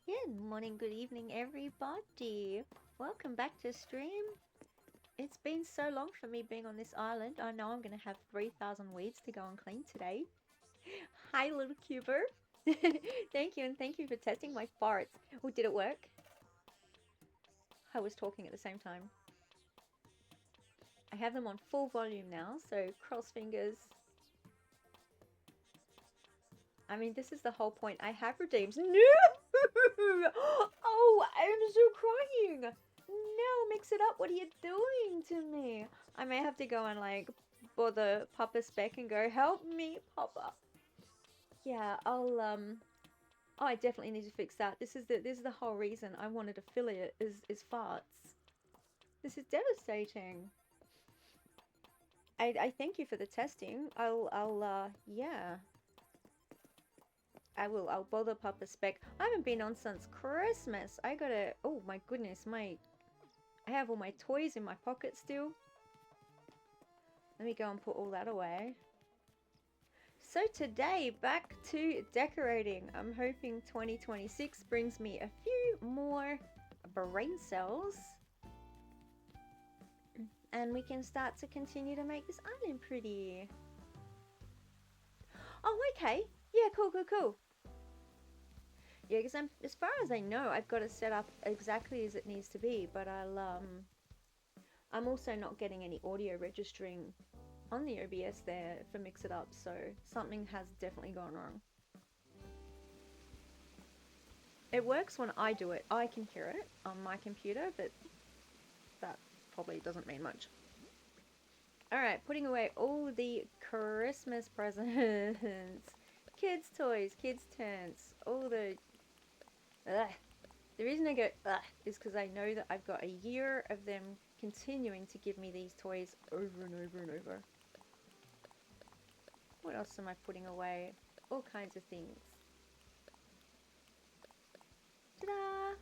Good morning, good evening, everybody. Welcome back to stream. It's been so long for me being on this island. I know I'm going to have 3,000 weeds to go and clean today. Hi, little cuber. Thank you, and thank you for testing my farts. Oh, did it work? I was talking at the same time. I have them on full volume now, so cross fingers. I mean, this is the whole point. I have redeemed. No! Oh, I'm so crying. No, mix it up. What are you doing to me? I may have to go and like bother Papa Speck and go, help me, Papa. Yeah, I'll. Oh, I definitely need to fix that. This is the whole reason I wanted affiliate is farts. This is devastating. I thank you for the testing. Yeah. I'll bother Papa Speck. I haven't been on since Christmas. I gotta, oh my goodness, I have all my toys in my pocket still. Let me go and put all that away. So today, back to decorating. I'm hoping 2026 brings me a few more brain cells. And we can start to continue to make this island pretty. Oh, okay. Yeah, cool. Yeah, because as far as I know, I've got it set up exactly as it needs to be, but I'm also not getting any audio registering on the OBS there for Mix It Up, so something has definitely gone wrong. It works when I do it. I can hear it on my computer, but that probably doesn't mean much. Alright, putting away all the Christmas presents. Kids' toys, kids' tents, all the... Ugh. The reason I go ugh is because I know that I've got a year of them continuing to give me these toys over and over and over. What else am I putting away? All kinds of things. Ta-da!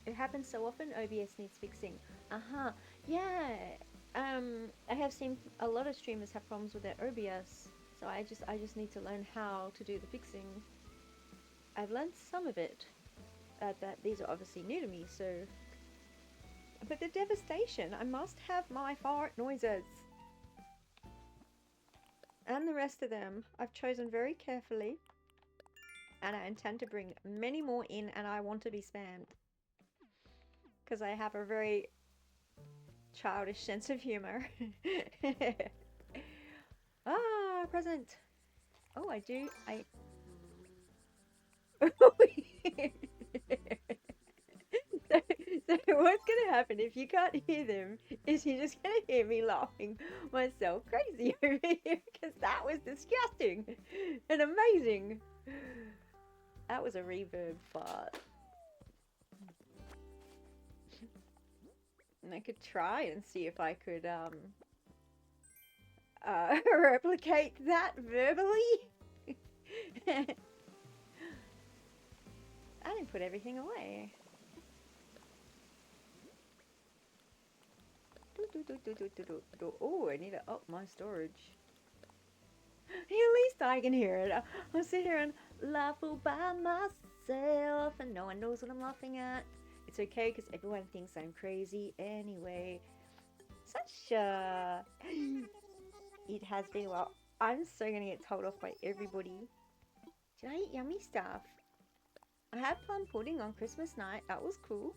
It happens so often, OBS needs fixing. Uh-huh. Yeah. I have seen a lot of streamers have problems with their OBS, so I just need to learn how to do the fixing. I've learned some of it. That these are obviously new to me, so... But the devastation! I must have my fart noises! And the rest of them I've chosen very carefully. And I intend to bring many more in, and I want to be spammed. Because I have a very childish sense of humor. Ah, present! Oh, I do. So, so what's gonna happen if you can't hear them is you're just gonna hear me laughing myself crazy over here because that was disgusting and amazing. That was a reverb fart. And I could try and see if I could replicate that verbally. I didn't put everything away. Oh, I need to up my storage. At least I can hear it. I'll sit here and laugh all by myself, and no one knows what I'm laughing at. It's okay, because everyone thinks I'm crazy anyway. Such a... It has been a while. I'm so gonna get told off by everybody. Did I eat yummy stuff? I had plum pudding on Christmas night. That was cool.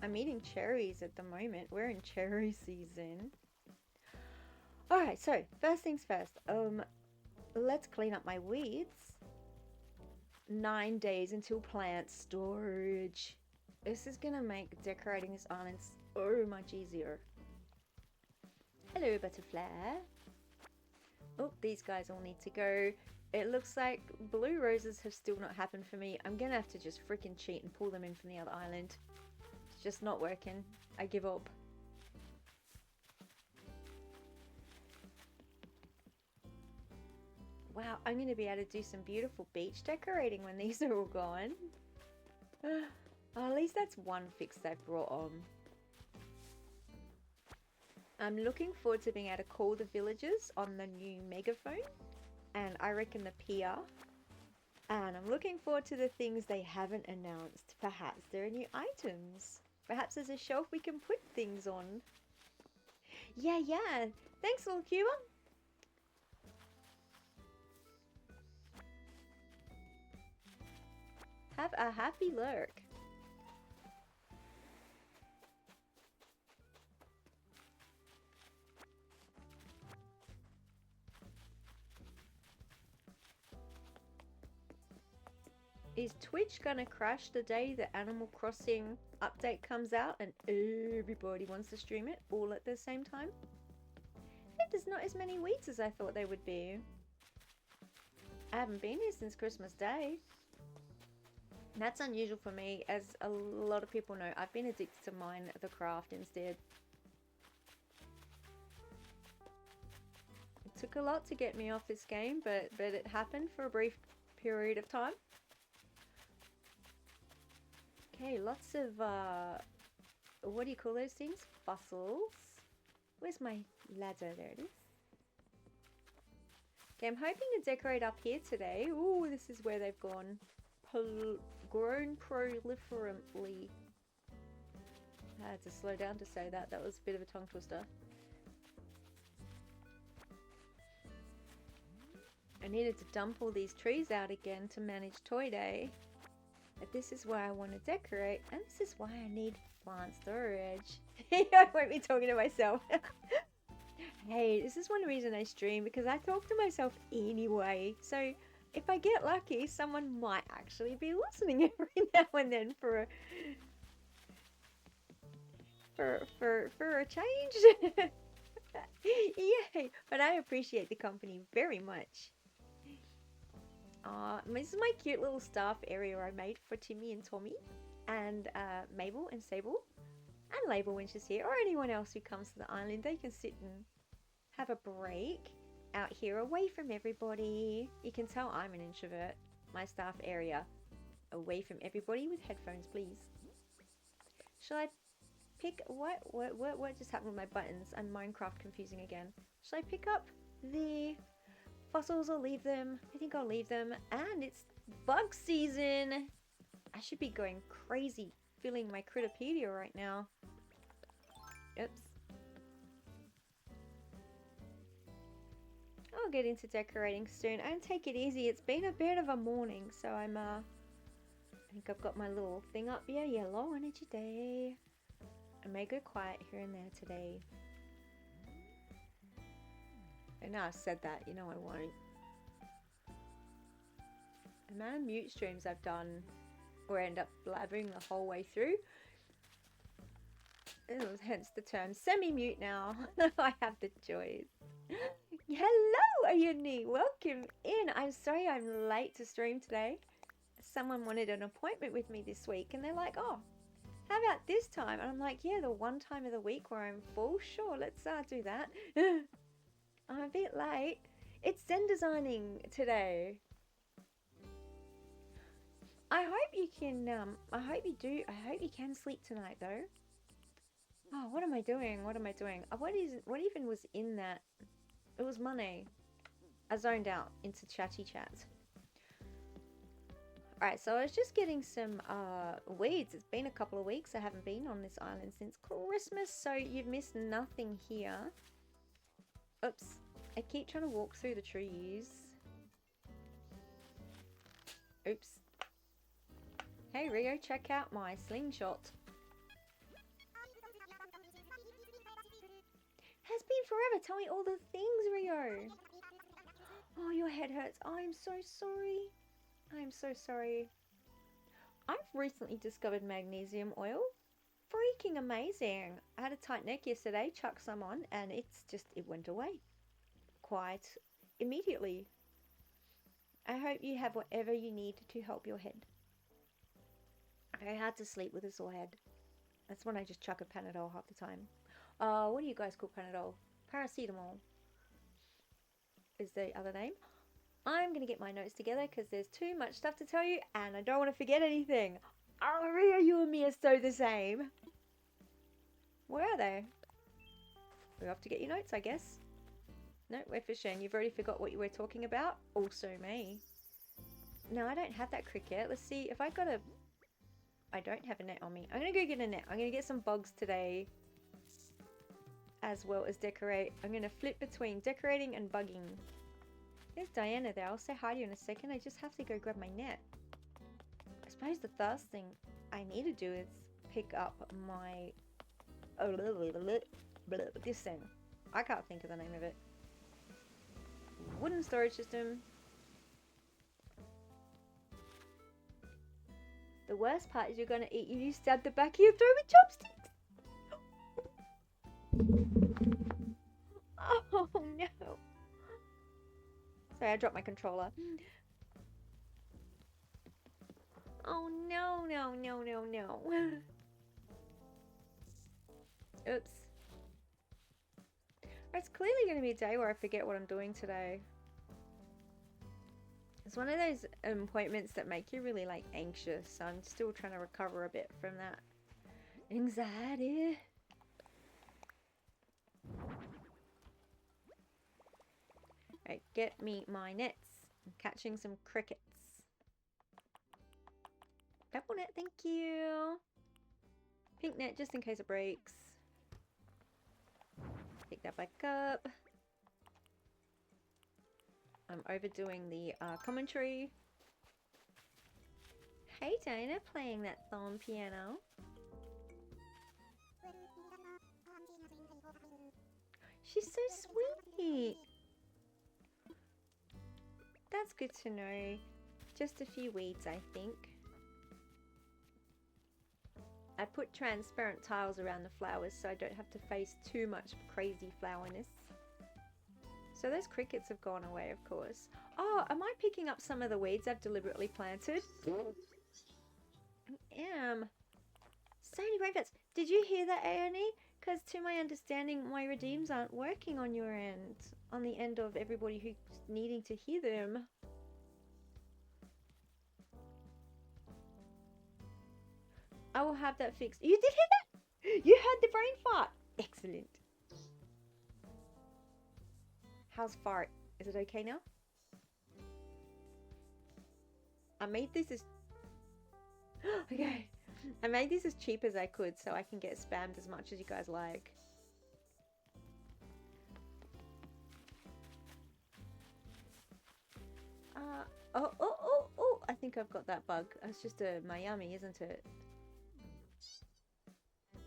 I'm eating cherries at the moment. We're in cherry season. Alright, so first things first. Let's clean up my weeds. 9 days until plant storage. This is gonna make decorating this island so much easier. Hello, butterfly. Oh, these guys all need to go. It looks like blue roses have still not happened for me. I'm gonna have to just freaking cheat and pull them in from the other island. It's just not working. I give up. Wow, I'm going to be able to do some beautiful beach decorating when these are all gone. At least that's one fix they've brought on. I'm looking forward to being able to call the villagers on the new megaphone. And I reckon the pier And I'm looking forward to the things they haven't announced. Perhaps there are new items. Perhaps there's a shelf we can put things on. Yeah, yeah. Thanks, little Cuba. Have a happy lurk. Is Twitch gonna crash the day the Animal Crossing update comes out and everybody wants to stream it all at the same time? There's not as many weeks as I thought there would be. I haven't been here since Christmas Day. And that's unusual for me, as a lot of people know. I've been addicted to Minecraft instead. It took a lot to get me off this game, but it happened for a brief period of time. Okay, lots of, what do you call those things? Fossils. Where's my ladder? There it is. Okay, I'm hoping to decorate up here today. Ooh, this is where they've grown proliferantly. I had to slow down to say that. That was a bit of a tongue twister. I needed to dump all these trees out again to manage Toy Day. But this is where I want to decorate, and this is why I need plant storage. I won't be talking to myself. Hey, this is one reason I stream, because I talk to myself anyway. So if I get lucky, someone might actually be listening every now and then for a change. Yay! But I appreciate the company very much. This is my cute little staff area I made for Timmy and Tommy, and Mabel and Sable, and Label when she's here, or anyone else who comes to the island. They can sit and have a break out here away from everybody. You can tell I'm an introvert. My staff area, away from everybody with headphones, please. Shall I pick what just happened with my buttons? I'm Minecraft confusing again. Shall I pick up the fossils or leave them? I think I'll leave them. And it's bug season. I should be going crazy filling my Critterpedia right now. Oops. I'll get into decorating soon and take it easy. It's been a bit of a morning, so I think I've got my little thing up here. Yeah, low energy day. I may go quiet here and there today. And now I've said that, you know I won't. The amount of mute streams I've done or end up blabbering the whole way through. Hence the term semi-mute now. I have the joys. Hello, Ayuni. Welcome in. I'm sorry I'm late to stream today. Someone wanted an appointment with me this week and they're like, oh, how about this time? And I'm like, yeah, the one time of the week where I'm full. Sure, let's do that. I'm a bit late. It's Zen designing today. I hope you can, I hope you can sleep tonight though. Oh, what am I doing? What even was in that? It was money. I zoned out into chatty chat. Alright, so I was just getting some weeds. It's been a couple of weeks. I haven't been on this island since Christmas, so you've missed nothing here. Oops. I keep trying to walk through the trees. Oops. Hey Rio, check out my slingshot. Has been forever. Tell me all the things, Rio. Oh, your head hurts. I'm so sorry. I'm so sorry. I've recently discovered magnesium oil. Freaking amazing. I had a tight neck yesterday, chucked some on, and it went away. Quite immediately. I hope you have whatever you need to help your head. Very hard to sleep with a sore head. That's when I just chuck a Panadol half the time. What do you guys call Panadol? Paracetamol is the other name. I'm going to get my notes together because there's too much stuff to tell you and I don't want to forget anything. Oh, Ria, you and me are so the same. Where are they? We're off to get your notes, I guess. No, we're fishing. You've already forgot what you were talking about. Also me. No, I don't have that cricket. Let's see if I got a... I don't have a net on me. I'm going to go get a net. I'm going to get some bugs today. As well as decorate. I'm going to flip between decorating and bugging. There's Diana there. I'll say hi to you in a second. I just have to go grab my net. I suppose the first thing I need to do is pick up my... this thing. I can't think of the name of it. Wooden storage system. The worst part is you're going to eat and you stab the back of your throat with chopsticks. Oh no. Sorry, I dropped my controller. Oh no, no, no, no, no. Oops. It's clearly going to be a day where I forget what I'm doing today. It's one of those appointments that make you really like anxious. So I'm still trying to recover a bit from that anxiety. Right, get me my nets. I'm catching some crickets. Purple net, thank you. Pink net, just in case it breaks. Pick that back up. I'm overdoing the commentary. Hey Dana, playing that thumb piano. She's so sweet. That's good to know. Just a few weeds, I think. I put transparent tiles around the flowers so I don't have to face too much crazy flowerness. So those crickets have gone away, of course. Oh, am I picking up some of the weeds I've deliberately planted? I am. So many rainbows. Did you hear that, ACNH? Because to my understanding, my redeems aren't working on your end. On the end of everybody who's needing to hear them. I will have that fixed. You did hear that? You heard the brain fart. Excellent. How's fart? Is it okay now? I made this as... okay. I made this as cheap as I could so I can get spammed as much as you guys like. Oh, I think I've got that bug. It's just a Miami, isn't it?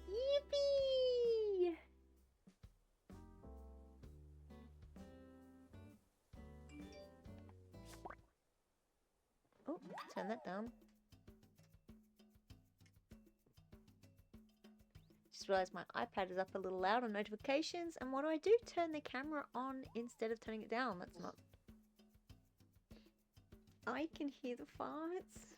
Yippee! Oh, turn that down. Just realized my iPad is up a little loud on notifications, and what do? Turn the camera on instead of turning it down. That's not... I can hear the farts.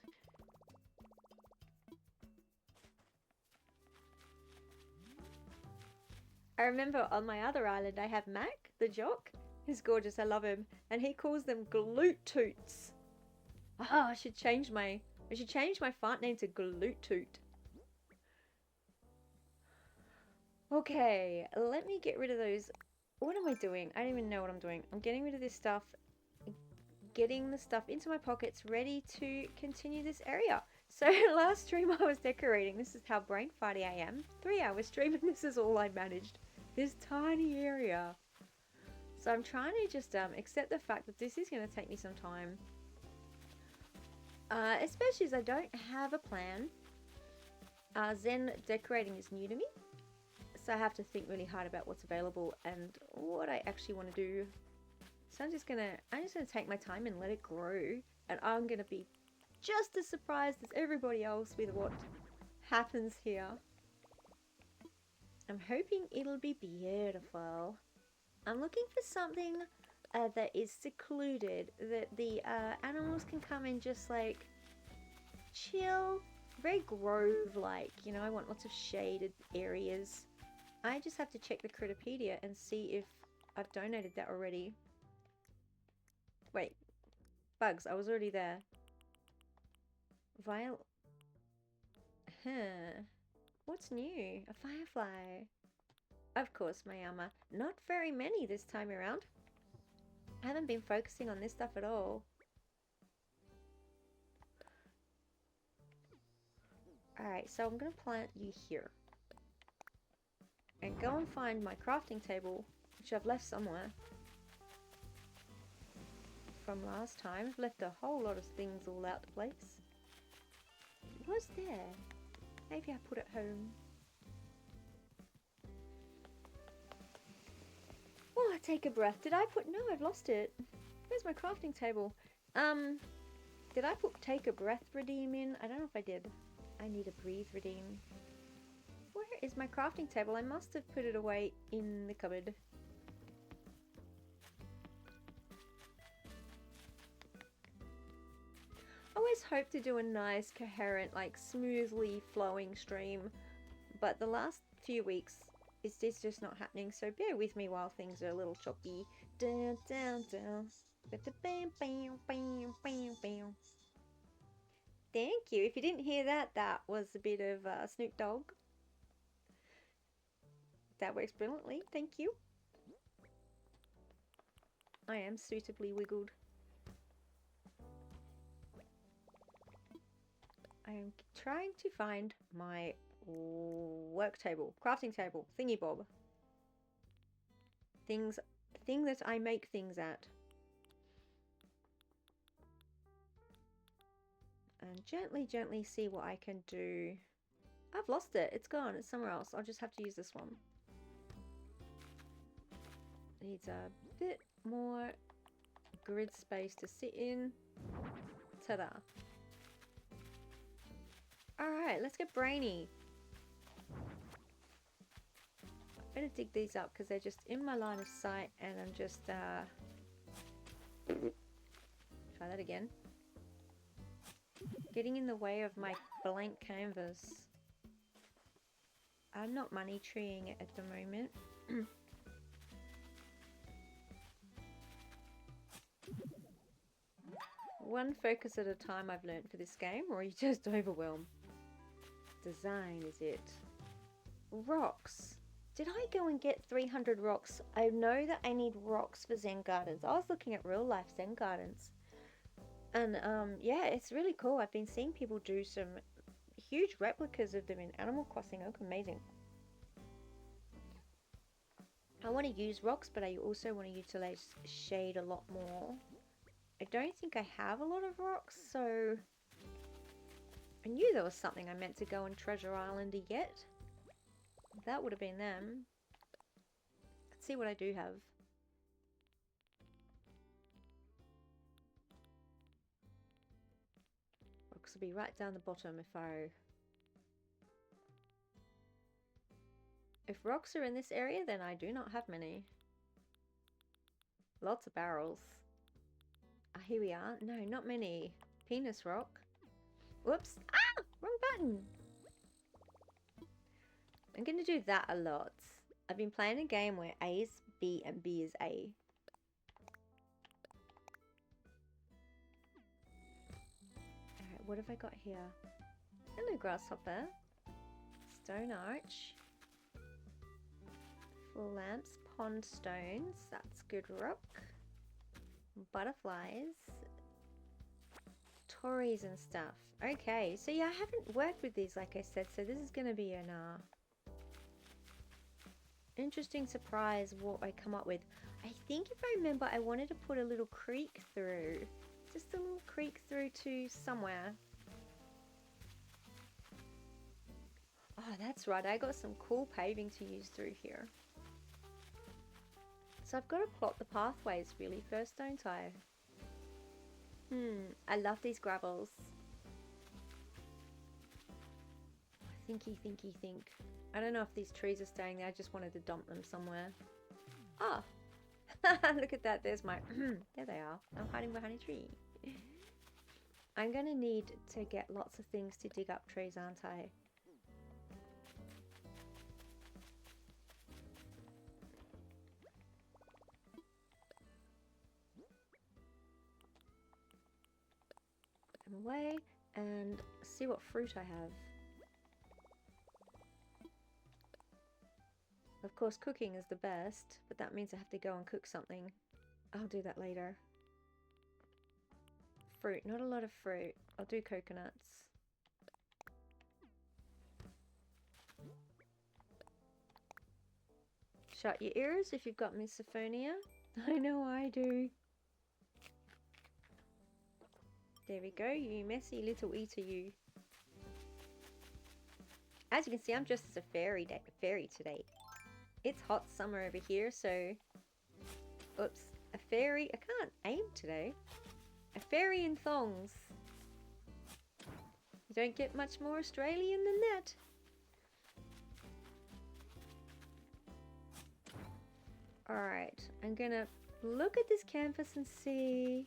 I remember on my other island I have Mac, the jock. He's gorgeous, I love him. And he calls them glute toots. Oh, I should change my fart name to glute toot. Okay, let me get rid of those. What am I doing? I don't even know what I'm doing. I'm getting rid of this stuff. Getting the stuff into my pockets, ready to continue this area. So last stream I was decorating. This is how brain farty I am. 3 hour stream and this is all I managed. This tiny area. So I'm trying to just accept the fact that this is going to take me some time. Especially as I don't have a plan. Zen decorating is new to me. So I have to think really hard about what's available and what I actually want to do. So I'm just gonna take my time and let it grow. And I'm gonna be just as surprised as everybody else with what happens here. I'm hoping it'll be beautiful. I'm looking for something that is secluded, that the animals can come and just like chill, very grove-like, you know. I want lots of shaded areas. I just have to check the Critterpedia and see if I've donated that already. Wait, bugs, I was already there. What's new? A firefly. Of course, my armor. Not very many this time around. I haven't been focusing on this stuff at all. Okay, so I'm going to plant you here. And go and find my crafting table, which I've left somewhere. From last time. I've left a whole lot of things all out the place. It was there. Maybe I put it home. Oh, take a breath. Did I put... No, I've lost it. Where's my crafting table? Did I put take a breath redeem in? I don't know if I did. I need a breathe redeem. Where is my crafting table? I must have put it away in the cupboard. I always hope to do a nice, coherent, like smoothly flowing stream, but the last few weeks it's just not happening, so bear with me while things are a little choppy. Dun, dun, dun. Bam, bam, bam, bam, bam. Thank you. If you didn't hear that, that was a bit of Snoop Dogg. That works brilliantly. Thank you. I am suitably wiggled. I am trying to find my work table, crafting table, thingy bob. Thing that I make things at. And gently, gently see what I can do. I've lost it. It's gone. It's somewhere else. I'll just have to use this one. Needs a bit more grid space to sit in. Ta-da. Alright, let's get brainy. I'm gonna dig these up because they're just in my line of sight and I'm just try that again. Getting in the way of my blank canvas. I'm not money treeing it at the moment. One focus at a time I've learned for this game, or you just overwhelm. Design is it. Rocks. Did I go and get 300 rocks? I know that I need rocks for Zen Gardens. I was looking at real life Zen Gardens. And yeah, it's really cool. I've been seeing people do some huge replicas of them in Animal Crossing. They look amazing. I want to use rocks, but I also want to utilize shade a lot more. I don't think I have a lot of rocks, so I knew there was something I meant to go on Treasure Island to get. That would have been them. Let's see what I do have. Rocks will be right down the bottom if rocks are in this area, then I do not have many. Lots of barrels. Ah, here we are. No, not many. Penis rock. Whoops. Ah! Wrong button. I'm going to do that a lot. I've been playing a game where A is B and B is A. Alright, what have I got here? Hello, grasshopper. Stone arch. Full lamps. Pond stones. That's good rock. Butterflies. Tories and stuff. Okay, so yeah, I haven't worked with these, like I said, so this is going to be an interesting surprise what I come up with. I think if I remember, I wanted to put a little creek through. Just a little creek through to somewhere. Oh, that's right. I got some cool paving to use through here. So I've got to plot the pathways really first, don't I? I love these gravels. Thinky, think. I don't know if these trees are staying there. I just wanted to dump them somewhere. Ah! Look at that. There's my... there they are. I'm hiding behind a tree. I'm going to need to get lots of things to dig up trees, aren't I? Put them away and see what fruit I have. Of course, cooking is the best, but that means I have to go and cook something. I'll do that later. Fruit, not a lot of fruit. I'll do coconuts. Shut your ears if you've got misophonia. I know I do. There we go, you messy little eater, you. As you can see, I'm dressed as a fairy today. It's hot summer over here, so... Oops. A fairy... I can't aim today. A fairy in thongs. You don't get much more Australian than that. Alright, I'm gonna look at this canvas and see...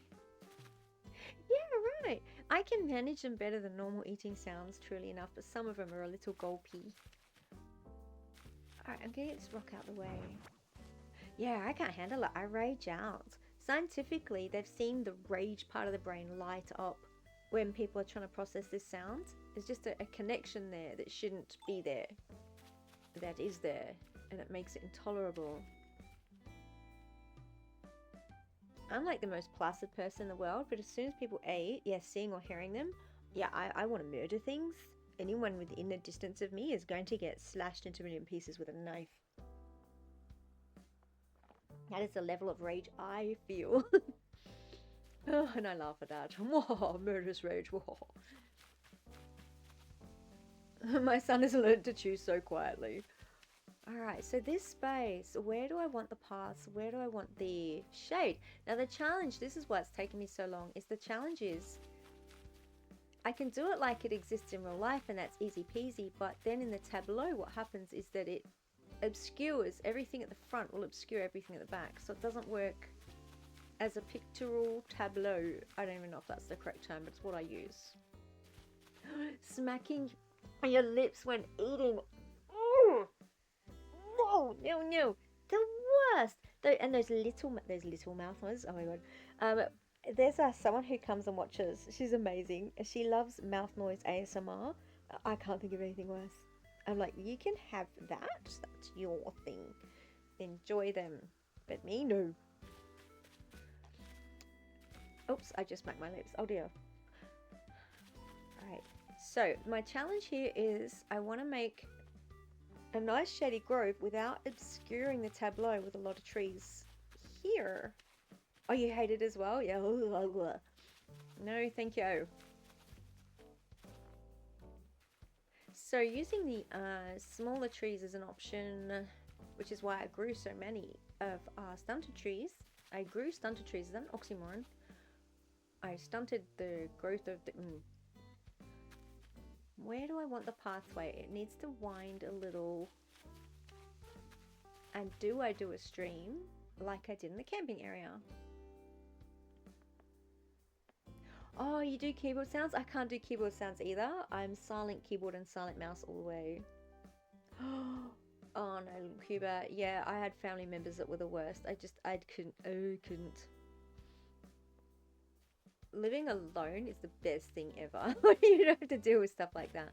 Yeah, right. I can manage them better than normal eating sounds, truly enough, but some of them are a little gulpy. Alright, I'm gonna get this rock out of the way. Yeah, I can't handle it. I rage out. Scientifically, they've seen the rage part of the brain light up when people are trying to process this sound. There's just a connection there that shouldn't be there. That is there, and it makes it intolerable. I'm like the most placid person in the world, but as soon as people seeing or hearing them, yeah, I want to murder things. Anyone within a distance of me is going to get slashed into a million pieces with a knife. That is the level of rage I feel. Oh, and I laugh at that. Whoa, murderous rage. Whoa. My son has learned to chew so quietly. Alright, so this space, where do I want the paths? Where do I want the shade? Now the challenge, this is why it's taken me so long, is the challenge is I can do it like it exists in real life and that's easy peasy, but then in the tableau what happens is that it obscures everything at the front, will obscure everything at the back, so it doesn't work as a pictorial tableau. I don't even know if that's the correct term, but it's what I use. Smacking your lips when eating. Ooh. Whoa, no, the worst. And those little mouth noises. Oh my god. There's someone who comes and watches. She's amazing. She loves mouth noise ASMR. I can't think of anything worse. I'm like, you can have that. That's your thing. Enjoy them. But me, no. Oops, I just smacked my lips. Oh dear. Alright. So, my challenge here is I want to make a nice shady grove without obscuring the tableau with a lot of trees. Here. Oh, you hate it as well? Yeah. No, thank you. So using the smaller trees is an option, which is why I grew so many of stunted trees. I grew stunted trees. Is that an oxymoron? I stunted the growth of the... Where do I want the pathway? It needs to wind a little. And do I do a stream like I did in the camping area? Oh, you do keyboard sounds? I can't do keyboard sounds either. I'm silent keyboard and silent mouse all the way. Oh no, Cuba. Yeah, I had family members that were the worst. I couldn't. Living alone is the best thing ever. You don't have to deal with stuff like that.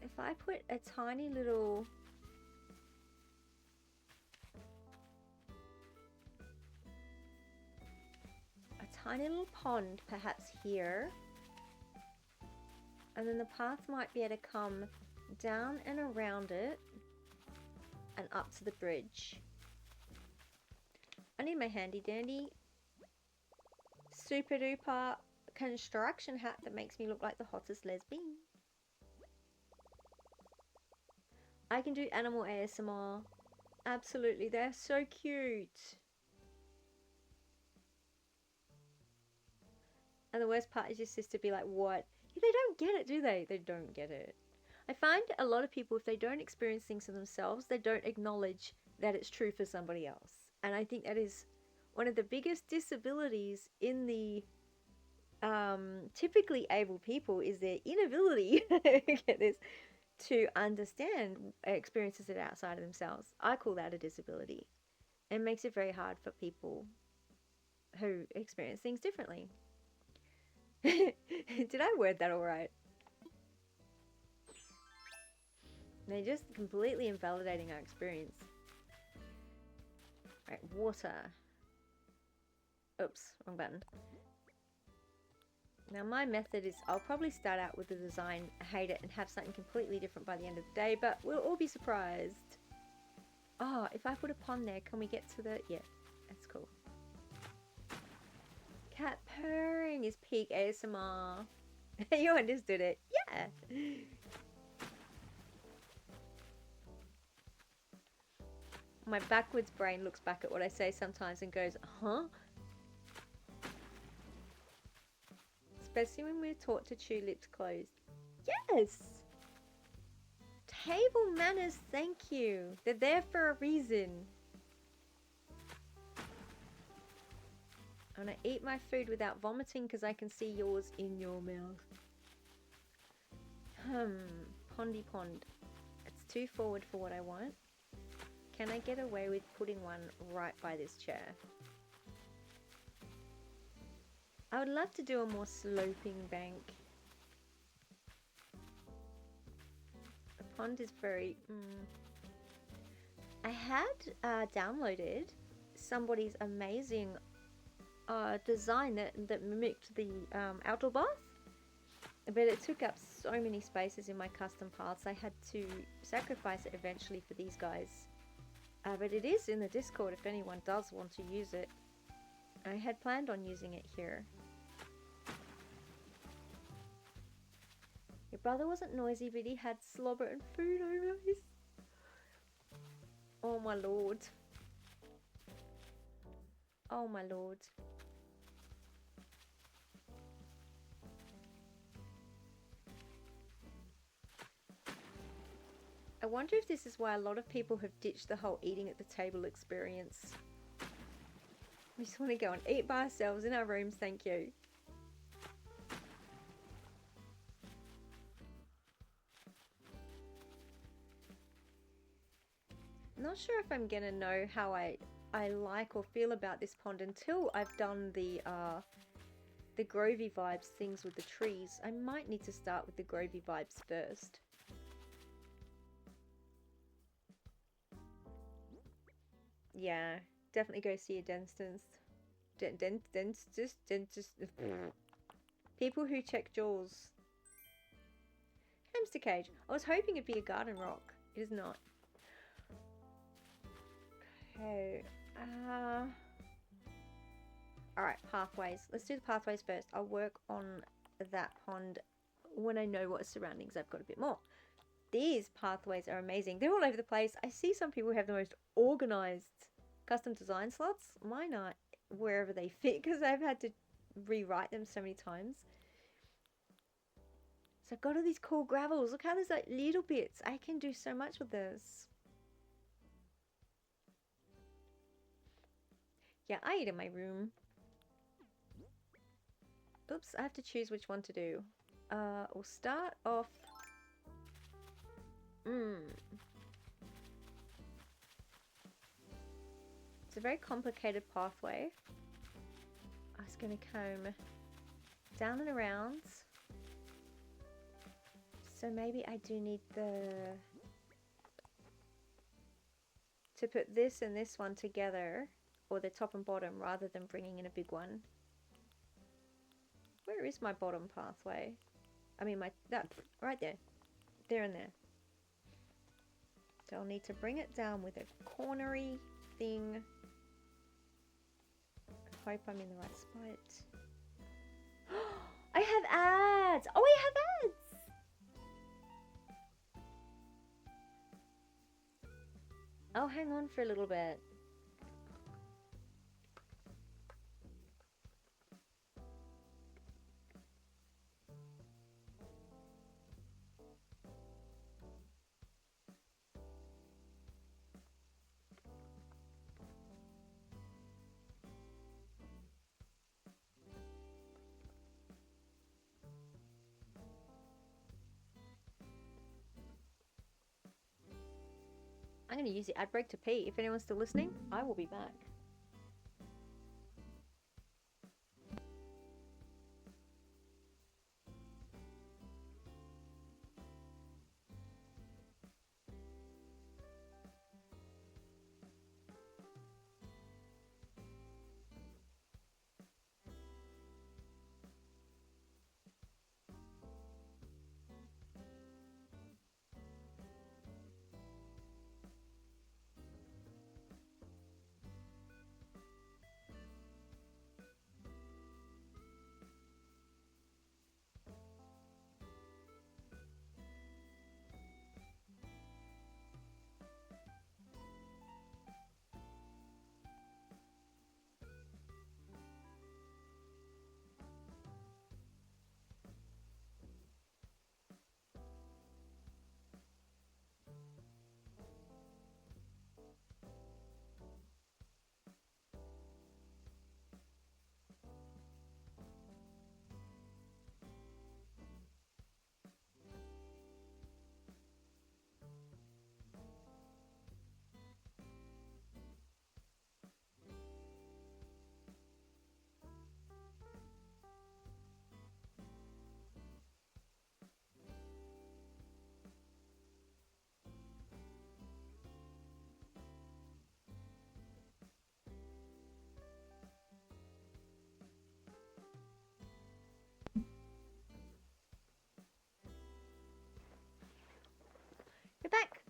If I put a tiny little... tiny little pond perhaps here, and then the path might be able to come down and around it and up to the bridge. I need my handy dandy super duper construction hat that makes me look like the hottest lesbian. I can do animal ASMR. Absolutely, they're so cute. And the worst part is your sister be like, what? They don't get it, do they? They don't get it. I find a lot of people, if they don't experience things for themselves, they don't acknowledge that it's true for somebody else. And I think that is one of the biggest disabilities in the typically able people is their inability get this, to understand experiences that are outside of themselves. I call that a disability. It makes it very hard for people who experience things differently. Did I word that all right? They're just completely invalidating our experience. Right, water. Oops, wrong button. Now my method is I'll probably start out with the design, hate it, and have something completely different by the end of the day, but we'll all be surprised. Oh, if I put a pond there, can we get to the... Yeah, that's cool. Cat purring is peak ASMR. You understood it. Yeah. My backwards brain looks back at what I say sometimes and goes, huh? Especially when we're taught to chew lips closed. Yes! Table manners, thank you. They're there for a reason. I'm gonna eat my food without vomiting because I can see yours in your mouth. Pondy pond. It's too forward for what I want. Can I get away with putting one right by this chair? I would love to do a more sloping bank. The pond is very... I had downloaded somebody's amazing design that mimicked the outdoor bath, but it took up so many spaces in my custom paths. I had to sacrifice it eventually for these guys. But it is in the Discord if anyone does want to use it. I had planned on using it here. Your brother wasn't noisy, but he had slobber and food over his... Oh my lord. Oh my lord. I wonder if this is why a lot of people have ditched the whole eating at the table experience. We just want to go and eat by ourselves in our rooms, thank you. Not sure if I'm gonna know how I like or feel about this pond until I've done the Grovey vibes things with the trees. I might need to start with the Grovey vibes first. Yeah, definitely go see a dentist. Dentist. People who check jaws. Hamster cage. I was hoping it'd be a garden rock. It is not. Okay. Alright, pathways. Let's do the pathways first. I'll work on that pond when I know what surroundings I've got a bit more. These pathways are amazing. They're all over the place. I see some people have the most organized custom design slots. Mine are wherever they fit because I've had to rewrite them so many times. So I've got all these cool gravels. Look how there's like little bits. I can do so much with this. Yeah, I eat in my room. Oops, I have to choose which one to do. We'll start off... It's a very complicated pathway. I was going to comb down and around. So maybe I do need to put this and this one together, or the top and bottom, rather than bringing in a big one. Where is my bottom pathway? I mean that right there. There and there. So I'll need to bring it down with a cornery thing. I hope I'm in the right spot. I have ads! Oh, I have ads! Oh, hang on for a little bit. I'm going to use the ad break to pee. If anyone's still listening, I will be back.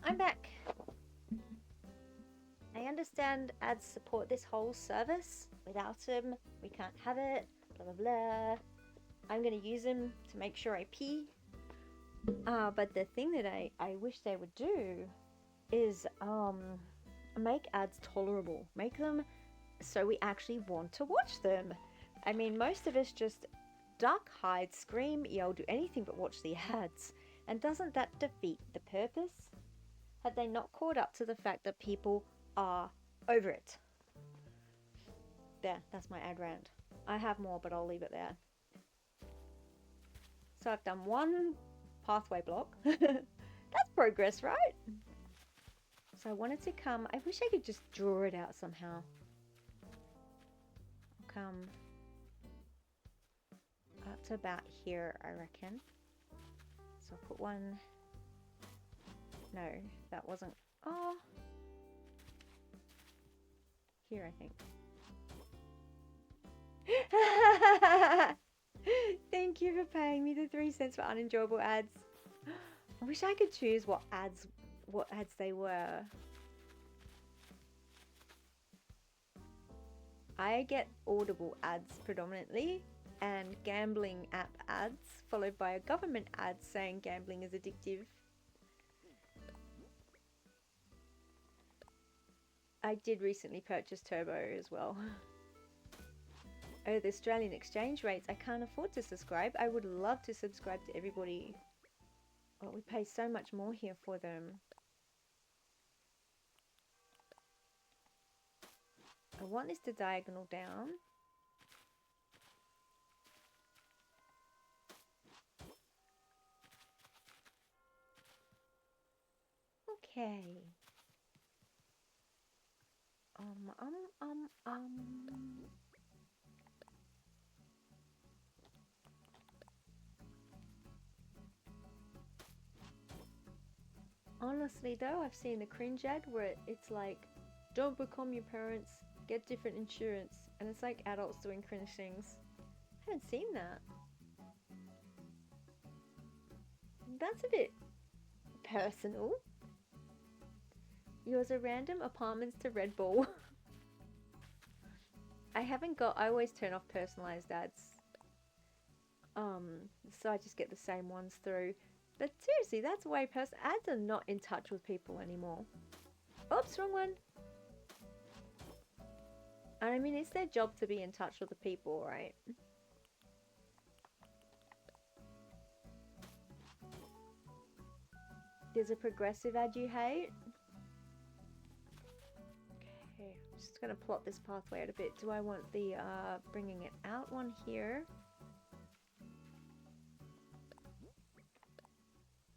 I'm back. I understand ads support this whole service. Without them, we can't have it. Blah, blah, blah. I'm going to use them to make sure I pee. But the thing that I wish they would do is make ads tolerable. Make them so we actually want to watch them. I mean, most of us just duck, hide, scream, yell, do anything but watch the ads. And doesn't that defeat the purpose? Had they not caught up to the fact that people are over it? There, that's my ad rant. I have more, but I'll leave it there. So I've done one pathway block. That's progress, right? So I wanted to come. I wish I could just draw it out somehow. I'll come up to about here, I reckon. So I'll put one. No, that wasn't. Oh, here, I think. Thank you for paying me the 3 cents for unenjoyable ads. I wish I could choose what ads they were. I get Audible ads predominantly and gambling app ads, followed by a government ad saying gambling is addictive. I did recently purchase Turbo as well. Oh, the Australian exchange rates. I can't afford to subscribe. I would love to subscribe to everybody. But we pay so much more here for them. I want this to diagonal down. Okay. Honestly though, I've seen the cringe ad where it's like, don't become your parents, get different insurance. And it's like adults doing cringe things. I haven't seen that. That's a bit personal. Yours are random apartments to Red Bull. I always turn off personalized ads. So I just get the same ones through. But seriously, that's way ads are not in touch with people anymore. Oops, wrong one. And I mean, it's their job to be in touch with the people, right? There's a progressive ad you hate. Okay, I'm just going to plot this pathway out a bit. Do I want the bringing it out one here?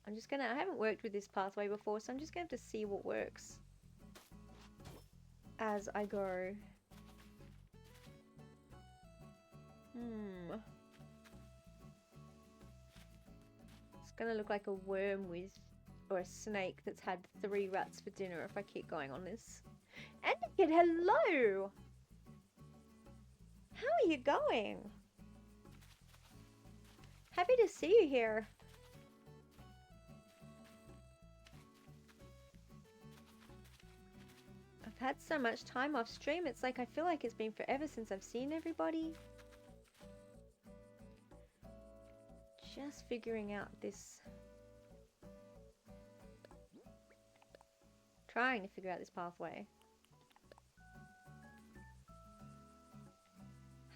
I haven't worked with this pathway before, so I'm just going to have to see what works as I go. It's going to look like a worm or a snake that's had 3 rats for dinner if I keep going on this. Anakin, hello! How are you going? Happy to see you here. I've had so much time off stream, it's like I feel like it's been forever since I've seen everybody. Just figuring out this... Trying to figure out this pathway.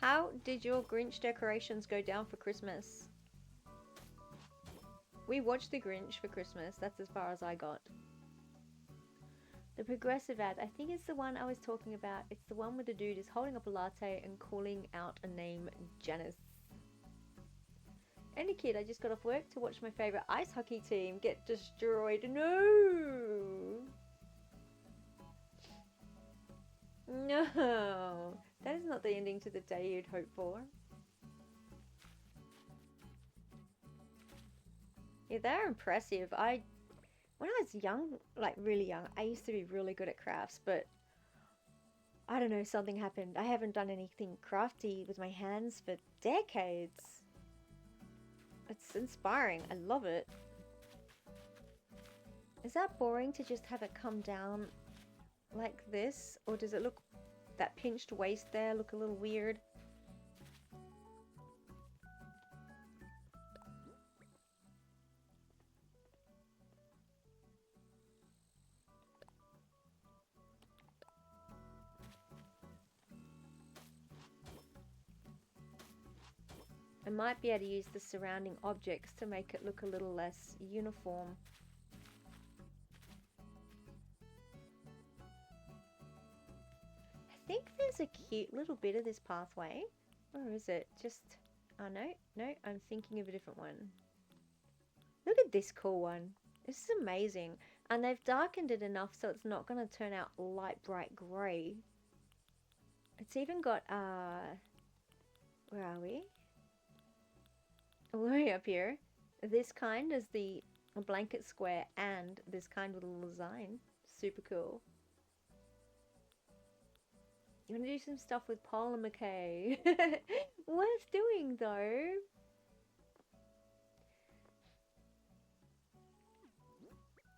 How did your Grinch decorations go down for Christmas? We watched the Grinch for Christmas, that's as far as I got. The progressive ad, I think it's the one I was talking about. It's the one where the dude is holding up a latte and calling out a name, Janice. Any kid, I just got off work to watch my favourite ice hockey team get destroyed. No! No! That is not the ending to the day you'd hope for. Yeah, they're impressive. When I was young, like really young, I used to be really good at crafts, but I don't know, something happened. I haven't done anything crafty with my hands for decades. It's inspiring. I love it. Is that boring to just have it come down like this? Or does it look, that pinched waist there look a little weird? I might be able to use the surrounding objects to make it look a little less uniform. I think there's a cute little bit of this pathway. Or is it just... Oh, no, I'm thinking of a different one. Look at this cool one. This is amazing. And they've darkened it enough so it's not going to turn out light bright grey. It's even got, where are we? Way up here. This kind is the blanket square and this kind with a little design. Super cool. You want to do some stuff with polymer K. Worth doing though.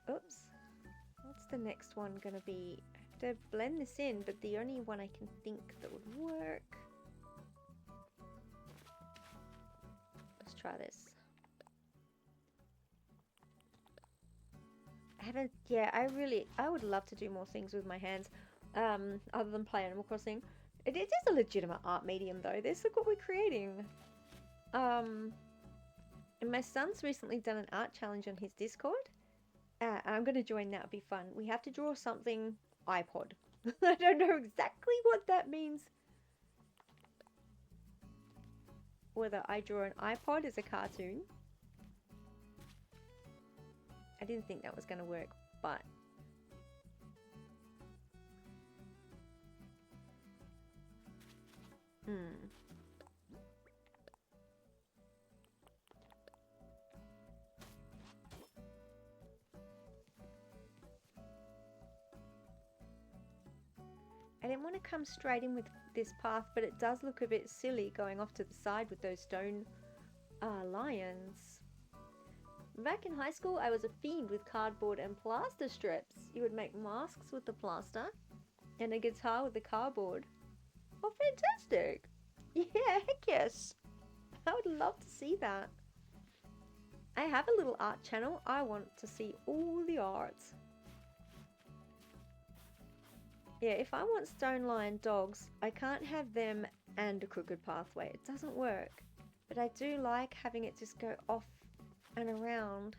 Oops. What's the next one gonna be? I have to blend this in, but the only one I can think that would work. Let's try this. I haven't, yeah, I would love to do more things with my hands, other than play Animal Crossing. It is a legitimate art medium though. This, look what we're creating. And my son's recently done an art challenge on his Discord. I'm going to join, that would be fun. We have to draw something iPod. I don't know exactly what that means. Whether I draw an iPod as a cartoon. I didn't think that was going to work, but... I didn't want to come straight in with this path, but it does look a bit silly going off to the side with those stone lions. Back in high school, I was a fiend with cardboard and plaster strips. You would make masks with the plaster and a guitar with the cardboard. Oh, fantastic! Yeah, heck yes! I would love to see that. I have a little art channel. I want to see all the art. Yeah, if I want stone lion dogs, I can't have them and a crooked pathway. It doesn't work. But I do like having it just go off and around.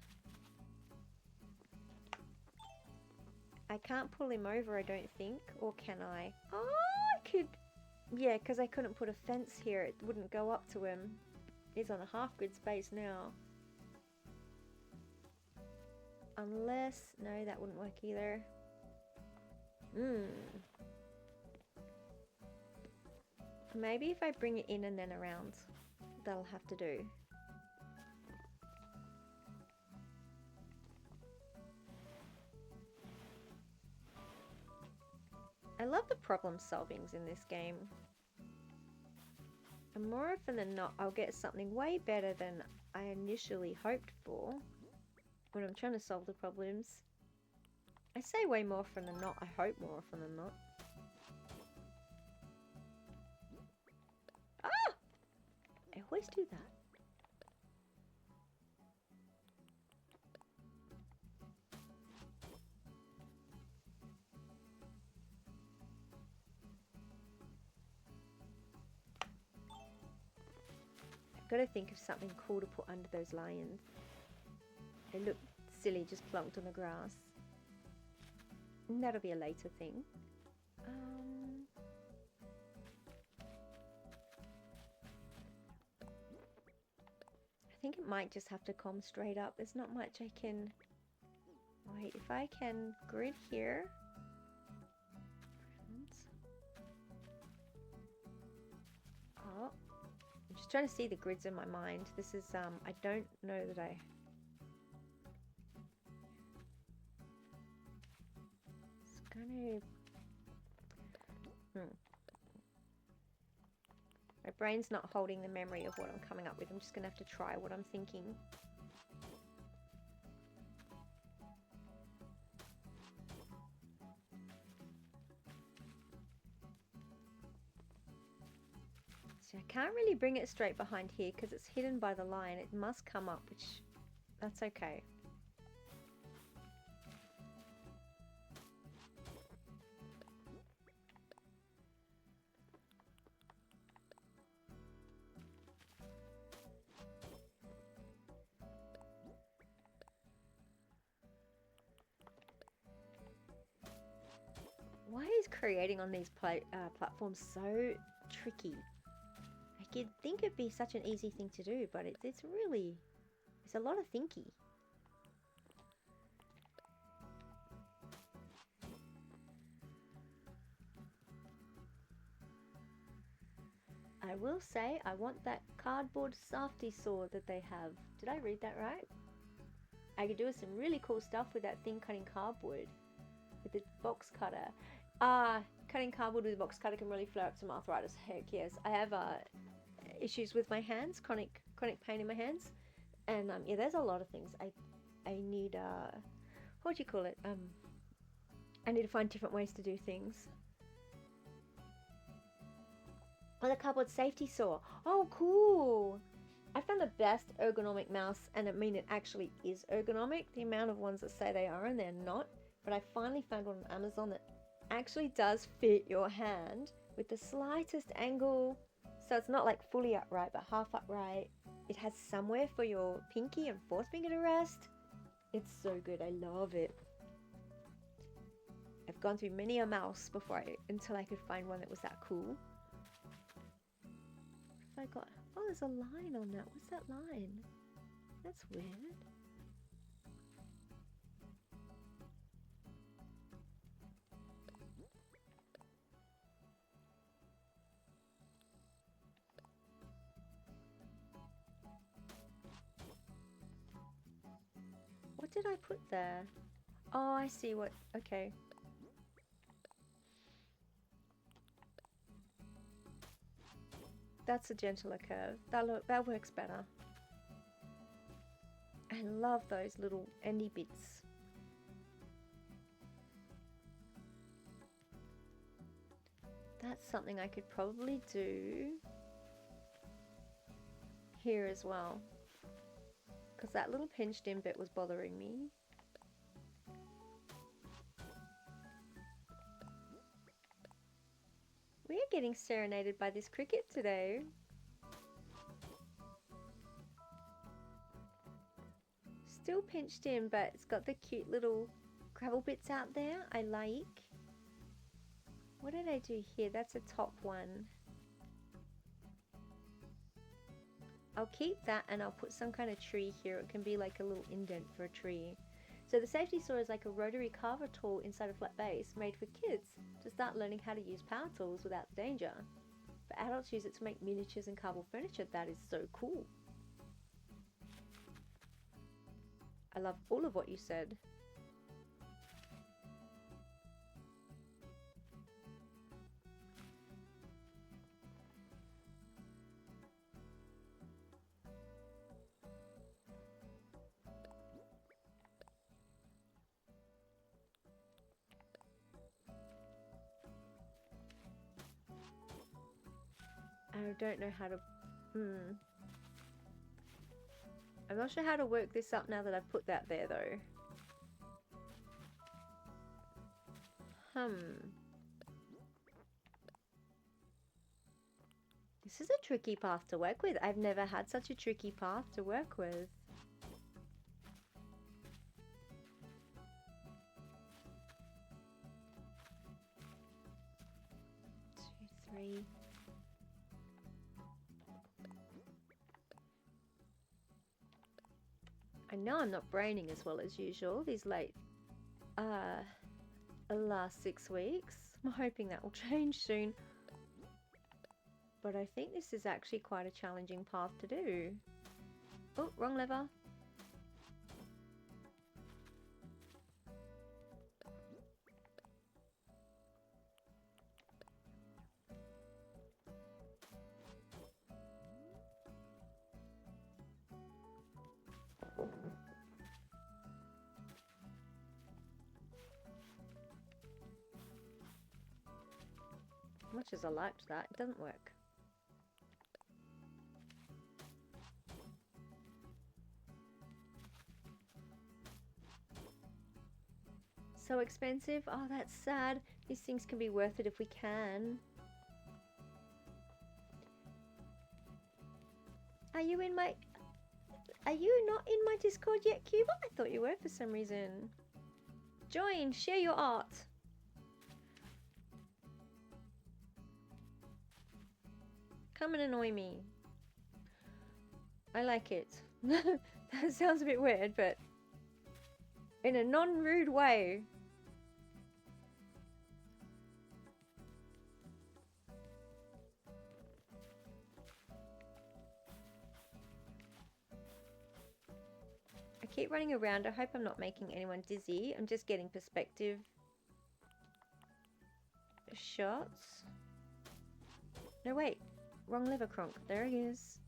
I can't pull him over, I don't think. Or can I? Oh, I could... Yeah, because I couldn't put a fence here. It wouldn't go up to him. He's on a half-grid space now. Unless... No, that wouldn't work either. Maybe if I bring it in and then around, that'll have to do. I love the problem solvings in this game. And more often than not, I'll get something way better than I initially hoped for when I'm trying to solve the problems. I say way more often than not. I hope more often than not. Ah! I always do that. I've got to think of something cool to put under those lions. They look silly just plunked on the grass. And that'll be a later thing. I think it might just have to come straight up. There's not much I can... Wait, if I can grid here... Oh, I'm just trying to see the grids in my mind. This is, I don't know that I... Gonna... My brain's not holding the memory of what I'm coming up with. I'm just gonna have to try what I'm thinking. See, I can't really bring it straight behind here because it's hidden by the line. It must come up, which that's okay. Why is creating on these platforms so tricky? Like, you'd think it'd be such an easy thing to do, but it's really, it's a lot of thinky. I will say I want that cardboard safety saw that they have. Did I read that right? I could do some really cool stuff with that thing cutting cardboard with the box cutter. Cutting cardboard with a box cutter can really flare up some arthritis. Heck yes. I have issues with my hands, chronic pain in my hands, and yeah, there's a lot of things I need. What do you call it? I need to find different ways to do things. Oh, the cardboard safety saw. Oh, cool. I found the best ergonomic mouse, and I mean it actually is ergonomic. The amount of ones that say they are and they're not, but I finally found one on Amazon that actually does fit your hand with the slightest angle, so it's not like fully upright but half upright. It has somewhere for your pinky and fourth finger to rest. It's so good. I love it. I've gone through many a mouse until I could find one that was that cool. I got, oh, there's a line on that. What's that line? That's weird. What did I put there? Oh, I see what, okay. That's a gentler curve. That works better. I love those little endy bits. That's something I could probably do here as well, because that little pinched in bit was bothering me. We're getting serenaded by this cricket today. Still pinched in, but it's got the cute little gravel bits out there. I like. What did I do here? That's a top one. I'll keep that and I'll put some kind of tree here. It can be like a little indent for a tree. So the safety saw is like a rotary carver tool inside a flat base made for kids to start learning how to use power tools without the danger. But adults use it to make miniatures and cardboard furniture. That is so cool. I love all of what you said. I don't know how to... I'm not sure how to work this up now that I've put that there though. This is a tricky path to work with. I've never had such a tricky path to work with. 2, 3... I know I'm not braining as well as usual these last 6 weeks. I'm hoping that will change soon. But I think this is actually quite a challenging path to do. Oh, wrong lever. Much as I liked that, it doesn't work. so expensive. Oh, that's sad. These things can be worth it if we can. Are you not in my Discord yet, Cuba? I thought you were for some reason. Join, share your art. Come and annoy me. I like it. That sounds a bit weird, but in a non-rude way. I keep running around. I hope I'm not making anyone dizzy. I'm just getting perspective shots. No, wait. Wrong liver cronk. There he is.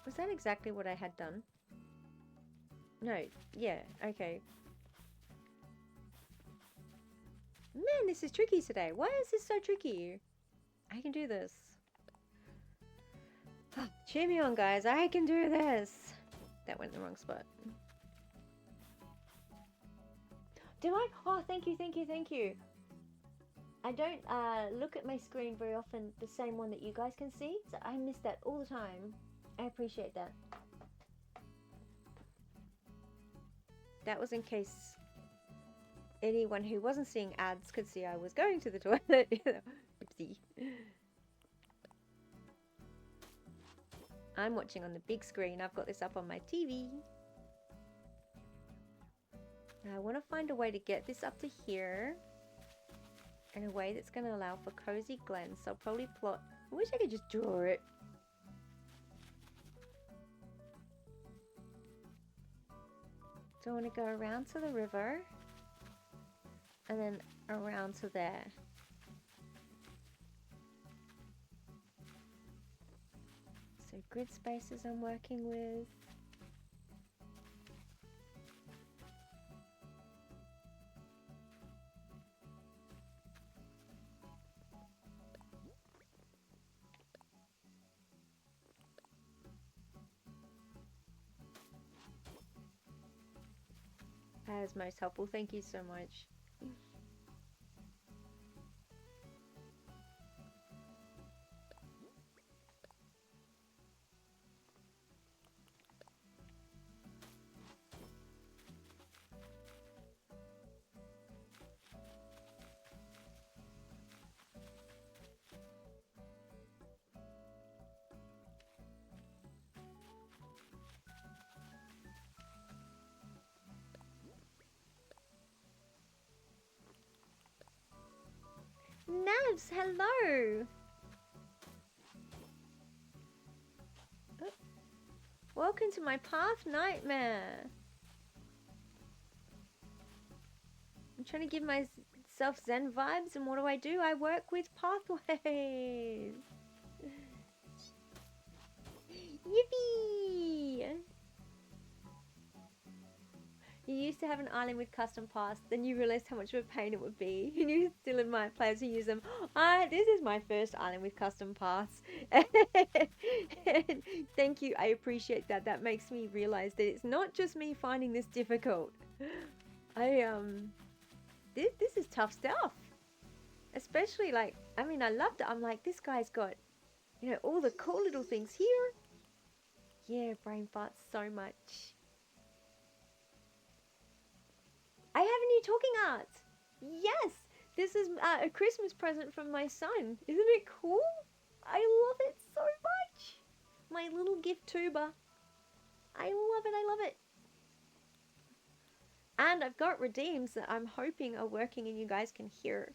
Was that exactly what I had done? No. Yeah. Okay. Man, this is tricky today. Why is this so tricky? I can do this. Cheer me on, guys. I can do this. That went in the wrong spot. Do I? Oh, thank you, thank you, thank you. I don't look at my screen very often, the same one that you guys can see. So I miss that all the time. I appreciate that. That was in case anyone who wasn't seeing ads could see I was going to the toilet. Oopsie. I'm watching on the big screen. I've got this up on my TV. Now I want to find a way to get this up to here in a way that's going to allow for cozy glens. So I'll probably plot. I wish I could just draw it. So I want to go around to the river and then around to there. So grid spaces I'm working with. That is most helpful. Thank you so much. Navs, hello! Oh. Welcome to my path nightmare. I'm trying to give myself Zen vibes, and what do? I work with pathways. Yippee! You used to have an island with custom paths, then you realized how much of a pain it would be, and you still admire players who use them. This is my first island with custom paths. Thank you, I appreciate that. That makes me realize that it's not just me finding this difficult. This is tough stuff. Especially like, I mean, I loved it. I'm like, this guy's got, you know, all the cool little things here. Yeah, brain farts so much. I have a new talking art. Yes, this is a Christmas present from my son. Isn't it cool? I love it so much. My little gift tuber. I love it, I love it. And I've got redeems that I'm hoping are working and you guys can hear.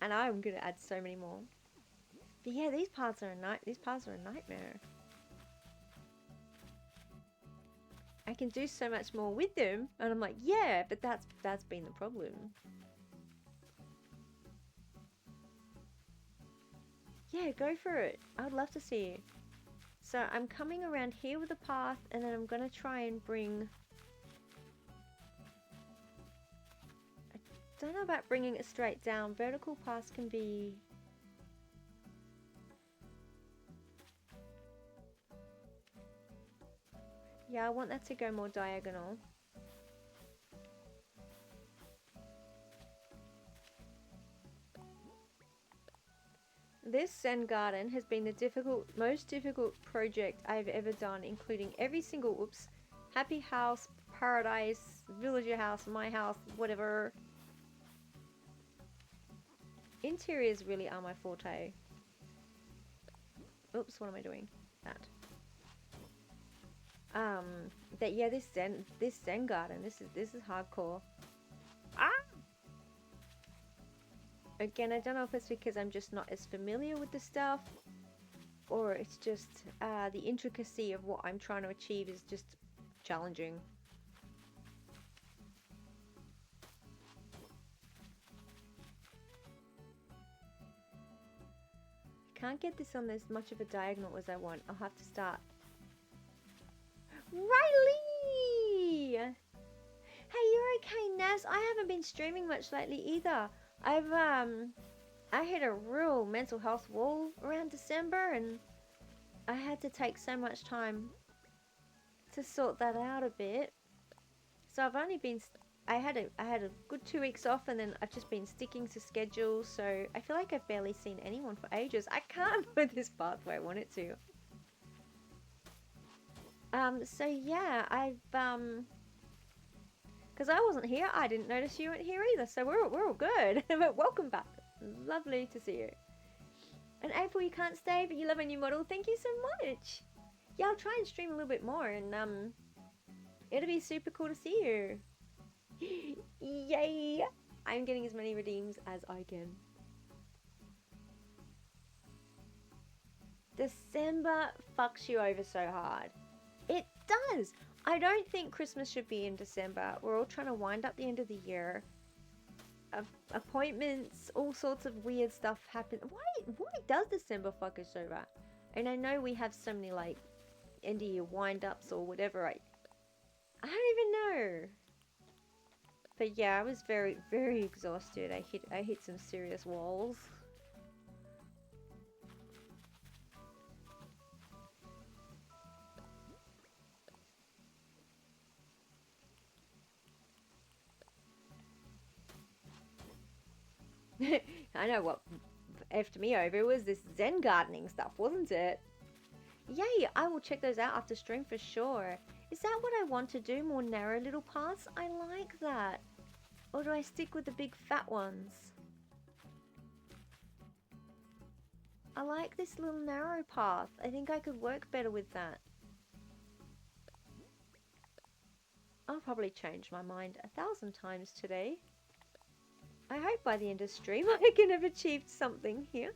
And I'm going to add so many more. But yeah, these parts are a nightmare. I can do so much more with them, and I'm like, yeah, but that's been the problem. Yeah, go for it. I'd love to see you. So I'm coming around here with a path, and then I'm gonna try and bring. I don't know about bringing it straight down. Vertical paths can be. Yeah, I want that to go more diagonal. This Zen garden has been the most difficult project I've ever done, including every single, happy house, paradise, villager house, my house, whatever. Interiors really are my forte. Oops, what am I doing? That. Yeah, this Zen garden, this is hardcore. Ah! Again, I don't know if it's because I'm just not as familiar with the stuff, or it's just the intricacy of what I'm trying to achieve is just challenging. Can't get this on as much of a diagonal as I want. I'll have to start. Riley! Hey, you're okay, Naz? I haven't been streaming much lately either. I hit a real mental health wall around December, and I had to take so much time to sort that out a bit. So I've only been, I had a good 2 weeks off, and then I've just been sticking to schedules. So I feel like I've barely seen anyone for ages. I can't put this path where I want it to. So yeah, because I wasn't here, I didn't notice you weren't here either. So we're all good. But welcome back. Lovely to see you. And April, you can't stay, but you love a new model. Thank you so much. Yeah, I'll try and stream a little bit more, and it'll be super cool to see you. Yay! I'm getting as many redeems as I can. December fucks you over so hard. It does. I don't think Christmas should be in December. We're all trying to wind up the end of the year. Appointments, all sorts of weird stuff happen. Why does December fuck us over? And I know we have so many like end of year wind ups or whatever. I don't even know. But yeah, I was very, very exhausted. I hit some serious walls. I know what effed me over was this Zen gardening stuff, wasn't it? Yay, I will check those out after stream for sure. Is that what I want to do? More narrow little paths? I like that. Or do I stick with the big fat ones? I like this little narrow path. I think I could work better with that. I'll probably change my mind 1,000 times today. I hope by the end of stream I can have achieved something here.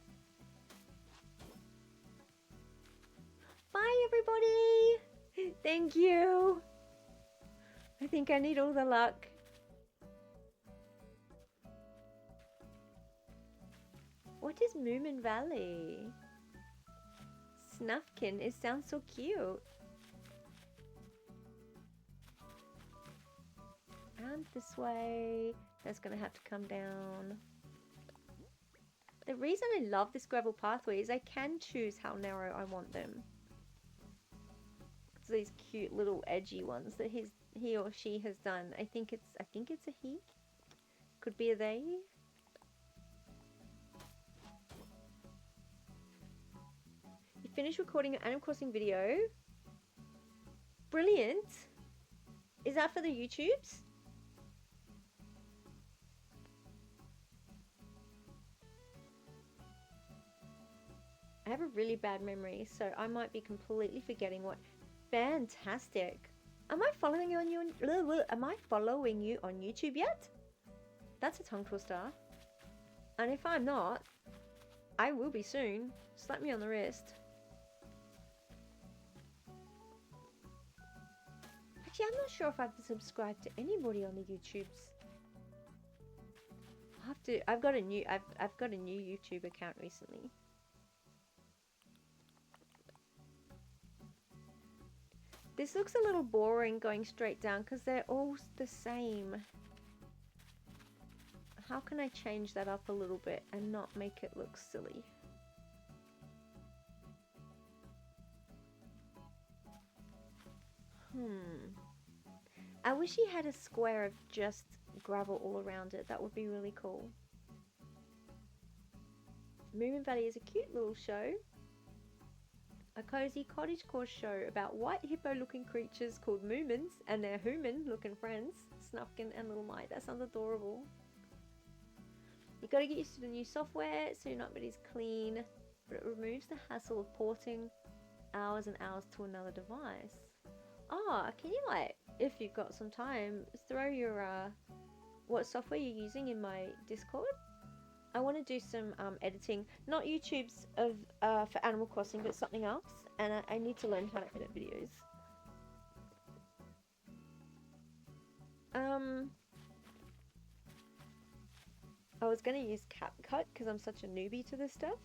Bye everybody! Thank you! I think I need all the luck. What is Moomin Valley? Snufkin, it sounds so cute. And this way. That's gonna have to come down. The reason I love this gravel pathway is I can choose how narrow I want them. It's these cute little edgy ones that he or she has done. I think it's a he. Could be a they. You finished recording an Animal Crossing video. Brilliant. Is that for the YouTubes? I have a really bad memory, so I might be completely forgetting what. Fantastic. Am I following you on YouTube yet? That's a tongue twister. And if I'm not, I will be soon. Slap me on the wrist. Actually, I'm not sure if I've subscribed to anybody on the YouTubes. I've got a new YouTube account recently. This looks a little boring going straight down because they're all the same. How can I change that up a little bit and not make it look silly? I wish he had a square of just gravel all around it. That would be really cool. Moomin Valley is a cute little show. A cozy cottagecore show about white hippo-looking creatures called Moomins and their human-looking friends, Snufkin and Little Mite. That sounds adorable. You gotta get used to the new software so you're not as clean, but it removes the hassle of porting hours and hours to another device. Ah, can you, like, if you've got some time, throw your what software you're using in my Discord? I want to do some editing, not YouTube's of for Animal Crossing, but something else, and I need to learn how to edit videos. I was gonna use CapCut because I'm such a newbie to this stuff.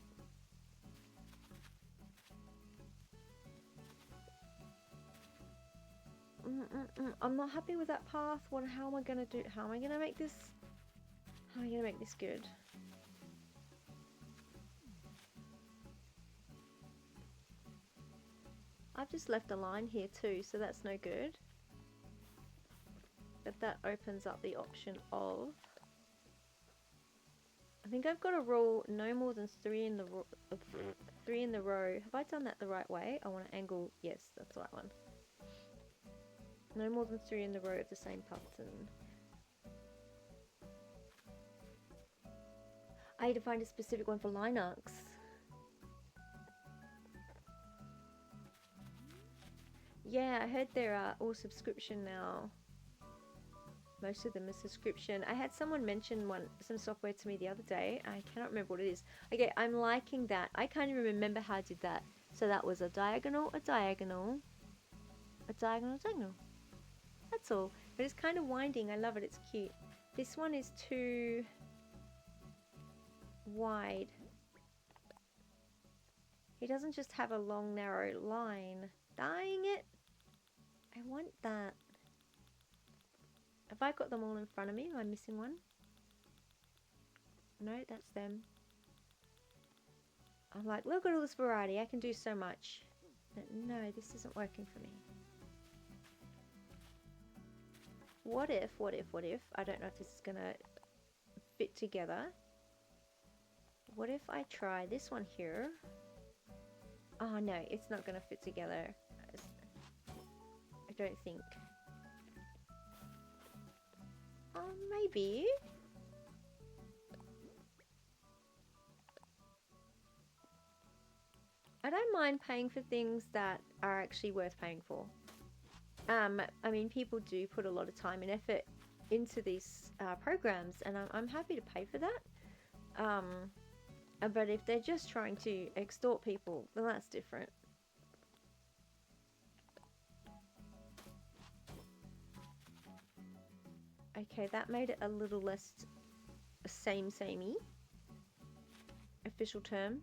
I'm not happy with that path. How am I gonna do? How am I gonna make this? How am I gonna make this good? I've just left a line here too, so that's no good. But that opens up the option of. I think I've got a rule: no more than 3 in the row. Have I done that the right way? I want to angle. Yes, that's the right one. No more than 3 in the row of the same pattern. I need to find a specific one for Linux. Yeah, I heard they're all subscription now. Most of them are subscription. I had someone mention some software to me the other day. I cannot remember what it is. Okay, I'm liking that. I can't even remember how I did that. So that was a diagonal, a diagonal, a diagonal, a diagonal. That's all. But it's kind of winding. I love it. It's cute. This one is too wide. He doesn't just have a long, narrow line. Dying it. I want that. Have I got them all in front of me? Am I missing one? No, that's them. I'm like, look at all this variety. I can do so much. But no, this isn't working for me. What if, I don't know if this is going to fit together. What if I try this one here? Oh no, it's not going to fit together. I don't think. Maybe. I don't mind paying for things that are actually worth paying for. I mean, people do put a lot of time and effort into these programs, and I'm happy to pay for that. But if they're just trying to extort people, then that's different. Okay, that made it a little less samey. Official term.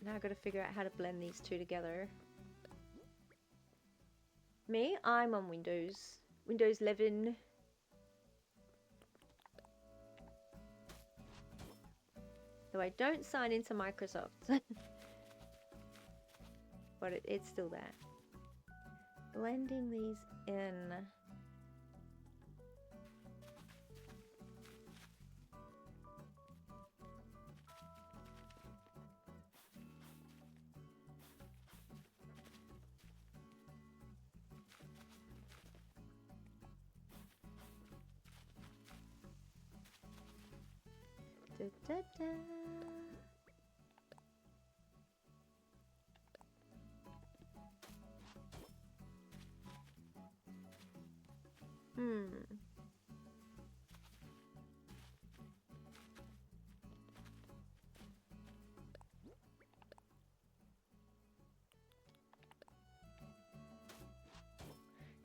Now I've got to figure out how to blend these two together. Me, I'm on Windows 11. Though I don't sign into Microsoft. But it's still there. Blending these in. Da, da, da.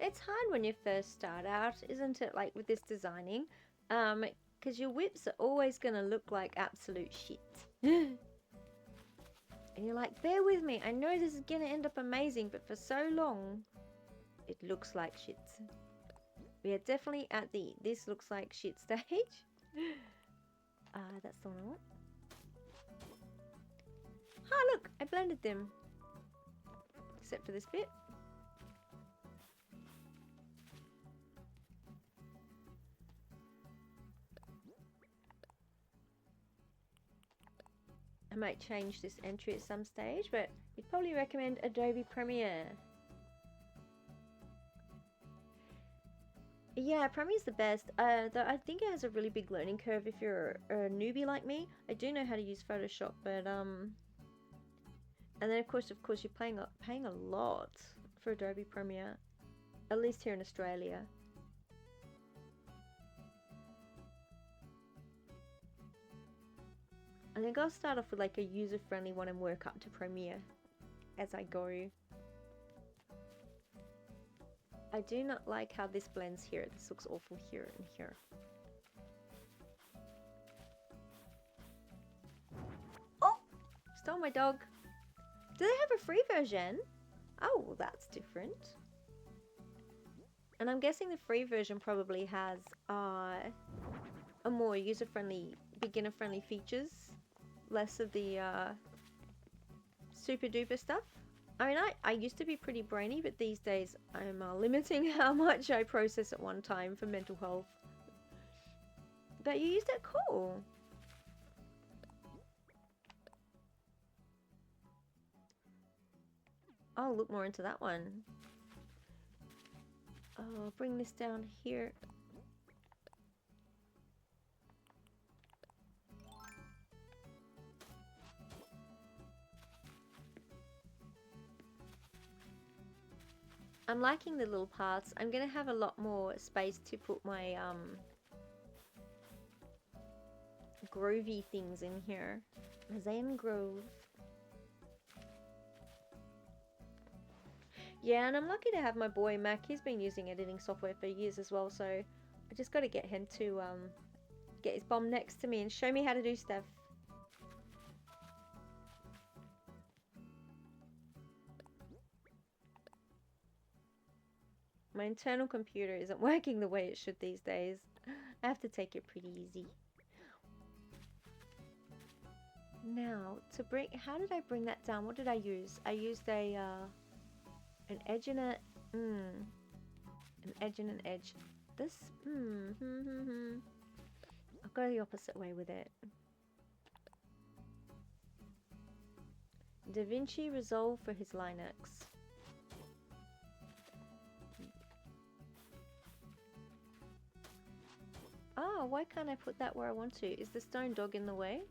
It's hard when you first start out, isn't it, like with this designing? Because your whips are always going to look like absolute shit. And you're like, bear with me, I know this is going to end up amazing, but for so long, it looks like shit. We are definitely at the this looks like shit stage. That's the one I want. Ah, look, I blended them. Except for this bit. I might change this entry at some stage, but you'd probably recommend Adobe Premiere. Yeah, Premiere's the best. Though I think it has a really big learning curve if you're a newbie like me. I do know how to use Photoshop, but and then of course you're paying a lot for Adobe Premiere, at least here in Australia. I think I'll start off with like a user-friendly one and work up to Premiere as I go. I do not like how this blends here. This looks awful here and here. Oh! Stole my dog. Do they have a free version? Oh, well, that's different. And I'm guessing the free version probably has a more user-friendly, beginner-friendly features. Less of the super-duper stuff. I mean, I used to be pretty brainy, but these days I'm limiting how much I process at one time for mental health. But you used it, cool. I'll look more into that one. I'll bring this down here. I'm liking the little paths. I'm gonna have a lot more space to put my groovy things in here. Zen Grove. Yeah, and I'm lucky to have my boy Mac. He's been using editing software for years as well, so I just gotta get him to get his bum next to me and show me how to do stuff. My internal computer isn't working the way it should these days. I have to take it pretty easy. Now, to bring, how did I bring that down? What did I use? I used a an edge and a an edge and an edge. This I'll go the opposite way with it. DaVinci Resolve for his Linux. Oh, why can't I put that where I want to? Is the stone dog in the way?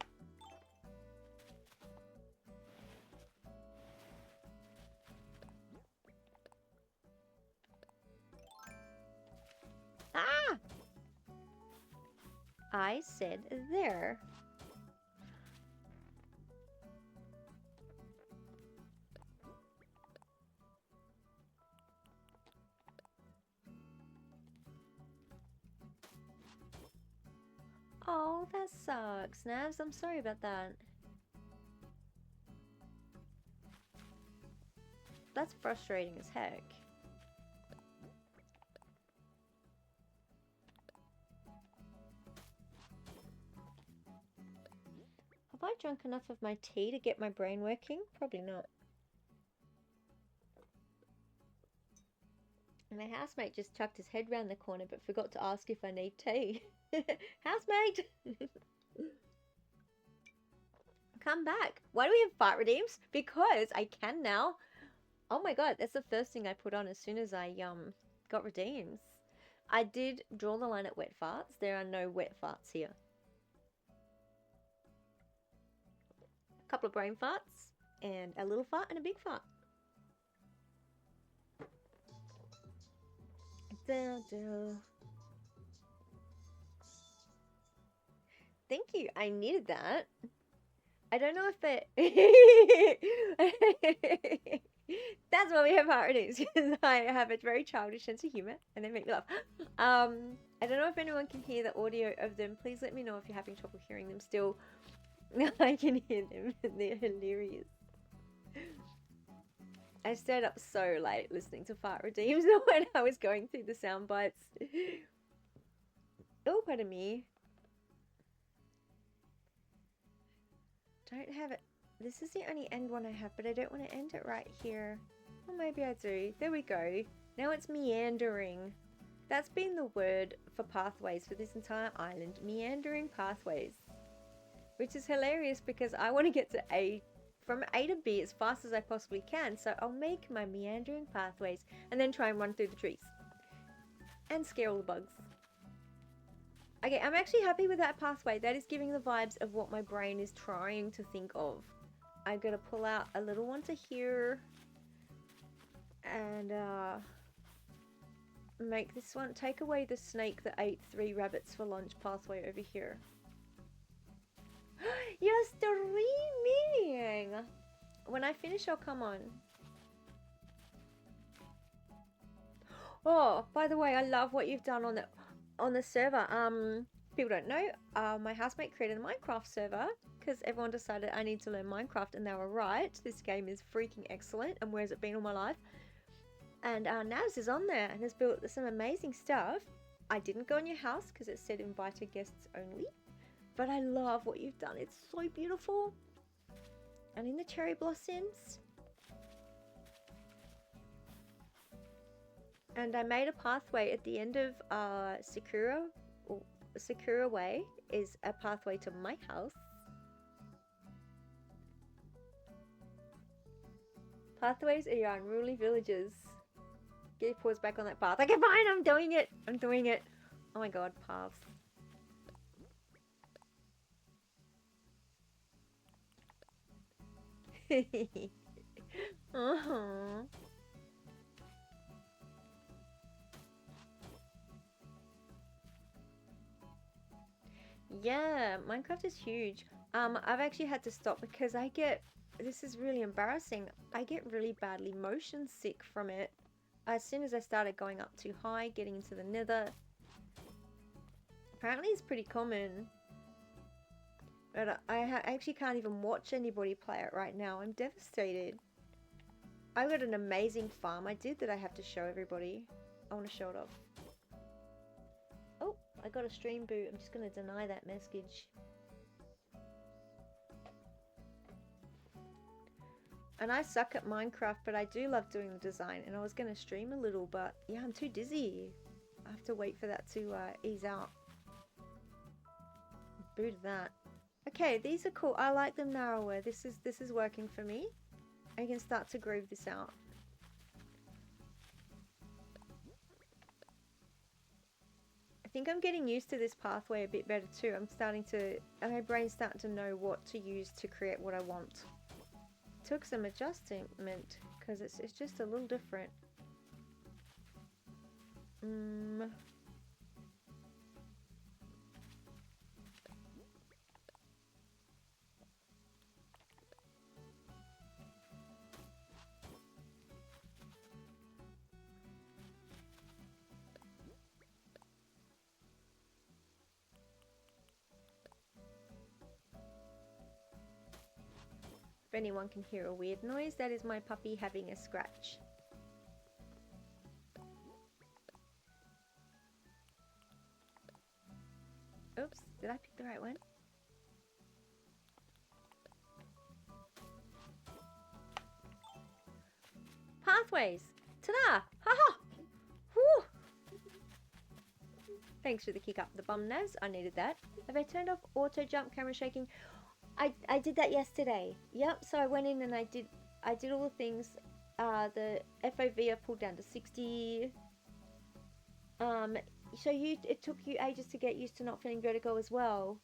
Ah! I said there. Oh, that sucks, Navs. I'm sorry about that. That's frustrating as heck. Have I drunk enough of my tea to get my brain working? Probably not. And my housemate just chucked his head round the corner but forgot to ask if I need tea. Housemate! Come back. Why do we have fart redeems? Because I can now. Oh my god, that's the first thing I put on as soon as I got redeems. I did draw the line at wet farts. There are no wet farts here. A couple of brain farts, and a little fart, and a big fart. Thank you. I needed that. I don't know if it... That's why we have fart redeems, because I have a very childish sense of humor, and they make me laugh. I don't know if anyone can hear the audio of them. Please let me know if you're having trouble hearing them still. I can hear them. They're hilarious. I stayed up so late listening to fart redeems when I was going through the sound bites. Oh, pardon me. Don't have it. This is the only end one I have, but I don't want to end it right here. Or maybe I do. There we go. Now it's meandering. That's been the word for pathways for this entire island. Meandering pathways. Which is hilarious because I want to get to from A to B as fast as I possibly can. So I'll make my meandering pathways and then try and run through the trees. And scare all the bugs. Okay, I'm actually happy with that pathway. That is giving the vibes of what my brain is trying to think of. I'm going to pull out a little one to here. And make this one. Take away the snake that ate 3 rabbits for lunch pathway over here. You're streaming! When I finish, I'll come on. Oh, by the way, I love what you've done on the server. People don't know, my housemate created a Minecraft server because everyone decided I need to learn Minecraft, and they were right. This game is freaking excellent, and where's it been all my life? And Naz is on there and has built some amazing stuff. I didn't go in your house because it said invited guests only. But I love what you've done. It's so beautiful. And in the cherry blossoms. And I made a pathway at the end of Sakura. Sakura Way is a pathway to my house. Pathways are your unruly villages. Get your paws back on that path. Okay, fine, I'm doing it. I'm doing it. Oh my god, paths. Uh-huh. Yeah, Minecraft is huge. I've actually had to stop because this is really embarrassing. I get really badly motion sick from it. As soon as I started going up too high, getting into the nether. Apparently it's pretty common. But I actually can't even watch anybody play it right now. I'm devastated. I got an amazing farm I did that I have to show everybody. I want to show it off. Oh, I got a stream boot. I'm just going to deny that message. And I suck at Minecraft, but I do love doing the design. And I was going to stream a little, but yeah, I'm too dizzy. I have to wait for that to ease out. Boot that. Okay, these are cool. I like them narrower. This is working for me. I can start to groove this out. I think I'm getting used to this pathway a bit better too. My brain's starting to know what to use to create what I want. Took some adjustment because it's just a little different. If anyone can hear a weird noise, that is my puppy having a scratch. Oops, did I pick the right one? Pathways! Ta-da! Ha-ha! Whew! Thanks for the kick up the bum, Naz. I needed that. Have I turned off auto jump camera shaking? I did that yesterday. Yep, so I went in and I did all the things. The FOV I pulled down to 60. So it took you ages to get used to not feeling vertigo as well.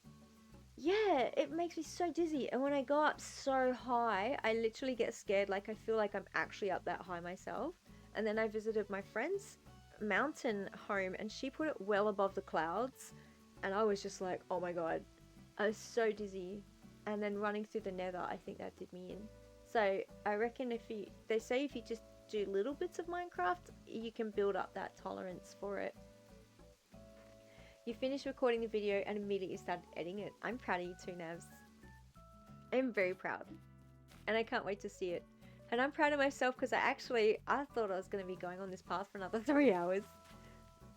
Yeah, it makes me so dizzy. And when I go up so high, I literally get scared. Like I feel like I'm actually up that high myself. And then I visited my friend's mountain home and she put it well above the clouds. And I was just like, oh my god. I was so dizzy. And then running through the nether, I think that did me in. So I reckon they say if you just do little bits of Minecraft, you can build up that tolerance for it. You finished recording the video and immediately started editing it. I'm proud of you too, Navs. I'm very proud. And I can't wait to see it. And I'm proud of myself because I thought I was going to be going on this path for another 3 hours.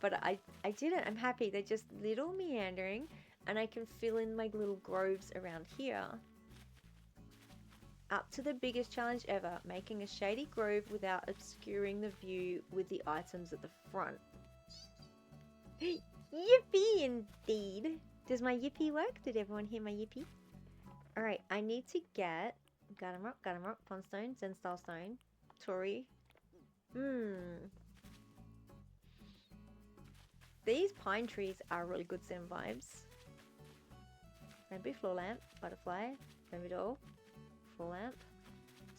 But I didn't. I'm happy. They're just little meandering. And I can fill in my little groves around here. Up to the biggest challenge ever, making a shady grove without obscuring the view with the items at the front. Yippee indeed! Does my yippee work? Did everyone hear my yippee? Alright, I need to get Garden Rock, Pondstone, Zen Style Stone, Tori. These pine trees are really good Zen vibes. Maybe floor lamp, butterfly, maybe doll, floor lamp.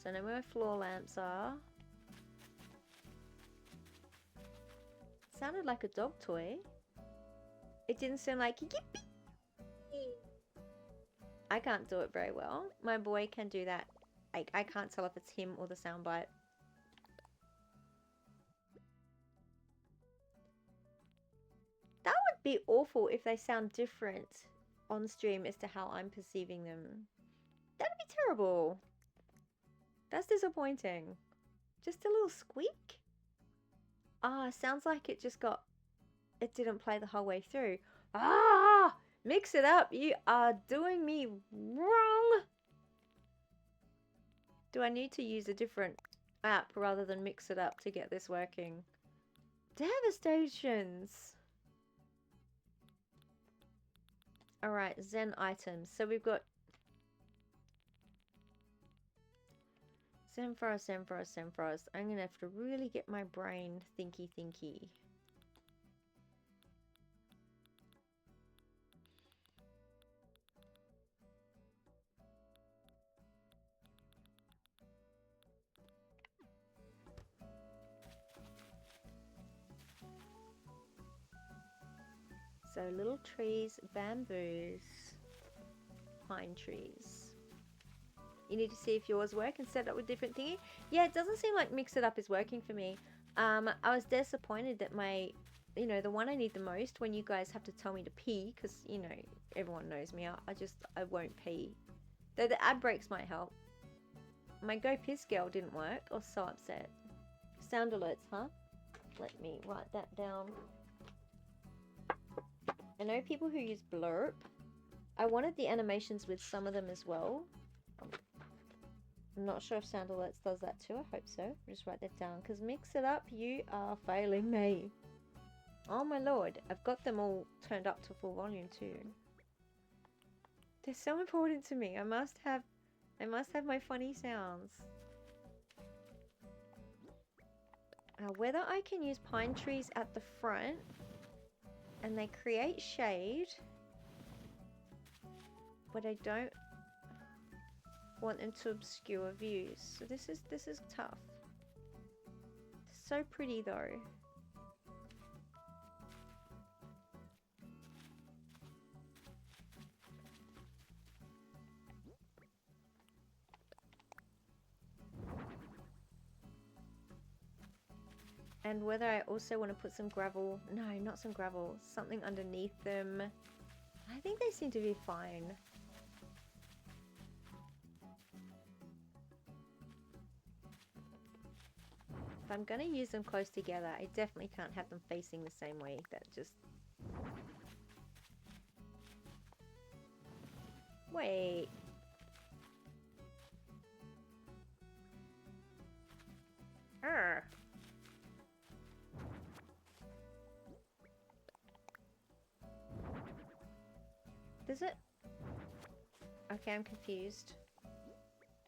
So I know where my floor lamps are. Sounded like a dog toy. It didn't sound like yippee. I can't do it very well. My boy can do that. I can't tell if it's him or the soundbite. That would be awful if they sound different on stream as to how I'm perceiving them. That'd be terrible. That's disappointing. Just a little squeak? Ah, sounds like it just got... It didn't play the whole way through. Ah! Mix it up. You are doing me wrong. Do I need to use a different app rather than mix it up to get this working? Devastations. Alright, Zen items. So we've got Zen Forest, Zen Forest, Zen Forest. I'm going to have to really get my brain thinky. So little trees, bamboos, pine trees. You need to see if yours work and set it up with different thingy. Yeah, it doesn't seem like mix it up is working for me. I was disappointed that my, the one I need the most when you guys have to tell me to pee, because, everyone knows me. I won't pee. Though the ad breaks might help. My Go Piss Girl didn't work. I was so upset. Sound alerts, huh? Let me write that down. I know people who use Blurp. I wanted the animations with some of them as well. I'm not sure if Sound Alerts does that too. I hope so. I'll just write that down. Because mix it up, you are failing me. Oh my lord. I've got them all turned up to full volume too. They're so important to me. I must have my funny sounds. Whether I can use pine trees at the front and they create shade, but I don't want them to obscure views. So this is tough. It's so pretty though. And whether I also want to put some gravel. No, not some gravel. Something underneath them. I think they seem to be fine. If I'm going to use them close together, I definitely can't have them facing the same way. That just... Wait. Urgh. Does it? Okay, I'm confused.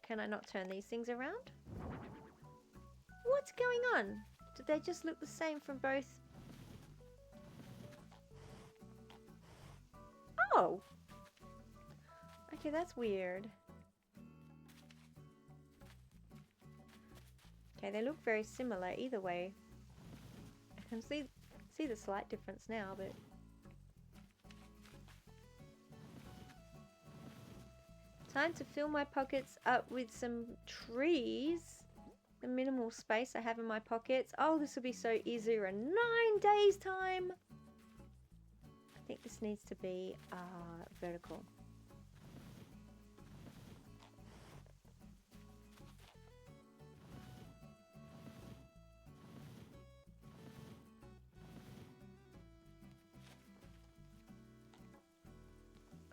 Can I not turn these things around? What's going on? Did they just look the same from both? Oh! Okay, that's weird. Okay, they look very similar either way. I can see the slight difference now, but... Time to fill my pockets up with some trees. The minimal space I have in my pockets. Oh, this will be so easy in 9 days' time. I think this needs to be vertical.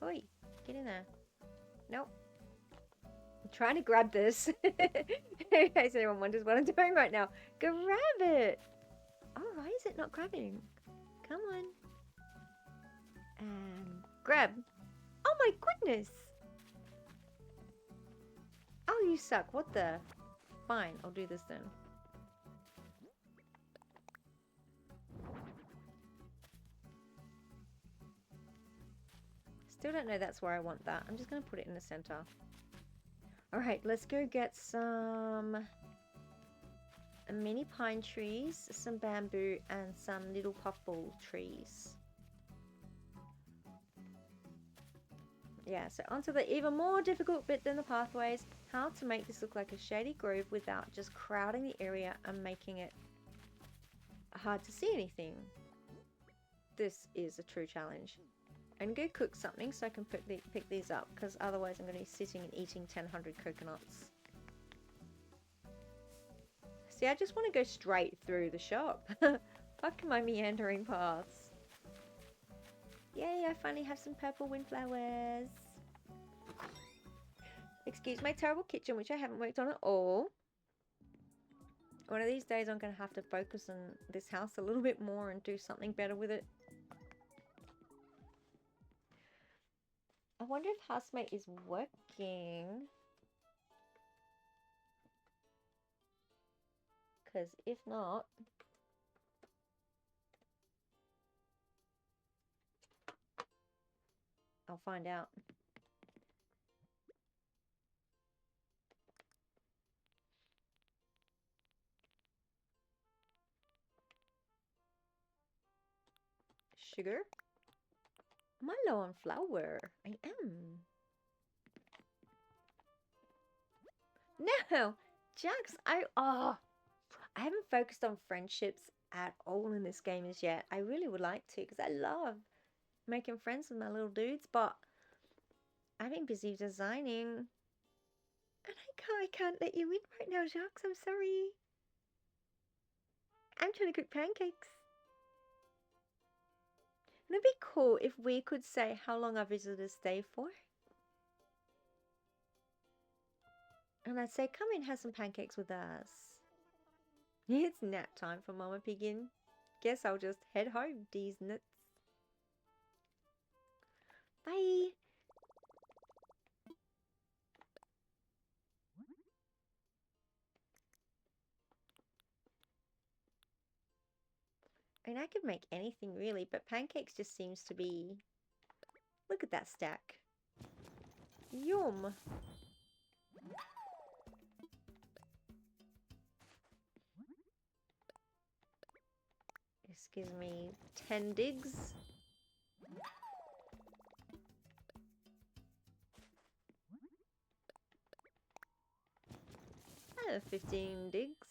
Oi, get in there. Nope. I'm trying to grab this. In case anyone wonders what I'm doing right now. Grab it! Oh, why is it not grabbing? Come on. And grab. Oh my goodness! Oh, you suck. What the? Fine, I'll do this then. Still don't know that's where I want that. I'm just going to put it in the center. Alright, let's go get some mini pine trees, some bamboo, and some little puffball trees. Yeah, so onto the even more difficult bit than the pathways, how to make this look like a shady grove without just crowding the area and making it hard to see anything. This is a true challenge. I'm going to cook something so I can pick these up, because otherwise I'm going to be sitting and eating 1,000 coconuts. See, I just want to go straight through the shop. Fuck my meandering paths. Yay, I finally have some purple windflowers. Excuse my terrible kitchen, which I haven't worked on at all. One of these days I'm going to have to focus on this house a little bit more and do something better with it. I wonder if housemate is working. Because if not... I'll find out. Sugar? Am I low on flour? I am. No! Jax, I haven't focused on friendships at all in this game as yet. I really would like to, because I love making friends with my little dudes, but I've been busy designing. And I can't let you in right now, Jax. I'm sorry. I'm trying to cook pancakes. It'd be cool if we could say how long our visitors stay for. And I'd say, come in, have some pancakes with us. It's nap time for Mama Piggin. Guess I'll just head home, these nuts. Bye. I mean, I could make anything really, but pancakes just seems to be... Look at that stack. Yum. This gives me 10 digs. 15 digs.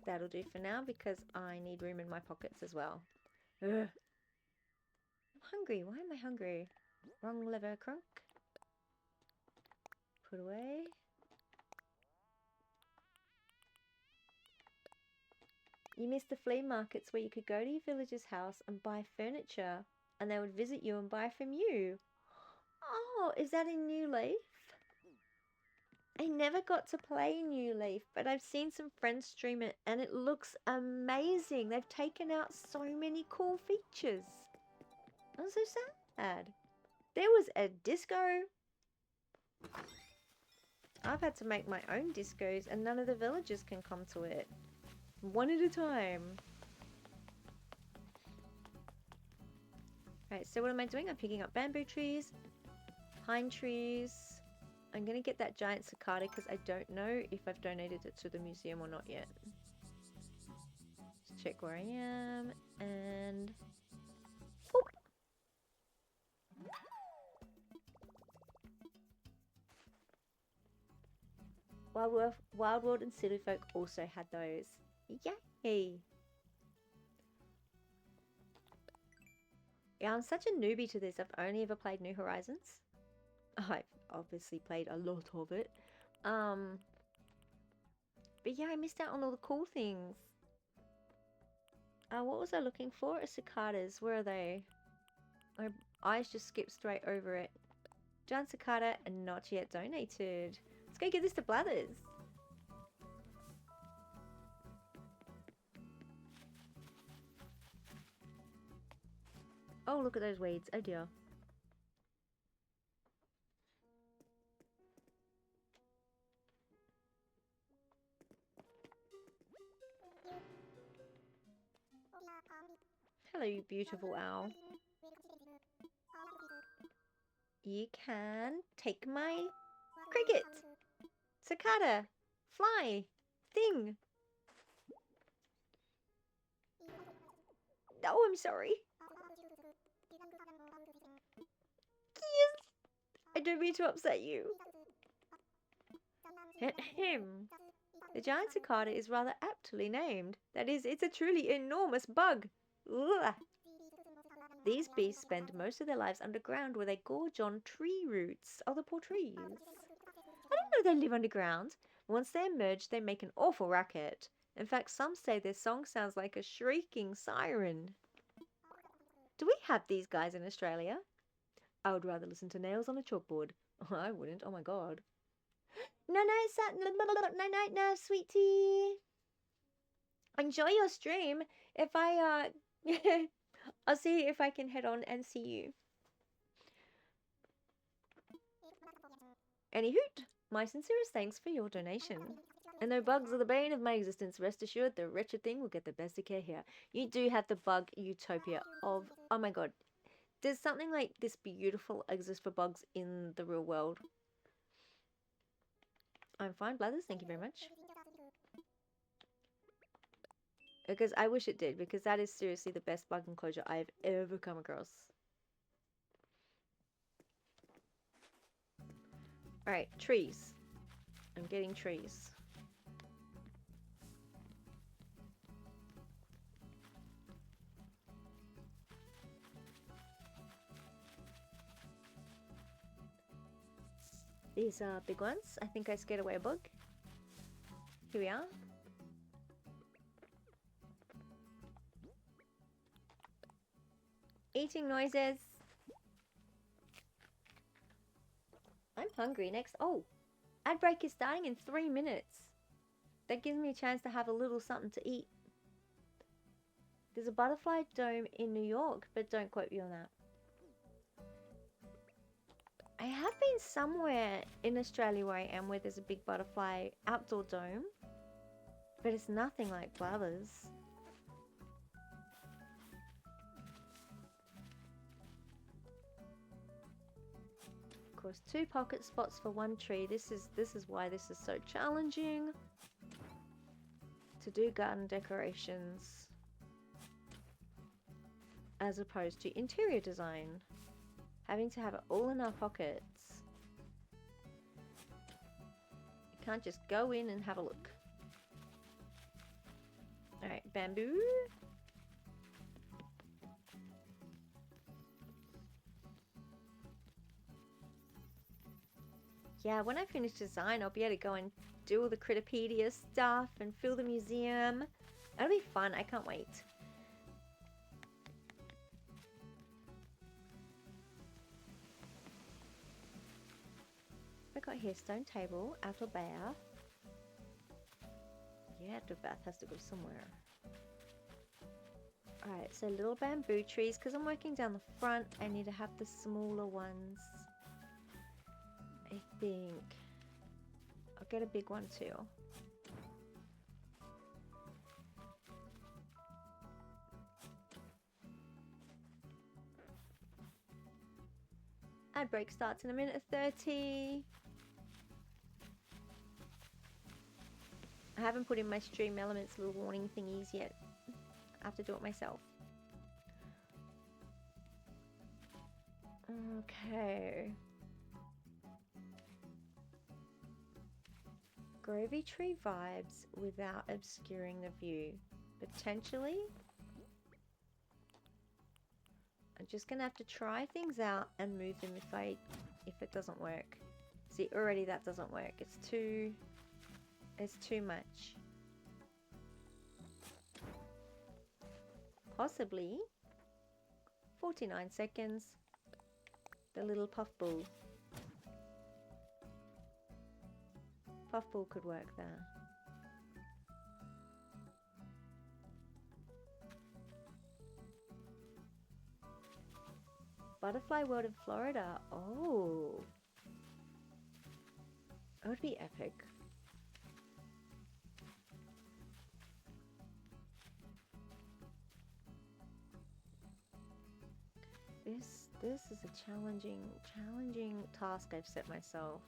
That'll do for now because I need room in my pockets as well. Ugh. I'm hungry. Why am I hungry? Wrong lever, crunk. Put away. You missed the flea markets where you could go to your villager's house and buy furniture and they would visit you and buy from you. Oh, is that in New Leaf? I never got to play New Leaf, but I've seen some friends stream it and it looks amazing. They've taken out so many cool features. I'm so sad. There was a disco. I've had to make my own discos and none of the villagers can come to it. One at a time. Right, so what am I doing? I'm picking up bamboo trees, pine trees. I'm going to get that giant cicada because I don't know if I've donated it to the museum or not yet. Just check where I am and... Whoop. Wild World and City Folk also had those. Yay! Yeah, I'm such a newbie to this. I've only ever played New Horizons. I've obviously played a lot of it. But yeah, I missed out on all the cool things. What was I looking for? Cicadas. Where are they? My eyes just skipped straight over it. Giant cicada and not yet donated. Let's go give this to Blathers. Oh, look at those weeds. Oh dear. Hello, you beautiful owl. You can take my cricket, cicada, fly, thing. Oh, I'm sorry. Yes. I don't mean to upset you. Ahem. The giant cicada is rather aptly named. That is, it's a truly enormous bug. Ugh. These beasts spend most of their lives underground where they gorge on tree roots. Oh, the poor trees. I didn't know they live underground. Once they emerge, they make an awful racket. In fact, some say their song sounds like a shrieking siren. Do we have these guys in Australia? I would rather listen to nails on a chalkboard. I wouldn't. Oh my god. No, sweetie. Enjoy your stream. If I, I'll see if I can head on and see you. Any hoot, my sincerest thanks for your donation. And though bugs are the bane of my existence, rest assured the wretched thing will get the best of care here. You do have the bug utopia of, oh my god, does something like this beautiful exist for bugs in the real world? I'm fine, Blathers, thank you very much. Because I wish it did, because that is seriously the best bug enclosure I've ever come across. Alright, trees. I'm getting trees. These are big ones. I think I scared away a bug. Here we are. Eating noises. I'm hungry. Next. Oh, ad break is starting in 3 minutes. That gives me a chance to have a little something to eat. There's a butterfly dome in New York, but don't quote me on that. I have been somewhere in Australia where I am where there's a big butterfly outdoor dome, but it's nothing like Blathers. Of course, 2 pocket spots for 1 tree. This is why this is so challenging to do garden decorations as opposed to interior design. Having to have it all in our pockets. You can't just go in and have a look. Alright, bamboo. Yeah, when I finish design, I'll be able to go and do all the Critterpedia stuff and fill the museum. That'll be fun. I can't wait. I got here stone table, apple bath. Yeah, the bath has to go somewhere. Alright, so little bamboo trees. Because I'm working down the front, I need to have the smaller ones. I think I'll get a big one too. Ad break starts in a minute 30. I haven't put in my stream elements little warning thingies yet. I have to do it myself. Okay. Gravy tree vibes without obscuring the view. Potentially. I'm just gonna have to try things out and move them if it doesn't work. See, already that doesn't work. It's too much. Possibly 49 seconds. The little puff ball. Puffball could work there. Butterfly World in Florida. Oh. That would be epic. This is a challenging task I've set myself.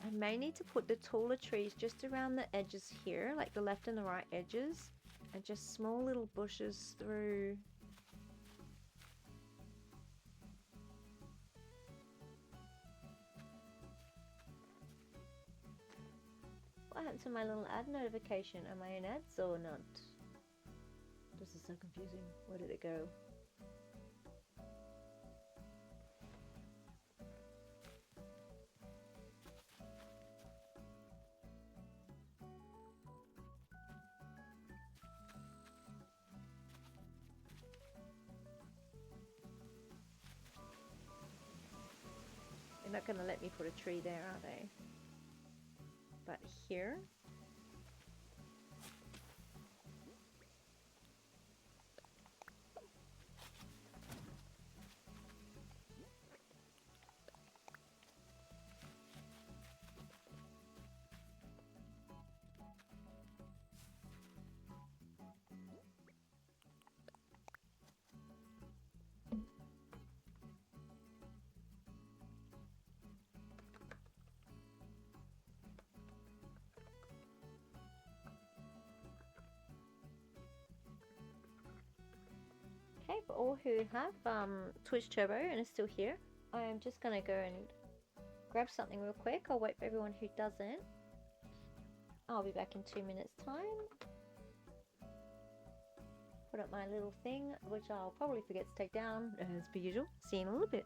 I may need to put the taller trees just around the edges here, like the left and the right edges, and just small little bushes through. What happened to my little ad notification? Am I in ads or not? This is so confusing. Where did it go? They're not going to let me put a tree there, are they? But here? Okay, for all who have Twitch Turbo and is still here, I am just going to go and grab something real quick. I'll wait for everyone who doesn't. I'll be back in 2 minutes time. Put up my little thing, which I'll probably forget to take down as per usual. See you in a little bit.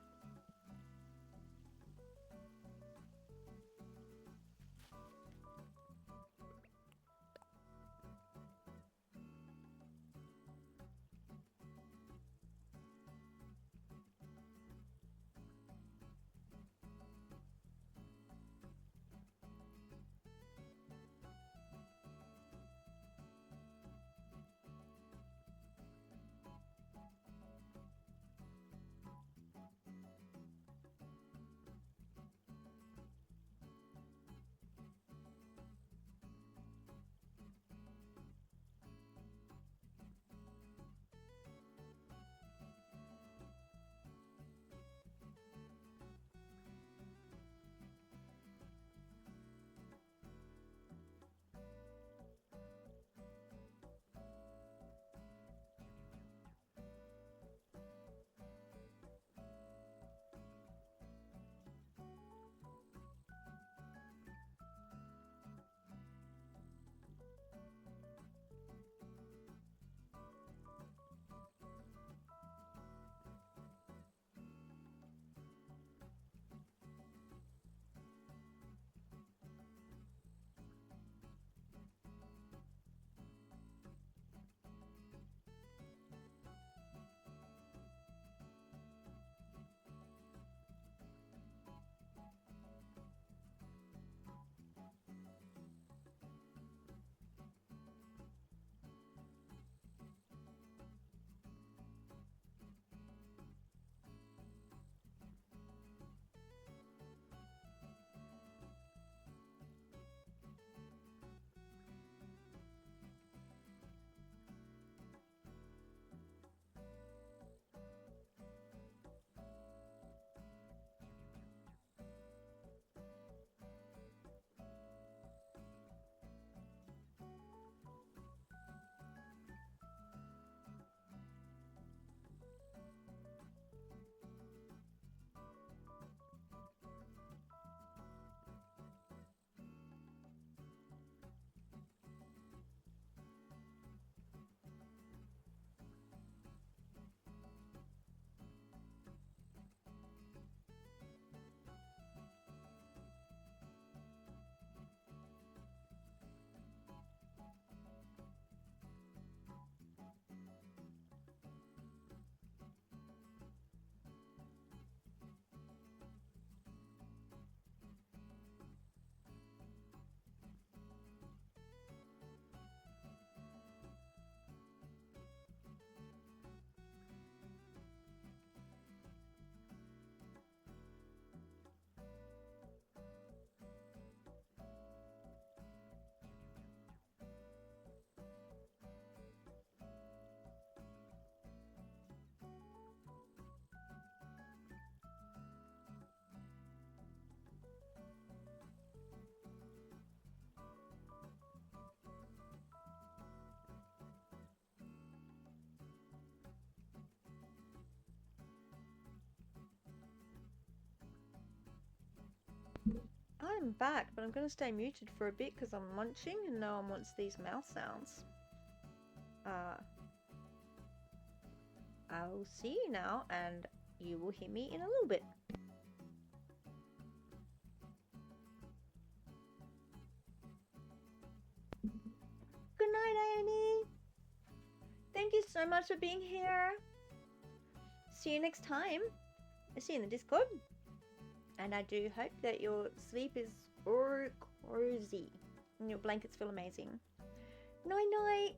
I'm back, but I'm going to stay muted for a bit because I'm munching and no one wants these mouth sounds. I'll see you now and you will hear me in a little bit. Good night, Ione. Thank you so much for being here. See you next time. I'll see you in the Discord. And I do hope that your sleep is cozy and your blankets feel amazing. Night night.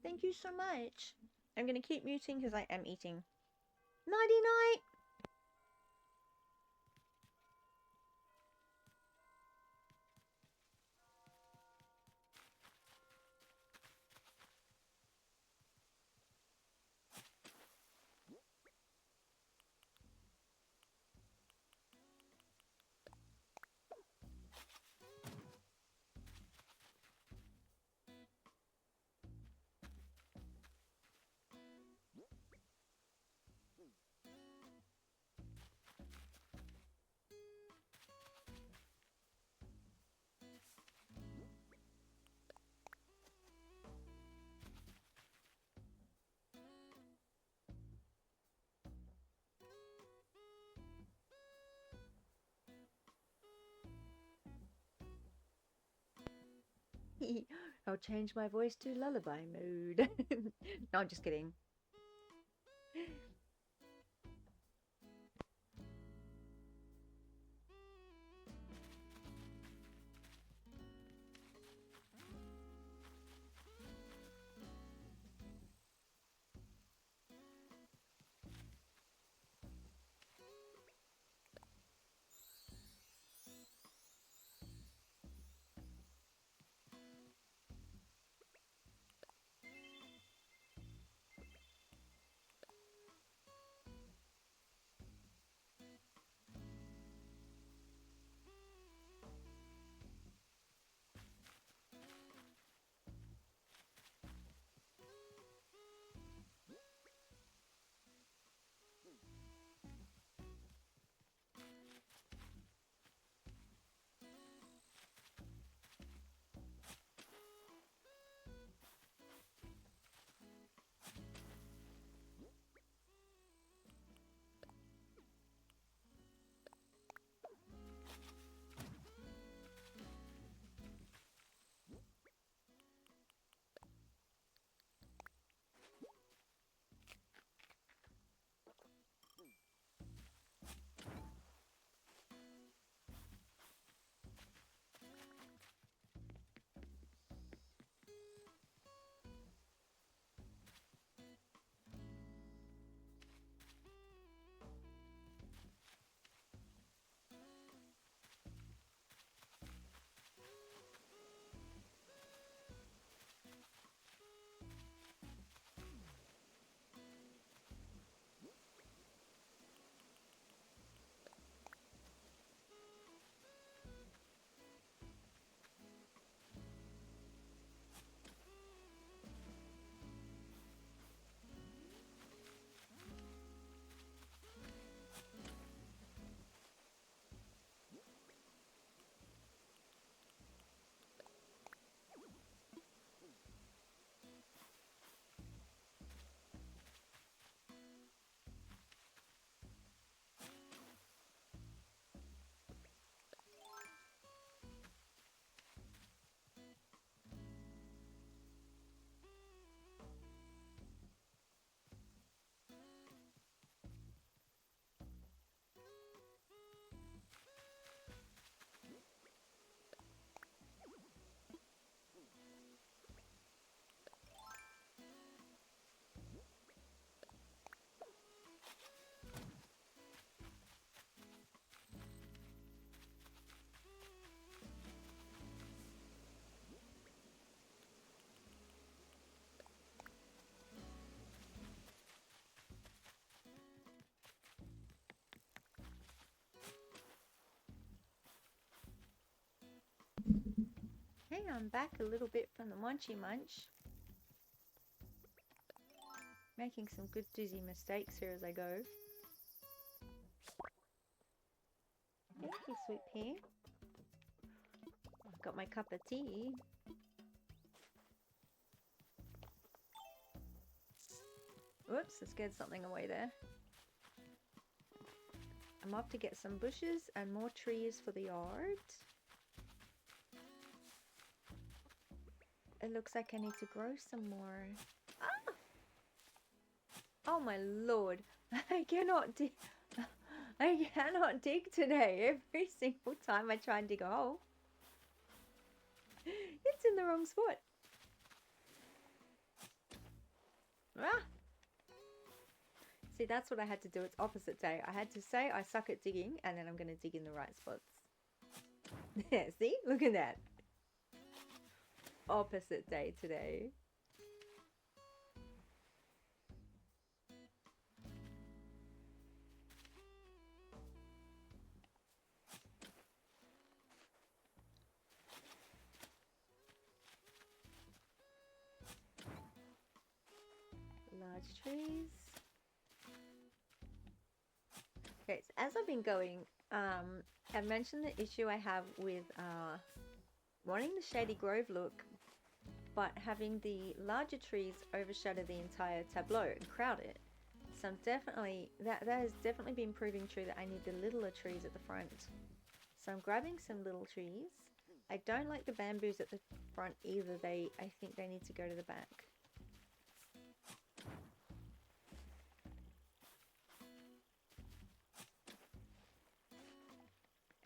Thank you so much. I'm going to keep muting because I am eating. Nighty night. I'll change my voice to lullaby mode. No, I'm just kidding. Hey, I'm back a little bit from the munchy munch. Making some good dizzy mistakes here as I go. Thank you, sweet pea. Got my cup of tea. Whoops, I scared something away there. I'm off to get some bushes and more trees for the yard. It looks like I need to grow some more. Ah! Oh my lord. I cannot dig. I cannot dig today. Every single time I try and dig a hole, it's in the wrong spot. Ah! See, that's what I had to do. It's opposite day. I had to say I suck at digging, and then I'm going to dig in the right spots. Yeah, see? Look at that. Opposite day today. Large trees. Okay, so as I've been going, I mentioned the issue I have with wanting the Shady Grove look, but having the larger trees overshadow the entire tableau and crowd it. So I'm definitely, that has definitely been proving true that I need the littler trees at the front. So I'm grabbing some little trees. I don't like the bamboos at the front either. I think they need to go to the back.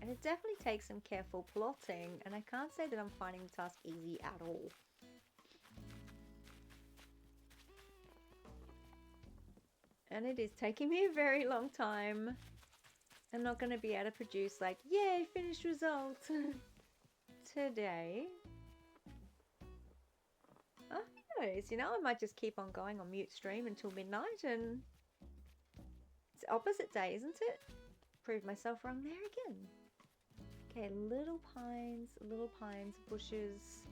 And it definitely takes some careful plotting, and I can't say that I'm finding the task easy at all. And it is taking me a very long time. I'm not going to be able to produce like, yay, finished result today. Oh, who knows? You know, I might just keep on going on mute stream until midnight, and it's opposite day, isn't it? Prove myself wrong there again. Okay, little pines, bushes.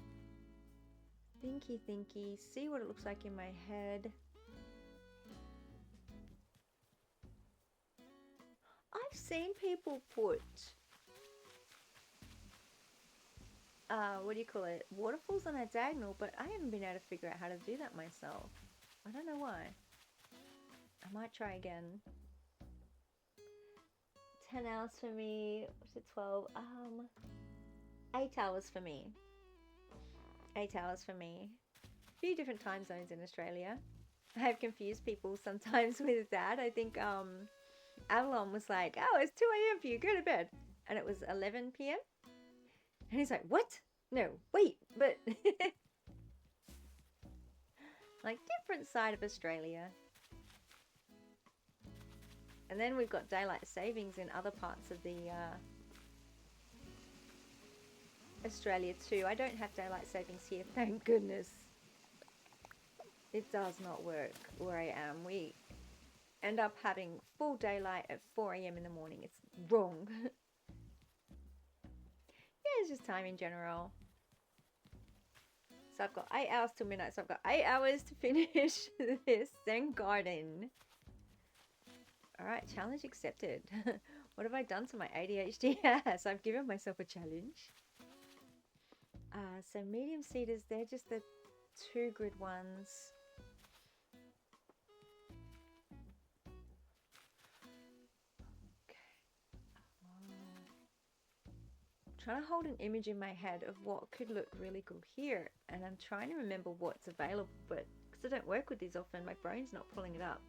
Thinky. See what it looks like in my head. I've seen people put, what do you call it? Waterfalls on a diagonal, but I haven't been able to figure out how to do that myself. I don't know why. I might try again. 10 hours for me. What's it, 12? 8 hours for me. 8 hours for me. A few different time zones in Australia. I have confused people sometimes with that. I think Avalon was like, oh, it's 2 a.m. for you, go to bed. And it was 11 p.m. And he's like, what? No, wait, but... like, different side of Australia. And then we've got daylight savings in other parts of the Australia too. I don't have daylight savings here, thank goodness. It does not work where I am. We end up having full daylight at 4 a.m. in the morning. It's wrong. Yeah, it's just time in general. So I've got 8 hours till midnight. So I've got 8 hours to finish this Zen garden. Alright, challenge accepted. What have I done to my ADHD ass? I've given myself a challenge. So medium cedars, they're just the 2 grid ones. Trying to hold an image in my head of what could look really good here, and I'm trying to remember what's available, but because I don't work with these often, my brain's not pulling it up.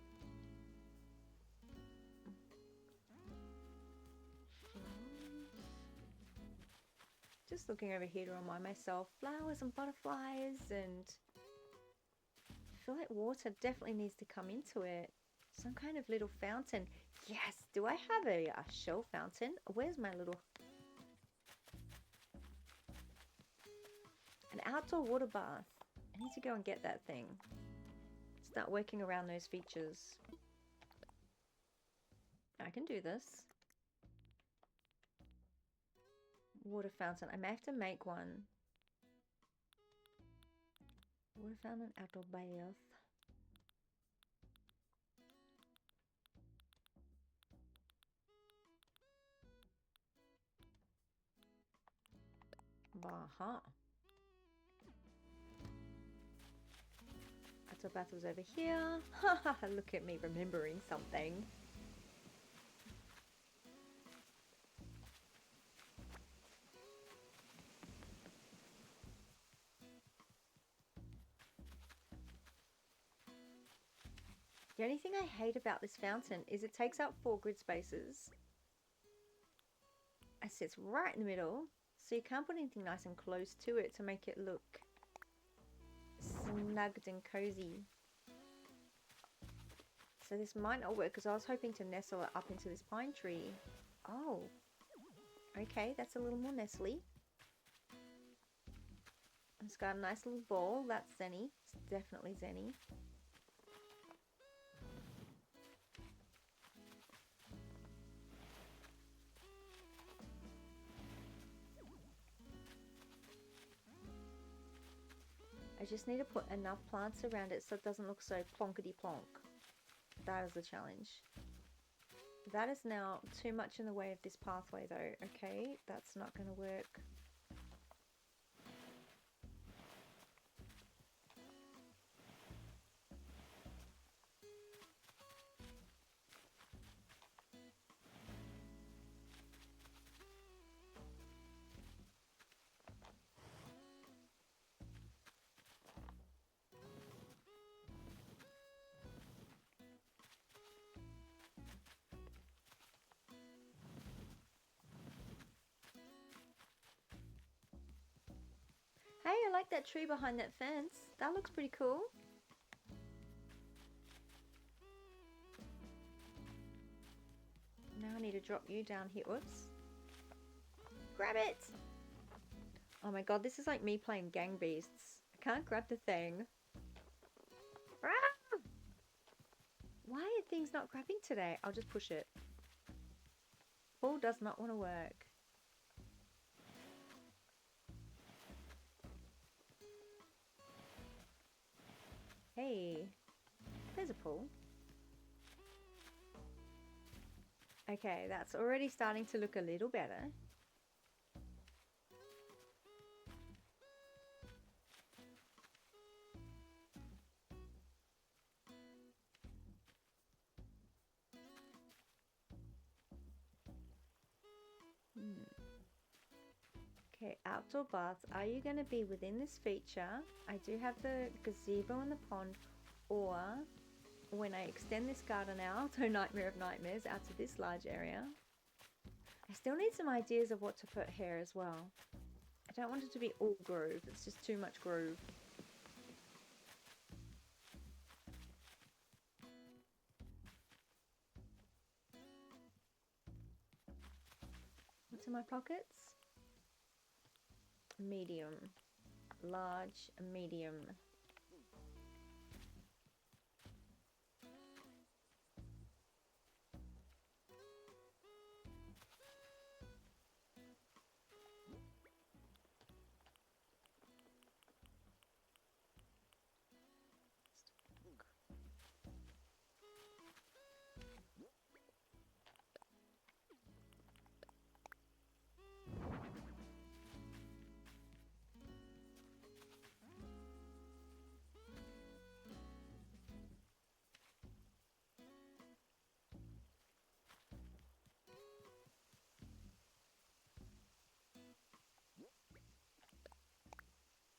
Just looking over here to remind myself, flowers and butterflies, and I feel like water definitely needs to come into it. Some kind of little fountain. Yes, do I have a shell fountain? Where's my little... An outdoor water bath. I need to go and get that thing. Start working around those features. I can do this. Water fountain. I may have to make one. Water fountain, outdoor bath. Uh-huh. Outdoor bath was over here. Look at me remembering something. The only thing I hate about this fountain is it takes up 4 grid spaces. It sits right in the middle, so you can't put anything nice and close to it to make it look snugged and cozy. So this might not work because I was hoping to nestle it up into this pine tree. Oh, okay, that's a little more nestly. It's got a nice little ball. That's zenny. It's definitely zenny. I just need to put enough plants around it so it doesn't look so plonkety plonk. That is the challenge. That is now too much in the way of this pathway though. Okay, that's not going to work. Hey, I like that tree behind that fence. That looks pretty cool. Now I need to drop you down here. Whoops. Grab it! Oh my god, this is like me playing Gang Beasts. I can't grab the thing. Ah! Why are things not grabbing today? I'll just push it. Pull does not want to work. Hey, there's a pull. Okay, that's already starting to look a little better. Okay, outdoor baths. Are you going to be within this feature? I do have the gazebo and the pond, or when I extend this garden out, so Nightmare of Nightmares, out to this large area. I still need some ideas of what to put here as well. I don't want it to be all grove. It's just too much grove. What's in my pockets? Medium. Large, medium.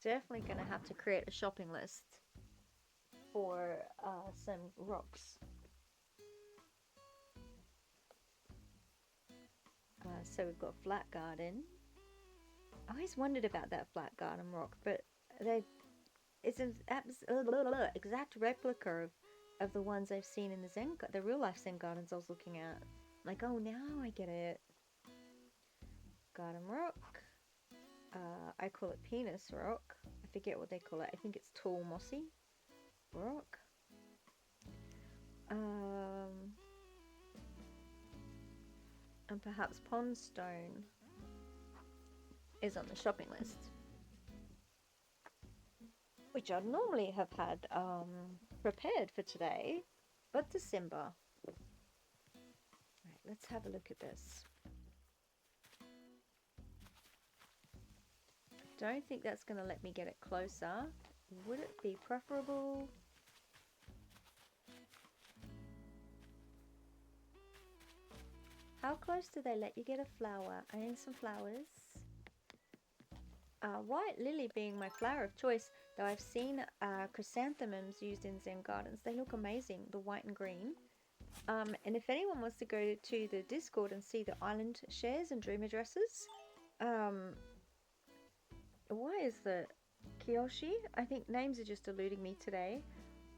Definitely going to have to create a shopping list for some rocks. So we've got flat garden. I always wondered about that flat garden rock, but it's an exact replica of the ones I've seen in the real life Zen gardens I was looking at. Like, oh, now I get it. Garden rock. I call it penis rock. I forget what they call it. I think it's tall mossy rock. And perhaps pond stone is on the shopping list, which I'd normally have had prepared for today, but December. Right, let's have a look at this. don't think that's going to let me get it closer. Would it be preferable? How close do they let you get a flower? I need some flowers. White lily being my flower of choice, though I've seen chrysanthemums used in Zen gardens. They look amazing, the white and green. And if anyone wants to go to the Discord and see the island shares and dream addresses, why is the Kiyoshi? I think names are just eluding me today.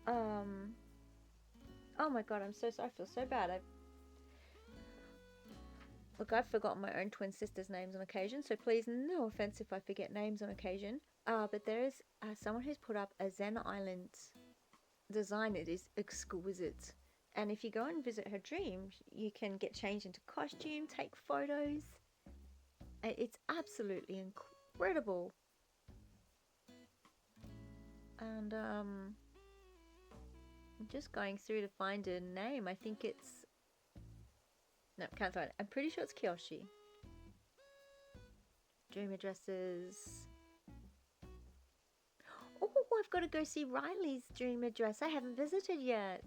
Oh my god, I'm so sorry. I feel so bad. Look, I've forgotten my own twin sisters' names on occasion, so please, no offense if I forget names on occasion. But there is someone who's put up a Zen Island design. It is exquisite. And if you go and visit her dream, you can get changed into costume, take photos. It's absolutely incredible. And I'm just going through to find a name. I think it's... No, can't find it. I'm pretty sure it's Kiyoshi. Dream addresses. Oh, I've got to go see Riley's dream address. I haven't visited yet.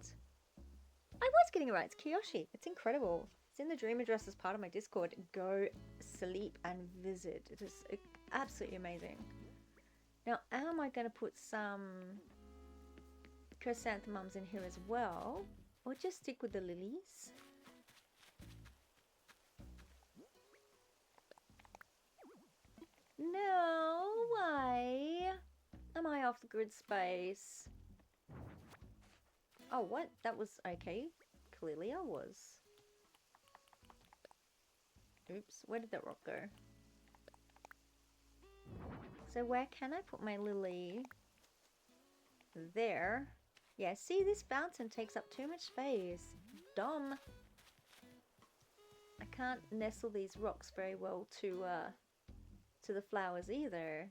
I was getting it right. It's Kiyoshi. It's incredible. It's in the dream address as part of my Discord. Go sleep and visit. It is absolutely amazing. Now, am I going to put some chrysanthemums in here as well? Or just stick with the lilies? No, why? Am I off the grid space? Oh, what? That was okay. Clearly I was. Oops, where did that rock go? So where can I put my lily? There. Yeah, see, this fountain takes up too much space. Dumb. I can't nestle these rocks very well to the flowers either.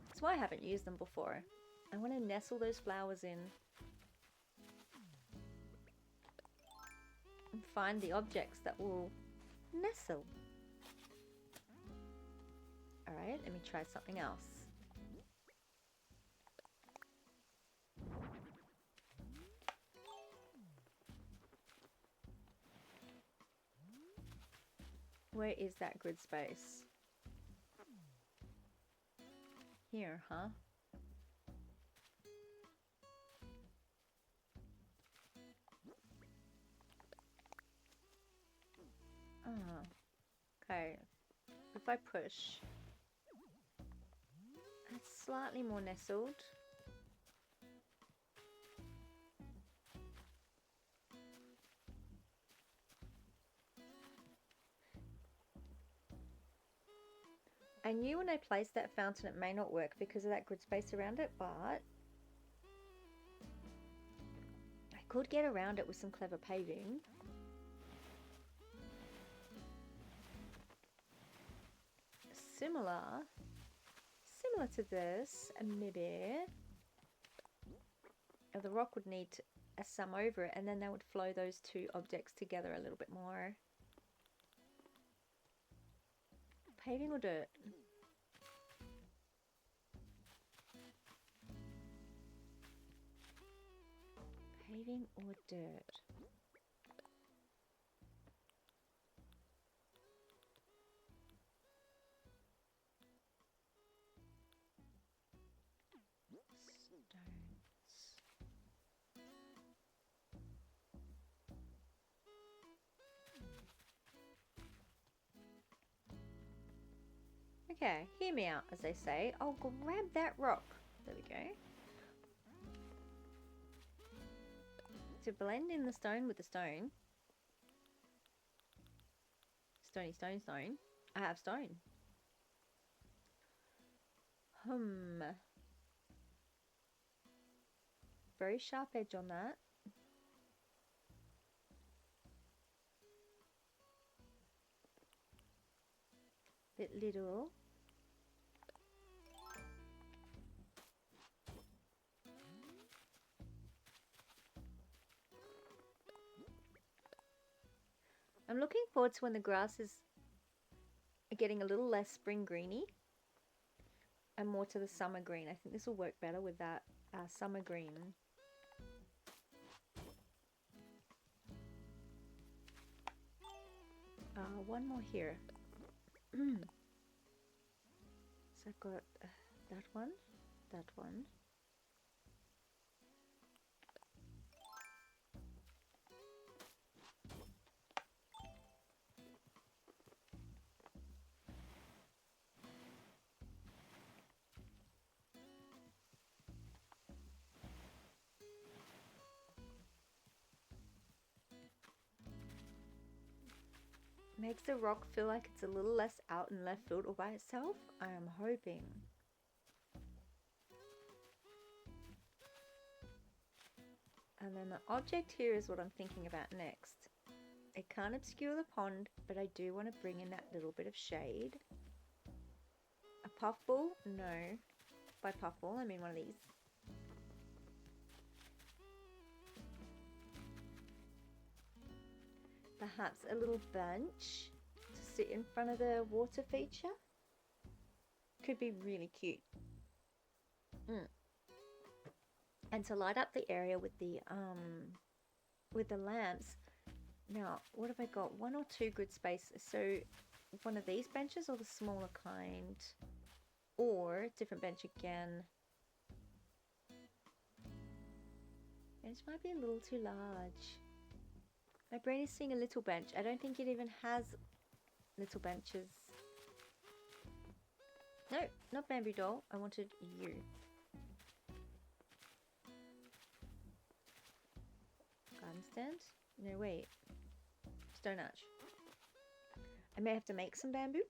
That's why I haven't used them before. I want to nestle those flowers in. And find the objects that will nestle. Alright, let me try something else. Where is that grid space? Here, huh? Oh, okay. If I push, it's slightly more nestled. I knew when I placed that fountain it may not work because of that grid space around it, but I could get around it with some clever paving. Similar to this, and maybe the rock would need some over it, and then that would flow those two objects together a little bit more. Paving or dirt? Paving or dirt? Stones. Okay, hear me out, as they say. I'll grab that rock. There we go. To blend in the stone with the stone. Stony, stone, stone. I have stone. Very sharp edge on that. Bit little. I'm looking forward to when the grass is getting a little less spring greeny and more to the summer green. I think this will work better with that summer green. One more here. So I've got that one, that one. Makes the rock feel like it's a little less out in left field all by itself. I am hoping. And then the object here is what I'm thinking about next. It can't obscure the pond, but I do want to bring in that little bit of shade. A puffball? No. By puffball, I mean one of these. Perhaps a little bench to sit in front of the water feature. Could be really cute. And to light up the area with the lamps. Now, what have I got? One or two good spaces. So one of these benches or the smaller kind, or different bench again. This might be a little too large. My brain is seeing a little bench. I don't think it even has little benches. No, not bamboo doll. I wanted you. Garden stand? No, wait. Stone arch. I may have to make some bamboo.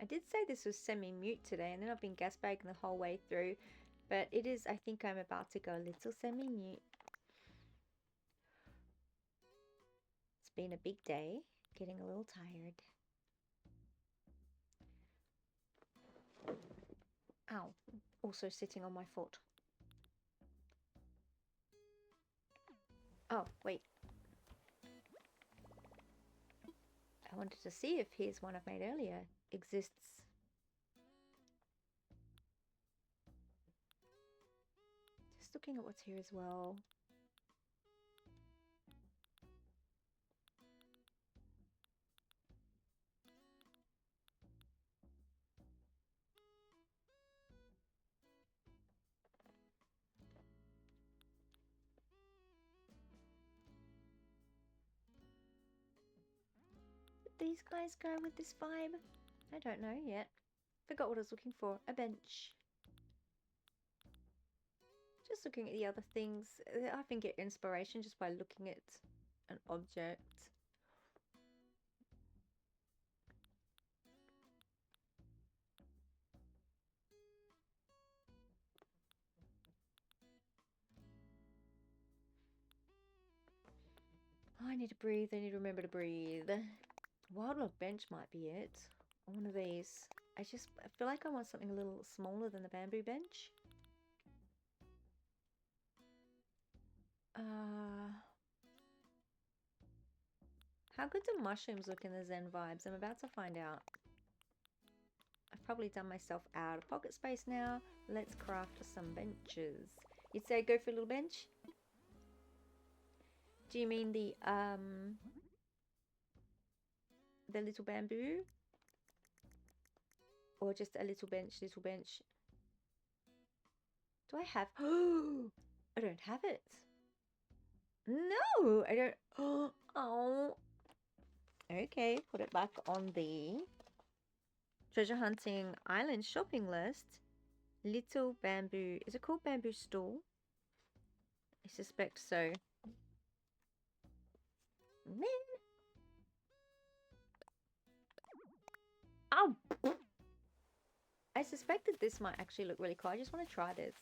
I did say this was semi-mute today, and then I've been gas bagging the whole way through. But it is, I think I'm about to go a little semi-mute. It's been a big day. Getting a little tired. Ow. Also sitting on my foot. Oh, wait. I wanted to see if here's one I've made earlier exists. Just looking at what's here as well. These guys go with this vibe? I don't know yet. Forgot what I was looking for. A bench. Just looking at the other things. I often get inspiration just by looking at an object. Oh, I need to breathe. I need to remember to breathe. Wildlife bench might be it. One of these. I feel like I want something a little smaller than the bamboo bench. How good do mushrooms look in the Zen vibes? I'm about to find out. I've probably done myself out of pocket space now. Let's craft some benches. You'd say go for a little bench? Do you mean the little bamboo? Or just a little bench, little bench? Do I have... Oh! I don't have it. No! I don't... Oh! Okay, put it back on the treasure hunting island shopping list. Little bamboo... Is it called bamboo stool? I suspect so. Man! Oh! I suspected this might actually look really cool. I just want to try this.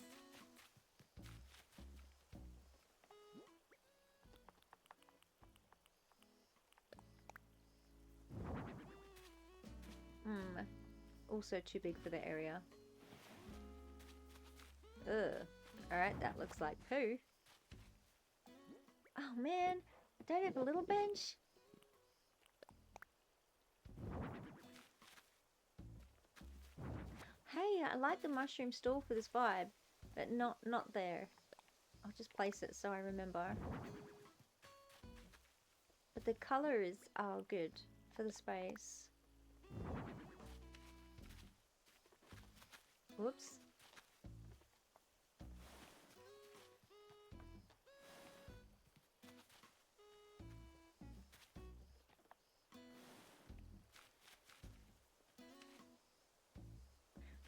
Also too big for the area. Ugh. Alright, that looks like poo. Oh man, don't I have a little bench? Hey, I like the mushroom stall for this vibe, but not there. I'll just place it so I remember. But the colors are good for the space. Whoops.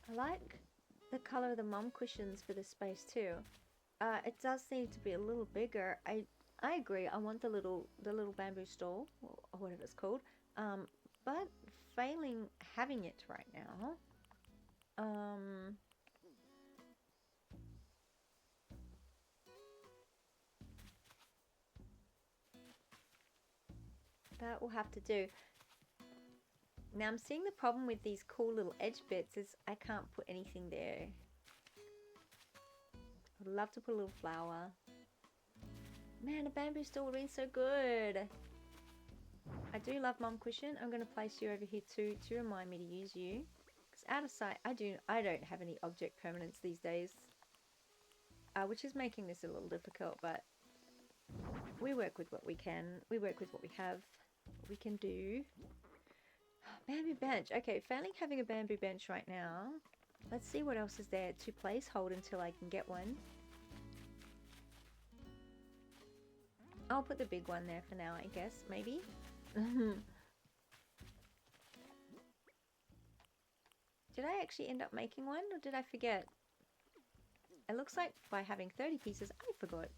I like the color of the mum cushions for this space too. It does need to be a little bigger. I agree. I want the little bamboo stall or whatever it's called. But failing having it right now. That will have to do. Now I'm seeing the problem with these cool little edge bits is I can't put anything there. I'd love to put a little flower. Man, a bamboo stall would be so good. I do love mum cushion. I'm going to place you over here too to remind me to use you. Because out of sight, I don't have any object permanence these days. Which is making this a little difficult, but we work with what we can. We work with what we have. What we can do. Bamboo bench. Okay, failing having a bamboo bench right now. Let's see what else is there to place hold until I can get one. I'll put the big one there for now, I guess, maybe. Did I actually end up making one, or did I forget? It looks like by having 30 pieces, I forgot.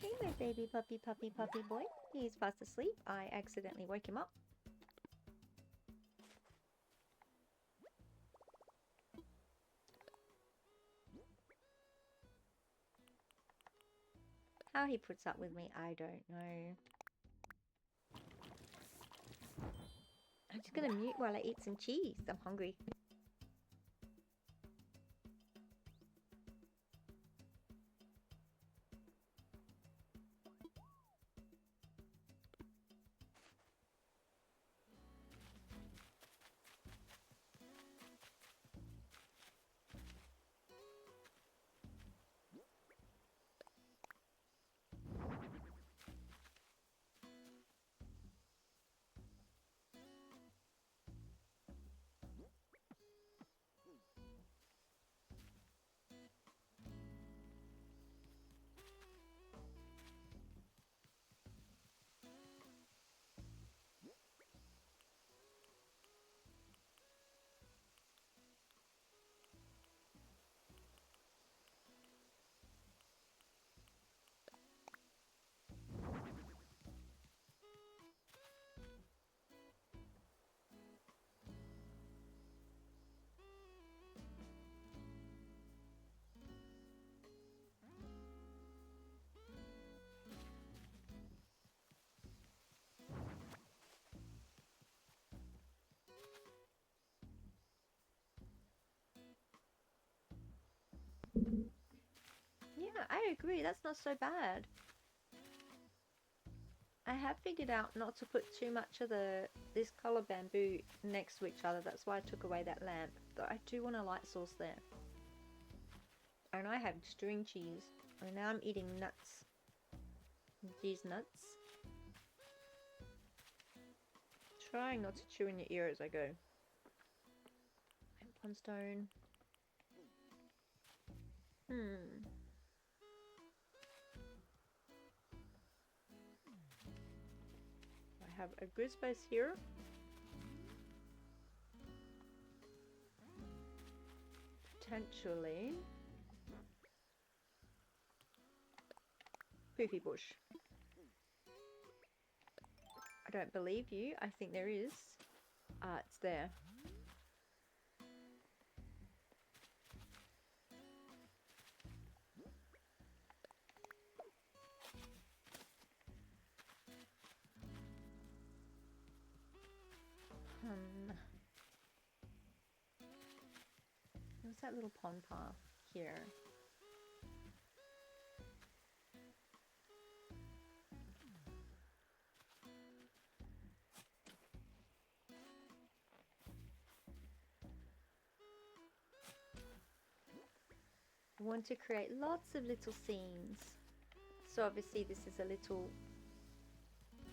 Hey, my baby puppy boy. He's fast asleep. I accidentally woke him up. How he puts up with me, I don't know. I'm just gonna mute while I eat some cheese. I'm hungry. Yeah, I agree. That's not so bad. I have figured out not to put too much of this color bamboo next to each other. That's why I took away that lamp. Though I do want a light source there. And I have string cheese. And now I'm eating nuts. These nuts. Trying not to chew in your ear as I go. One stone. I have a good space here. Potentially. Poofy bush. I don't believe you. I think there is. It's there. What's that little pond path here? I want to create lots of little scenes. So obviously this is a little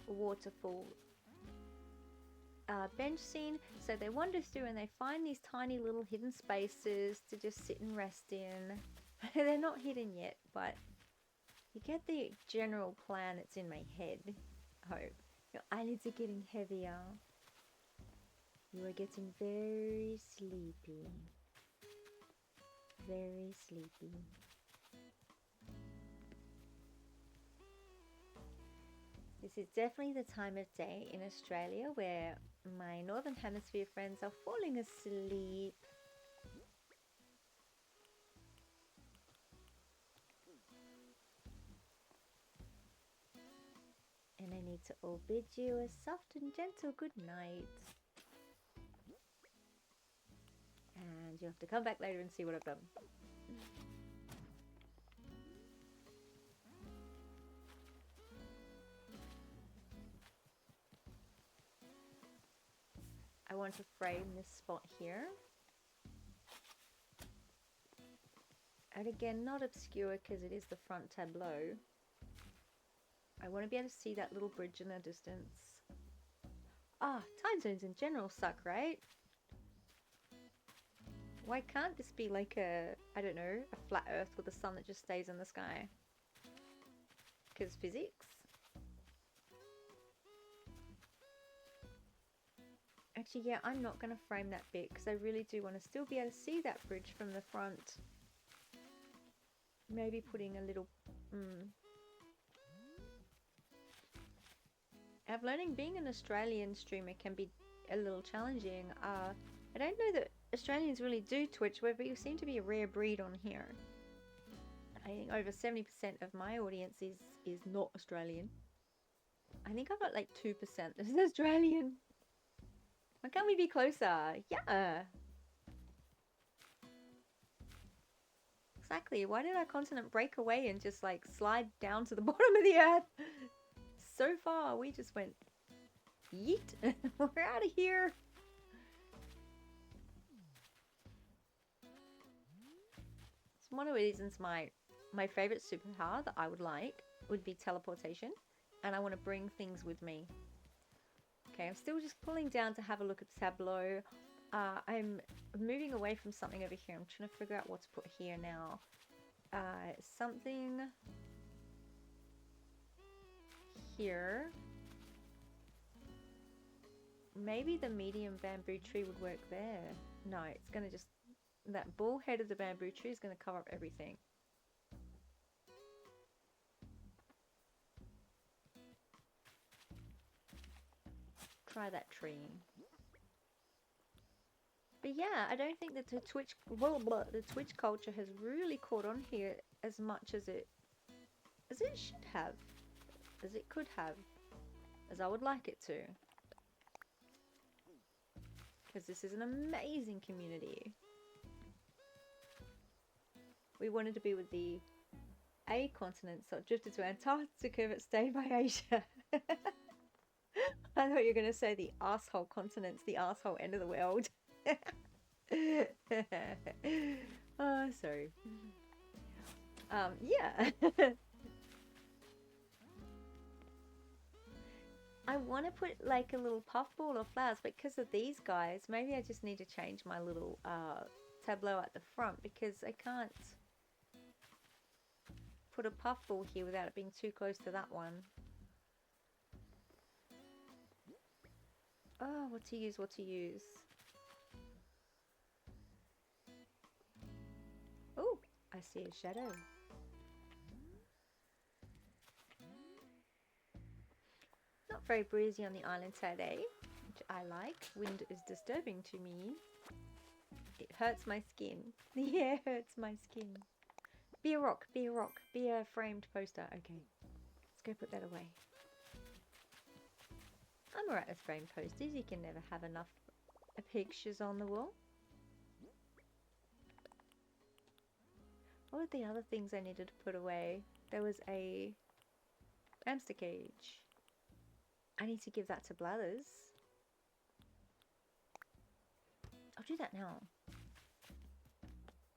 waterfall bench scene. So they wander through and they find these tiny little hidden spaces to just sit and rest in. They're not hidden yet, but you get the general plan that's in my head. Oh, your eyelids are getting heavier. You are getting very sleepy. Very sleepy. This is definitely the time of day in Australia where my Northern Hemisphere friends are falling asleep. And I need to all bid you a soft and gentle good night. And you have to come back later and see what I've done. I want to frame this spot here. And again, not obscure because it is the front tableau. I want to be able to see that little bridge in the distance. Ah, time zones in general suck, right? Why can't this be like a, I don't know, a flat earth with a sun that just stays in the sky? Because physics? Actually, yeah, I'm not going to frame that bit because I really do want to still be able to see that bridge from the front. Maybe putting a little... I'm learning being an Australian streamer can be a little challenging. I don't know that Australians really do Twitch, but you seem to be a rare breed on here. I think over 70% of my audience is not Australian. I think I've got like 2% that is Australian. Why can't we be closer? Yeah. Exactly. Why did our continent break away and just like slide down to the bottom of the earth? So far, we just went yeet. We're out of here. It's one of the reasons my favorite superpower that I would like would be teleportation, and I want to bring things with me. Okay, I'm still just pulling down to have a look at the tableau. I'm moving away from something over here. I'm trying to figure out what to put here now. Something here. Maybe the medium bamboo tree would work there. No, it's going to just... That ball head of the bamboo tree is going to cover up everything. Try that tree. But yeah, I don't think that the Twitch culture has really caught on here as much as it should have, as it could have, as I would like it to. Because this is an amazing community. We wanted to be with the A continent, so it drifted to Antarctica but stayed by Asia. I thought you were going to say the asshole continent's the asshole end of the world. Oh, sorry. Yeah. I want to put like a little puffball or flowers, but because of these guys, maybe I just need to change my little tableau at the front, because I can't put a puffball here without it being too close to that one. Oh, what to use, what to use. Oh, I see a shadow. Not very breezy on the island today, which I like. Wind is disturbing to me. It hurts my skin. The air hurts my skin. Be a rock, be a rock, be a framed poster. Okay, let's go put that away. I'm alright with framed posters. You can never have enough pictures on the wall. What were the other things I needed to put away? There was a hamster cage. I need to give that to Blathers. I'll do that now.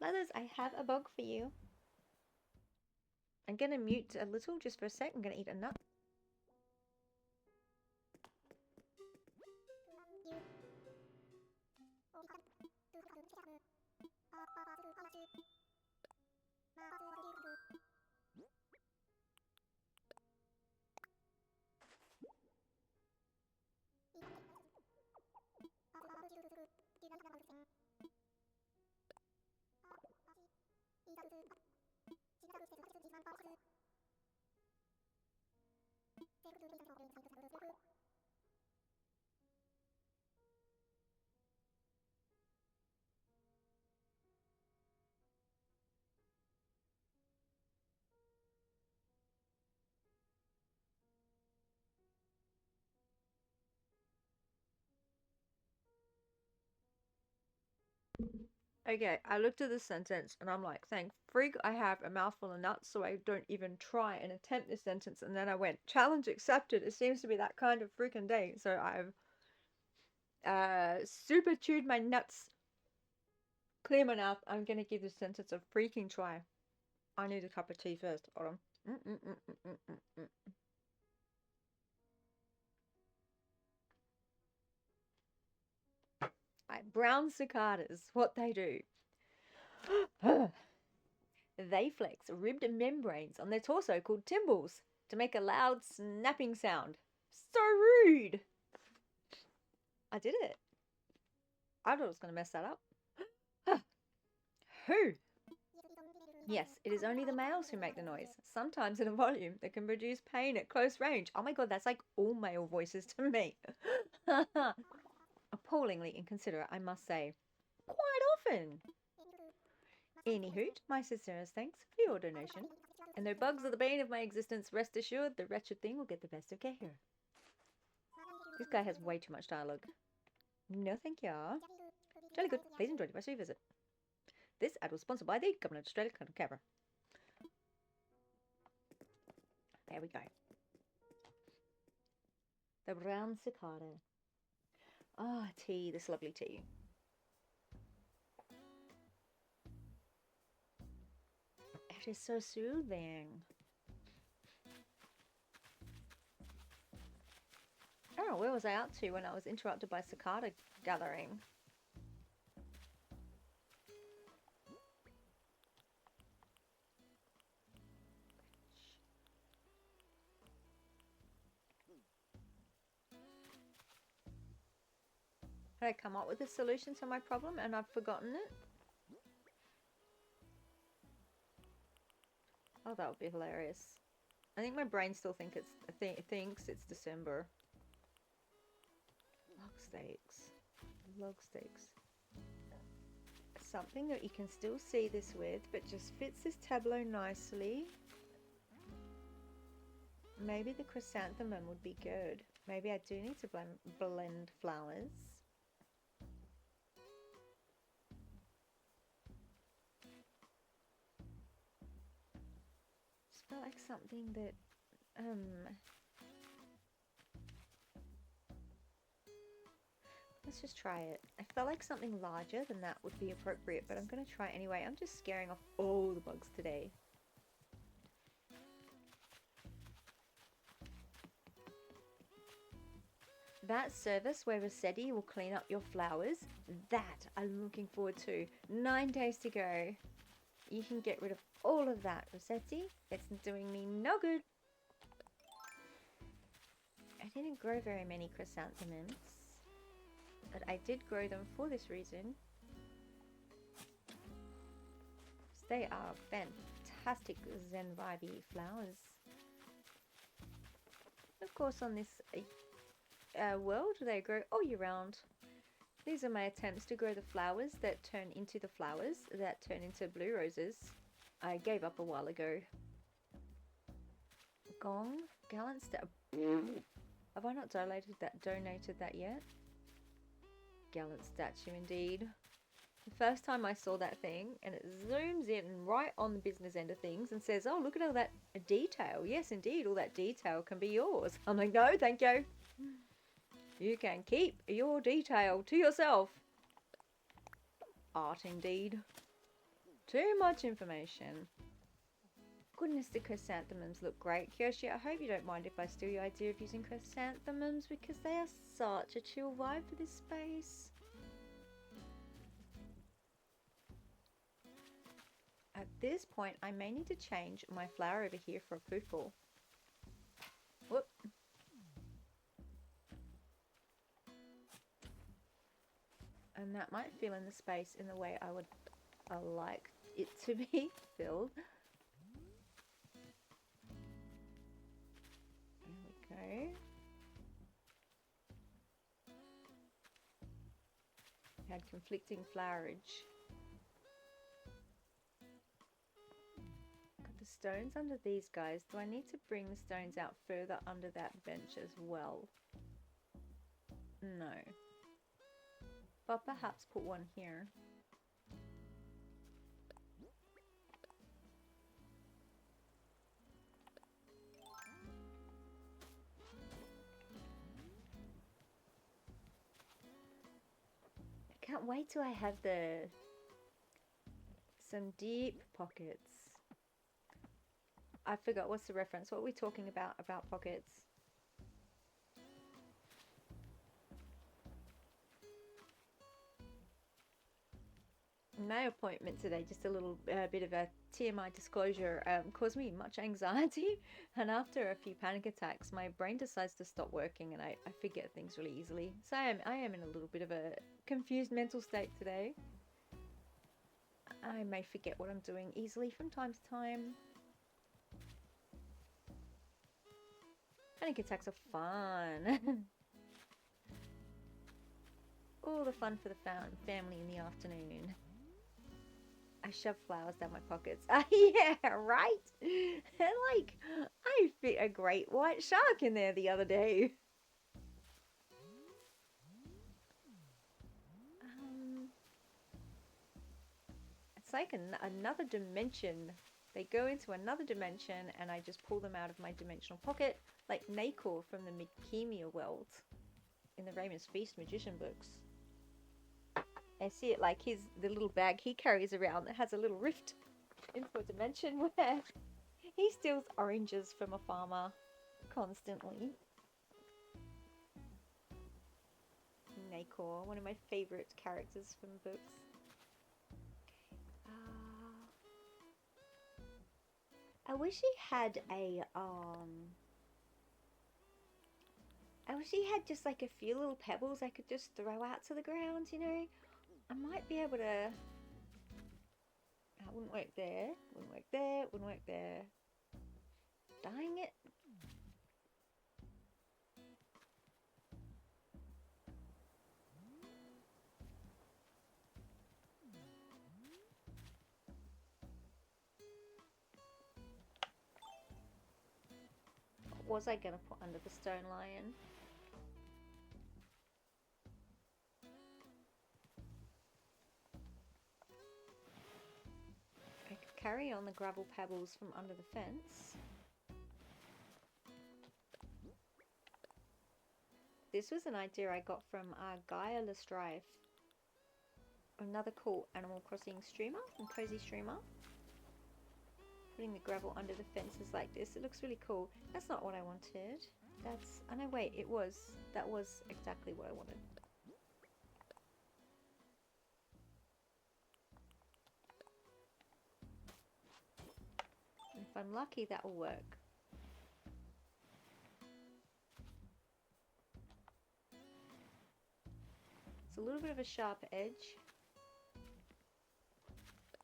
Blathers, I have a bug for you. I'm gonna mute a little just for a sec. I'm gonna eat a nut. Okay, I looked at this sentence and I'm like, thank frig I have a mouthful of nuts so I don't even try and attempt this sentence. And then I went, challenge accepted. It seems to be that kind of freaking day. So I've super chewed my nuts, clear my mouth. I'm gonna give this sentence a freaking try. I need a cup of tea first. Hold on. Brown cicadas, what they do. They flex ribbed membranes on their torso called tymbals to make a loud snapping sound. So rude! I did it. I thought I was going to mess that up. Who? Yes, it is only the males who make the noise, sometimes in a volume that can produce pain at close range. Oh my god, that's like all male voices to me. Appallingly inconsiderate, I must say. Quite often. Anywho, my sincerest thanks for your donation. And though bugs are the bane of my existence, rest assured the wretched thing will get the best of care. This guy has way too much dialogue. No, thank you. Jolly good. Please enjoy the rest of your visit. This ad was sponsored by the Government of Australia, Canberra. There we go. The brown cicada. Ah, tea. This lovely tea. It is so soothing. Oh, where was I out to when I was interrupted by cicada gathering? Had I come up with a solution to my problem and I've forgotten it? Oh, that would be hilarious. I think my brain still thinks it's December. Log steaks. Log steaks. Something that you can still see this with, but just fits this tableau nicely. Maybe the chrysanthemum would be good. Maybe I do need to blend flowers. Just felt like something that let's just try it. I felt like something larger than that would be appropriate, but I'm going to try it anyway. I'm just scaring off all the bugs today. That service where Rossetti will clean up your flowers, that I'm looking forward to. 9 days to go. You can get rid of all of that, Rossetti. It's doing me no good. I didn't grow very many chrysanthemums, but I did grow them for this reason. They are fantastic Zen vibey flowers. Of course, on this world, they grow all year round. These are my attempts to grow the flowers that turn into the flowers that turn into blue roses. I gave up a while ago. Gong, gallant step. Have I not donated that yet? Gallant statue indeed. The first time I saw that thing, and it zooms in right on the business end of things and says, oh, look at all that detail. Yes, indeed, all that detail can be yours. I'm like, no, thank you. You can keep your detail to yourself. Art indeed. Too much information. goodness, the chrysanthemums look great. Kyoshi, I hope you don't mind if I steal your idea of using chrysanthemums, because they are such a chill vibe for this space. At this point, I may need to change my flower over here for a poofle. Whoop. And that might fill in the space in the way I would like it to be filled. There we go. Had conflicting flowerage. Got the stones under these guys. Do I need to bring the stones out further under that bench as well? No. But perhaps put one here. I can't wait till I have some deep pockets. I forgot, what's the reference? What are we talking about pockets? My appointment today, just a little bit of a TMI disclosure, caused me much anxiety, and after a few panic attacks my brain decides to stop working and I forget things really easily. So I am in a little bit of a confused mental state today. I may forget what I'm doing easily from time to time. Panic attacks are fun. All the fun for the family in the afternoon. I shove flowers down my pockets. Yeah, right? Like, I fit a great white shark in there the other day. It's like another dimension. They go into another dimension and I just pull them out of my dimensional pocket, like Nakor from the Midkemia world in the Raymond's Feast magician books. I see it like the little bag he carries around that has a little rift into a dimension where he steals oranges from a farmer constantly. Nakor, one of my favorite characters from books. I wish he had I wish he had just like a few little pebbles I could just throw out to the ground, you know? I might be able to... That wouldn't work there, wouldn't work there, wouldn't work there. Dang it. What was I going to put under the stone lion? I could carry on the gravel pebbles from under the fence. This was an idea I got from Gaia Lestrife. Another cool Animal Crossing streamer from Cozy Streamer. Putting the gravel under the fences like this. It looks really cool. That's not what I wanted. That's... Oh no, wait, it was. That was exactly what I wanted. If I'm lucky, that will work. It's a little bit of a sharp edge,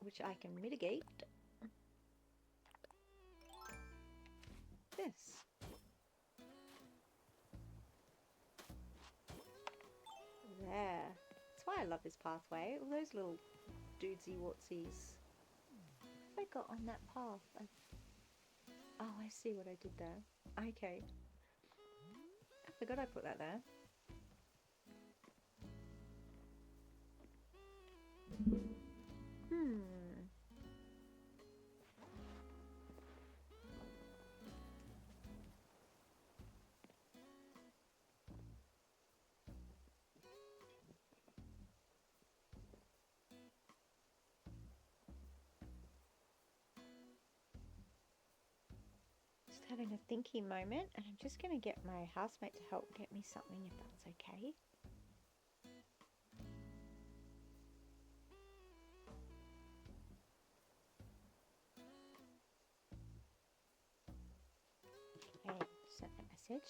which I can mitigate. This. There. That's why I love this pathway. All those little dudesy whatsies. What have I got on that path? Oh, I see what I did there. Okay. I forgot I put that there. Having a thinky moment, and I'm just going to get my housemate to help get me something if that's okay. Okay, sent a message.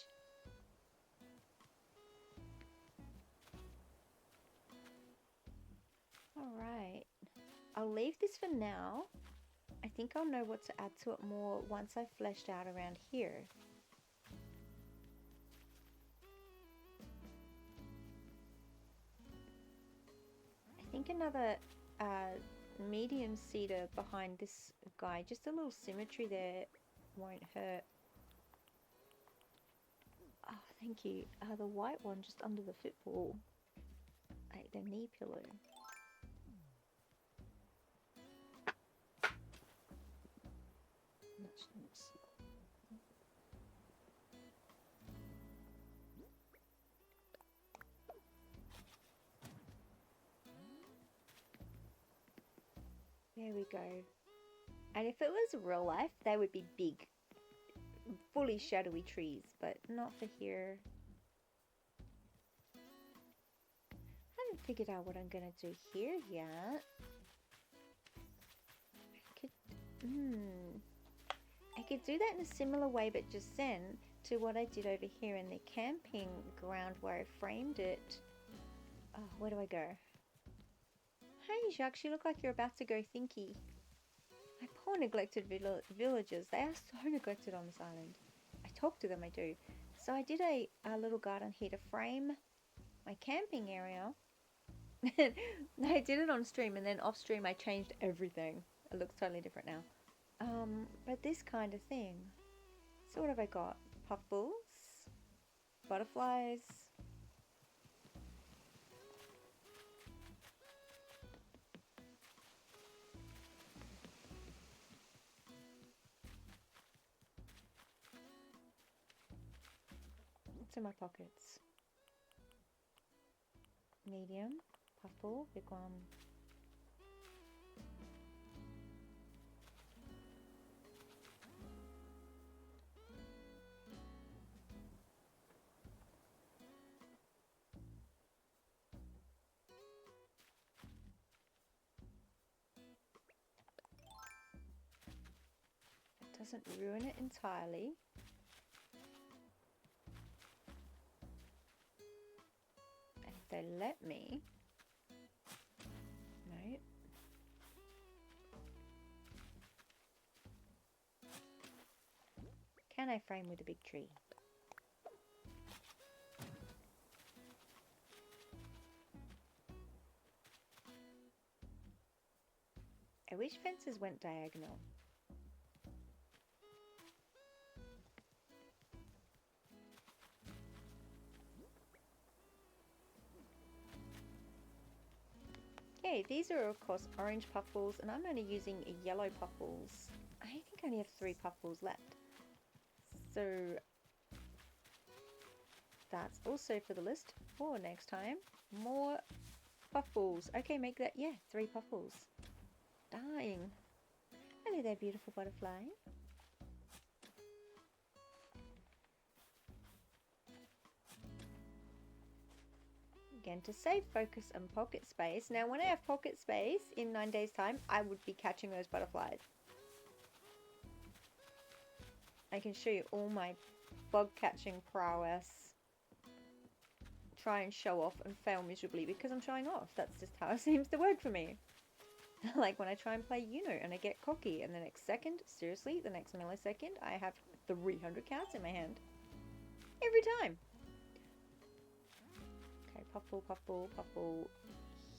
Alright, I'll leave this for now. I think I'll know what to add to it more once I've fleshed out around here. I think another medium cedar behind this guy, just a little symmetry there won't hurt. Oh, thank you. The white one just under the football, like the knee pillow. Nice. There we go. And if it was real life, they would be big, fully shadowy trees, but not for here. I haven't figured out what I'm gonna do here yet. I could do that in a similar way, but just then to what I did over here in the camping ground where I framed it. Oh, where do I go? Hey, Jacques, you look like you're about to go thinky. My poor neglected villagers. They are so neglected on this island. I talk to them, I do. So I did a little garden here to frame my camping area. I did it on stream, and then off stream I changed everything. It looks totally different now. But this kind of thing. So what have I got? Puffballs, butterflies. What's in my pockets? Medium, puffball, big one. Doesn't ruin it entirely. And if they let me, no. Can I frame with a big tree? I wish fences went diagonal. Okay, these are of course orange puffballs, and I'm only using yellow puffballs. I think I only have 3 puffballs left. So that's also for the list for next time. More puffballs. Okay, make that, yeah, 3 puffballs. Dying. Hello there, beautiful butterfly. Again, to save focus and pocket space. Now, when I have pocket space in 9 days' time, I would be catching those butterflies. I can show you all my bug catching prowess. Try and show off and fail miserably because I'm showing off. That's just how it seems to work for me. Like when I try and play Uno and I get cocky, and the next second, seriously, the next millisecond, I have 300 cards in my hand. Every time. Okay, puffball, puffball, puffball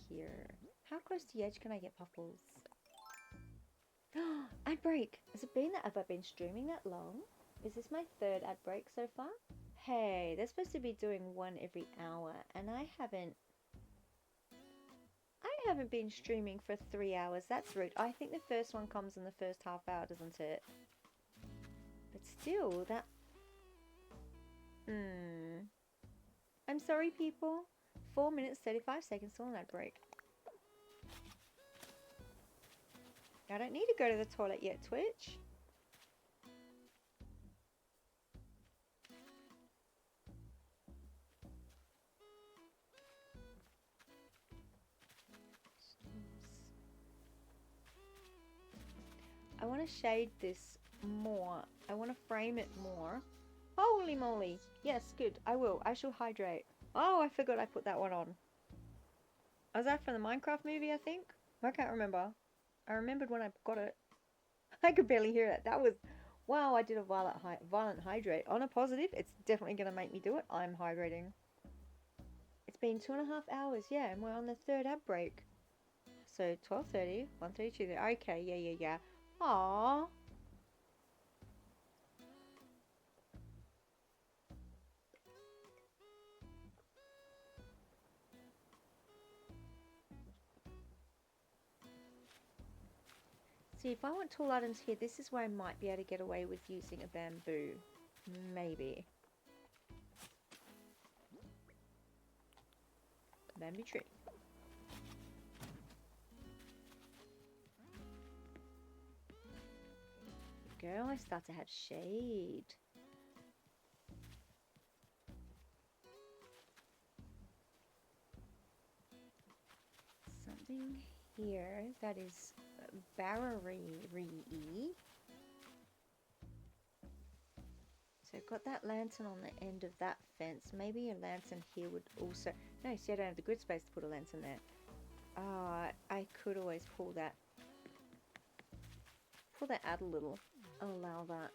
here. How close to the edge can I get puffballs? Ad break. Has it been that? Have I been streaming that long? Is this my 3rd ad break so far? Hey, they're supposed to be doing one every hour, and I haven't been streaming for 3 hours. That's rude. I think the first one comes in the first half hour, doesn't it? But still, that... I'm sorry, people. 4 minutes, 35 seconds till an ad break. I don't need to go to the toilet yet, Twitch. I want to shade this more. I want to frame it more. Holy moly. Yes, good. I will. I shall hydrate. Oh, I forgot I put that one on. Was that from the Minecraft movie, I think? I can't remember. I remembered when I got it. I could barely hear it. That was... Wow, I did a violent hydrate. On a positive, it's definitely going to make me do it. I'm hydrating. It's been 2.5 hours, yeah, and we're on the 3rd ad break. So 12:30, 1:32. Okay, yeah. Aww. See, if I want tall items here, this is where I might be able to get away with using a bamboo. Maybe. Bamboo tree. There we go. I start to have shade. Something here that is barrier-y. So I've got that lantern on the end of that fence. Maybe a lantern here would also... No, see, I don't have the grid space to put a lantern there. I could always pull that out a little. Allow that.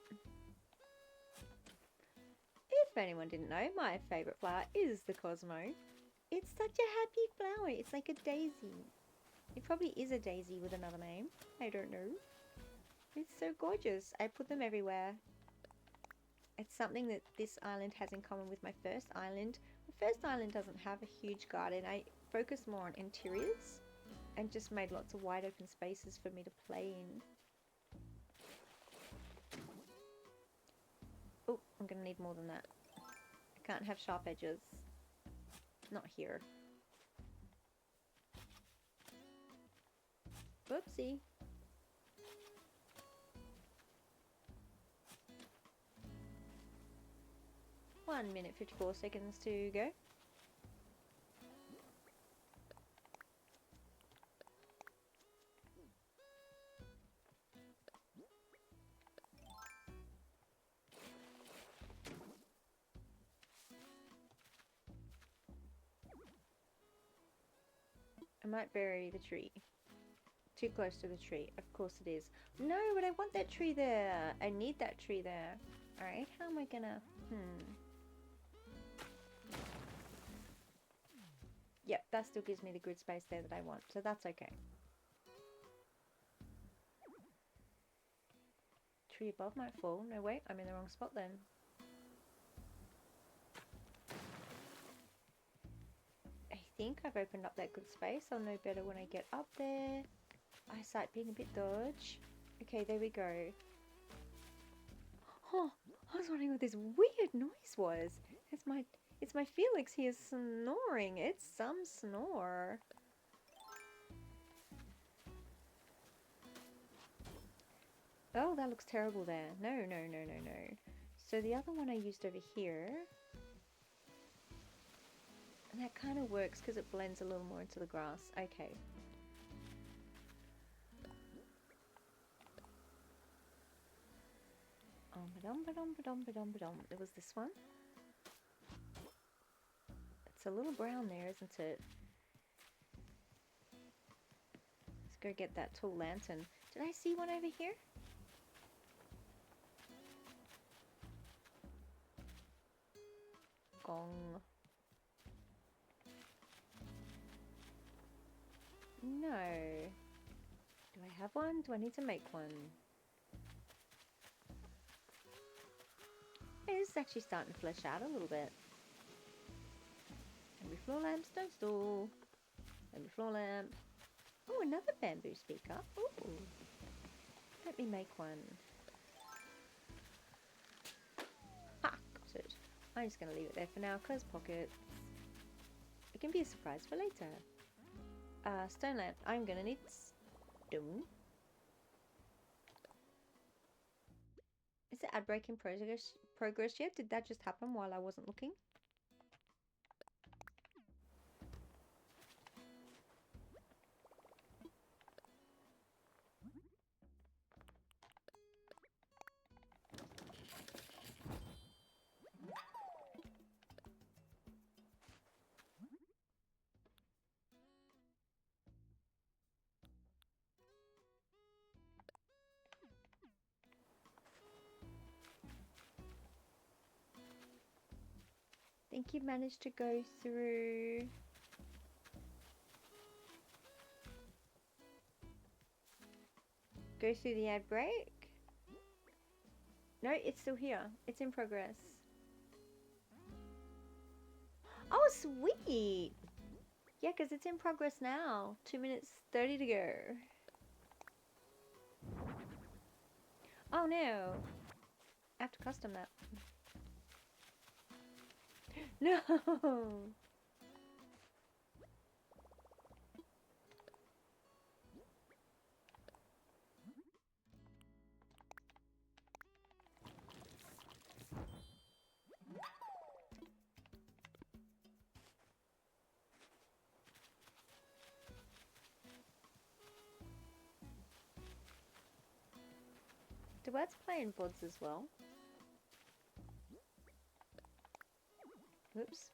If anyone didn't know, my favourite flower is the Cosmo. It's such a happy flower. It's like a daisy. It probably is a daisy with another name. I don't know. It's so gorgeous. I put them everywhere. It's something that this island has in common with my first island. My first island doesn't have a huge garden. I focused more on interiors and just made lots of wide open spaces for me to play in. Oh, I'm going to need more than that. I can't have sharp edges. Not here. Whoopsie. One minute, 54 seconds to go. I might bury the tree. Too close to the tree. Of course it is. No, but I want that tree there. I need that tree there. Alright, how am I gonna... Yep, that still gives me the grid space there that I want. So that's okay. Tree above might fall. No, wait, I'm in the wrong spot then. I think I've opened up that good space. I'll know better when I get up there. Eyesight being a bit dodge. Okay, there we go. Oh, I was wondering what this weird noise was. It's my Felix. He is snoring. It's some snore. Oh, that looks terrible there. No. So the other one I used over here. And that kind of works because it blends a little more into the grass. Okay. It was this one. It's a little brown there, isn't it? Let's go get that tall lantern. Did I see one over here? Gong. No. Do I have one? Do I need to make one? Hey, this is actually starting to flesh out a little bit. Every floor lamp, stone stool. Every floor lamp. Oh, another bamboo speaker. Ooh. Let me make one. Ha! Got it. I'm just going to leave it there for now. Close pockets. It can be a surprise for later. Stone lamp. I'm going to need stone. Is it ad break in progress yet? Did that just happen while I wasn't looking? think you've managed to go through. Go through the ad break? No, it's still here. It's in progress. Oh, sweet! Yeah, because it's in progress now. 2 minutes 30 to go. Oh no! I have to custom that. No! Do birds play in pods as well? Oops.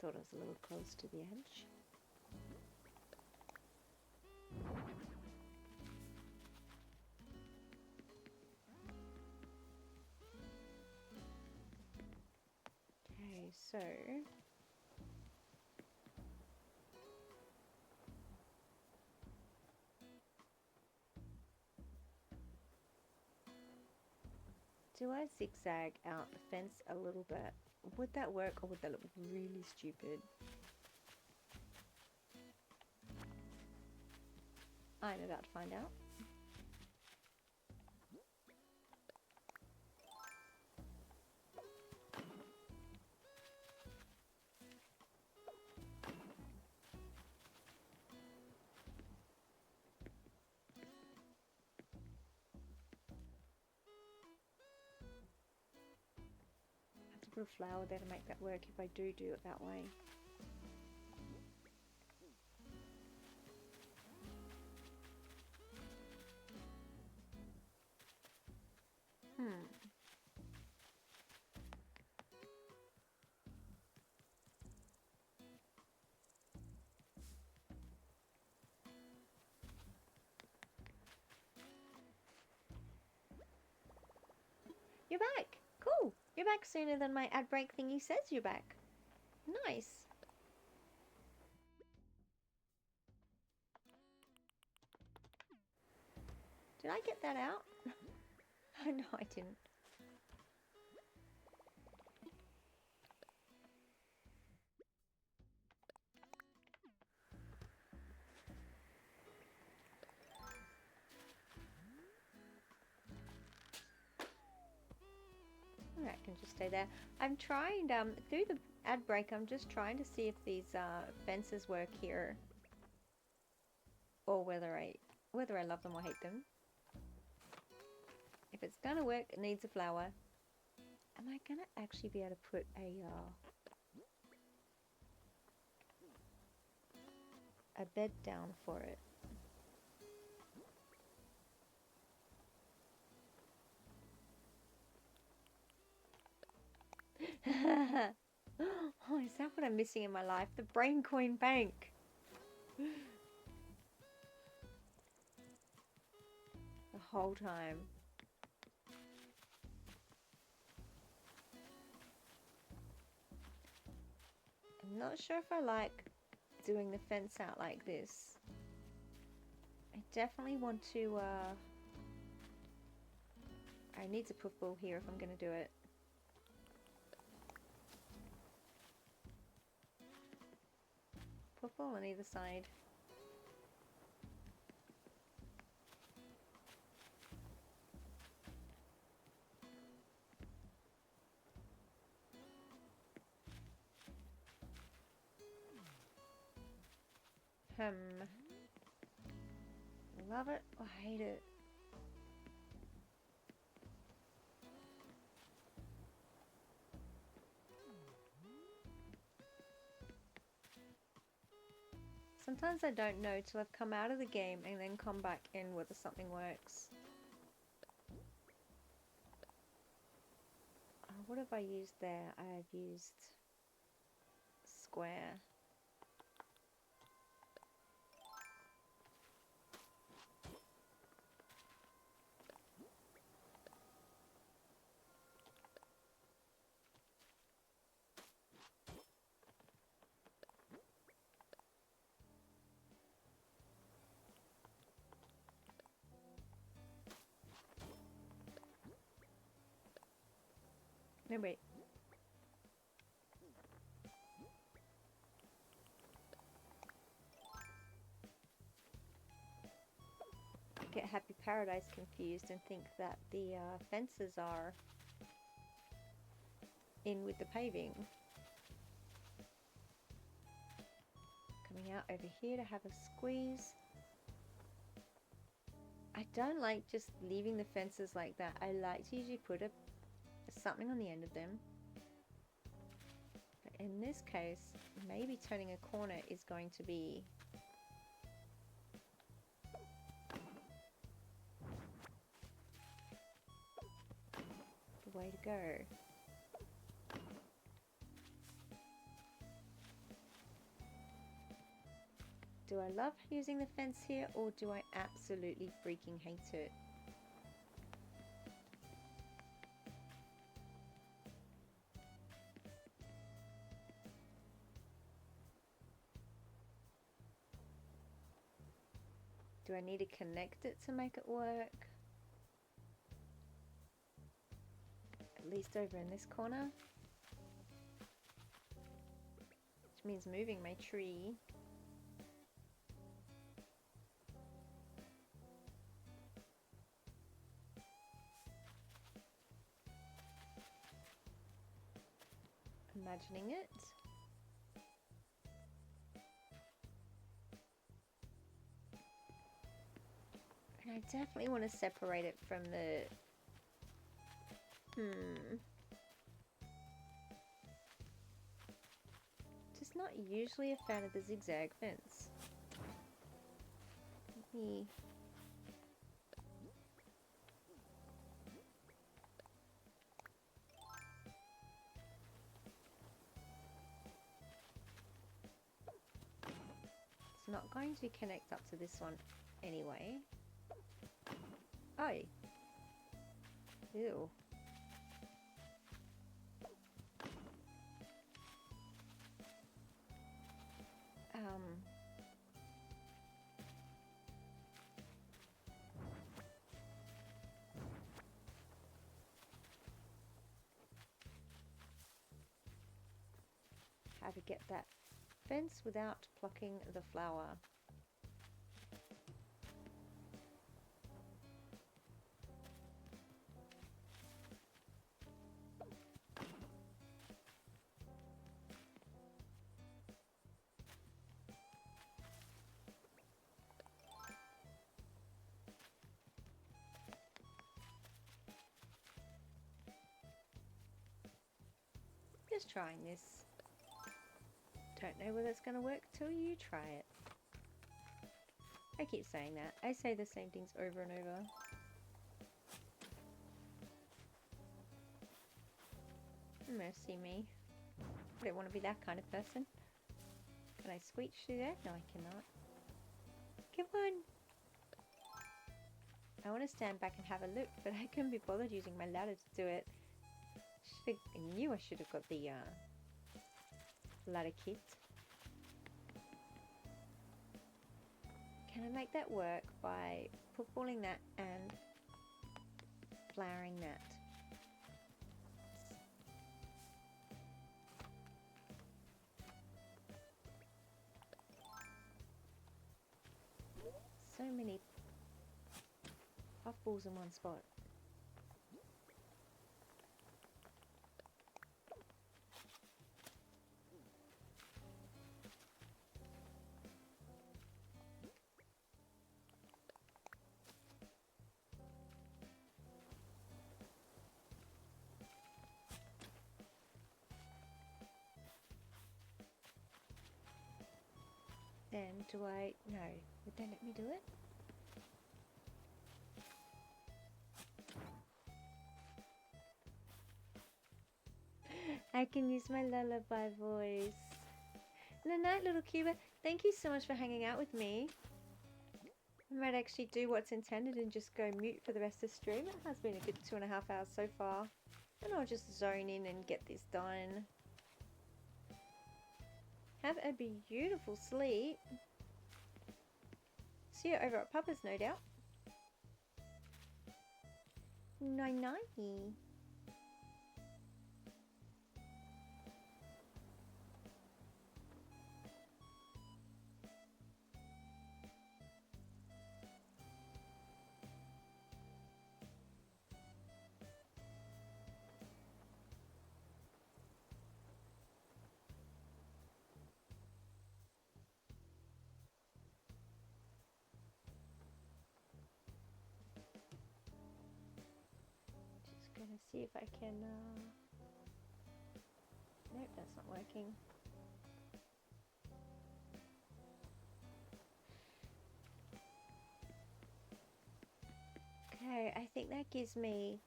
Thought I was a little close to the edge. Okay, so... do I zigzag out the fence a little bit? Would that work, or would that look really stupid? I'm about to find out. I have to put a flower there to make that work if I do it that way. You're back! Cool! You're back sooner than my ad break thingy says you're back. Nice! Did I get that out? Oh no, I didn't. That can just stay there. I'm trying, through the ad break, I'm just trying to see if these fences work here. Or whether I love them or hate them. If it's gonna work, it needs a flower. Am I gonna actually be able to put a bed down for it? Oh, is that what I'm missing in my life? The brain coin bank. The whole time. I'm not sure if I like doing the fence out like this. I definitely want to, I need to put ball here if I'm gonna do it. Put ball on either side. Love it or hate it. Sometimes I don't know till I've come out of the game and then come back in whether something works. What have I used there? I have used square. No, wait. Get Happy Paradise confused and think that the fences are in with the paving. Coming out over here to have a squeeze. I don't like just leaving the fences like that. I like to usually put something on the end of them. But in this case, maybe turning a corner is going to be the way to go. Do I love using the fence here, or do I absolutely freaking hate it? Do I need to connect it to make it work? At least over in this corner. Which means moving my tree. Imagining it. And I definitely want to separate it from the... Just not usually a fan of the zigzag fence. Let me... It's not going to connect up to this one anyway. Oh. Ew. How to get that fence without plucking the flower. Just trying this. Don't know whether it's going to work till you try it. I keep saying that. I say the same things over and over. Mercy me. I don't want to be that kind of person. Can I squeak through there? No, I cannot. Come on. I want to stand back and have a look, but I couldn't be bothered using my ladder to do it. I knew I should have got the ladder kit. Can I make that work by footballing that and flowering that? So many puffballs in one spot. Then do I... No. Would they let me do it? I can use my lullaby voice. Good night, little Cuba. Thank you so much for hanging out with me. I might actually do what's intended and just go mute for the rest of the stream. It has been a good 2.5 hours so far. And I'll just zone in and get this done. Have a beautiful sleep. See you over at Papa's, no doubt. Night-night. Let's see if I can, nope, that's not working. Okay, I think that gives me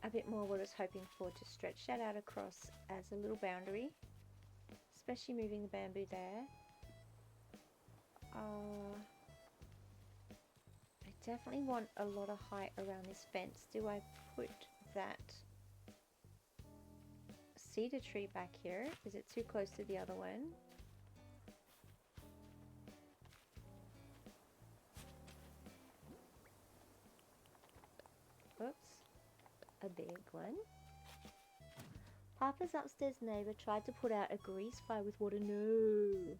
a bit more what I was hoping for, to stretch that out across as a little boundary, especially moving the bamboo there. I definitely want a lot of height around this fence. Do I put that cedar tree back here? Is it too close to the other one? Oops, a big one. Papa's upstairs neighbor tried to put out a grease fire with water. No.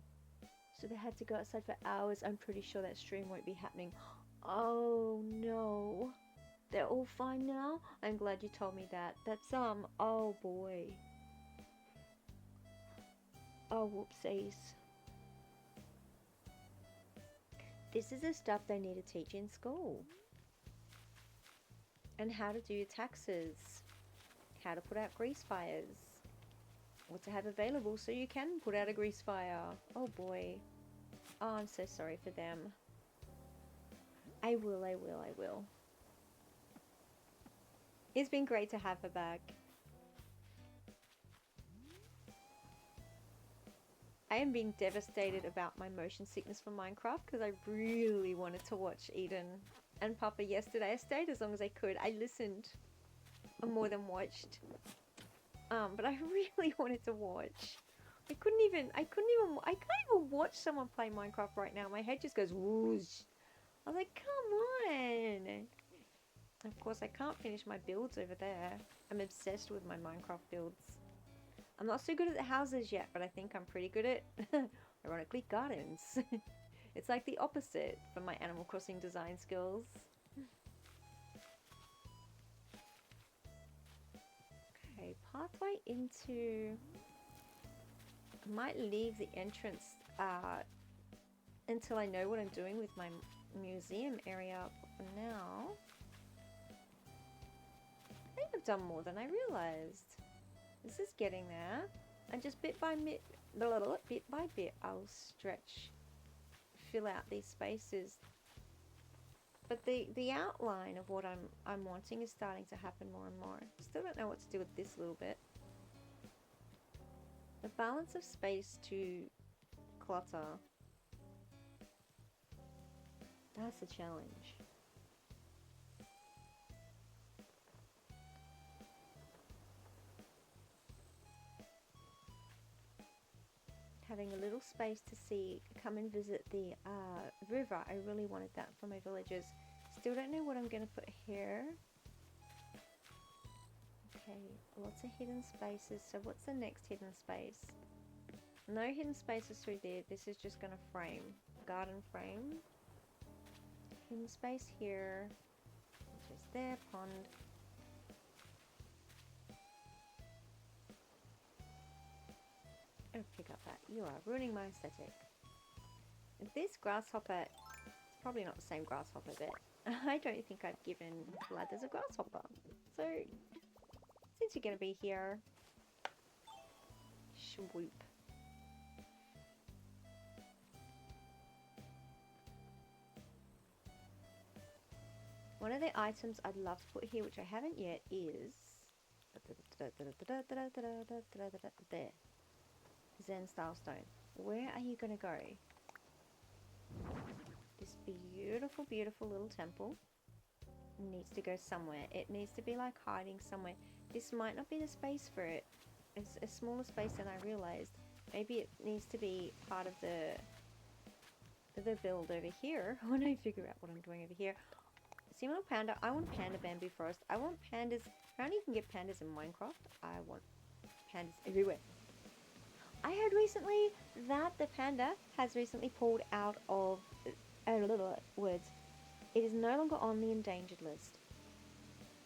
So they had to go outside for hours. I'm pretty sure that stream won't be happening. Oh no. They're all fine now? I'm glad you told me that. That's, oh boy. Oh, whoopsies. This is the stuff they need to teach in school. And how to do your taxes. How to put out grease fires. What to have available so you can put out a grease fire. Oh boy. Oh, I'm so sorry for them. I will. It's been great to have her back. I am being devastated about my motion sickness for Minecraft because I really wanted to watch Eden and Papa yesterday. I stayed as long as I could. I listened more than watched. But I really wanted to watch. I can't even watch someone play Minecraft right now. My head just goes whoosh. I was like, come on. Of course, I can't finish my builds over there. I'm obsessed with my Minecraft builds. I'm not so good at the houses yet, but I think I'm pretty good at, ironically, gardens. It's like the opposite from my Animal Crossing design skills. Okay, pathway into... I might leave the entrance until I know what I'm doing with my museum area for now. I think I've done more than I realized. This is getting there. And just bit by bit, I'll fill out these spaces. But the outline of what I'm wanting is starting to happen more and more. Still don't know what to do with this little bit. The balance of space to clutter. That's a challenge. Having a little space to come and visit the river. I really wanted that for my villagers. Still don't know what I'm going to put here. Okay, lots of hidden spaces. So what's the next hidden space? No hidden spaces through there. This is just going to frame. Garden frame. Hidden space here. Which is there. Pond. Oh, pick up that. You are ruining my aesthetic. This grasshopper, it's probably not the same grasshopper, but I don't think I've given Ladders a grasshopper. So, since you're going to be here, swoop. One of the items I'd love to put here, which I haven't yet, is... there. Zen style stone. Where are you going to go? This beautiful, beautiful little temple needs to go somewhere. It needs to be like hiding somewhere. This might not be the space for it. It's a smaller space than I realized. Maybe it needs to be part of the build over here when I figure out what I'm doing over here. See my little panda? I want panda bamboo forest. I want pandas. Apparently you can get pandas in Minecraft. I want pandas everywhere. I heard recently that the panda has recently pulled out of words. It is no longer on the endangered list.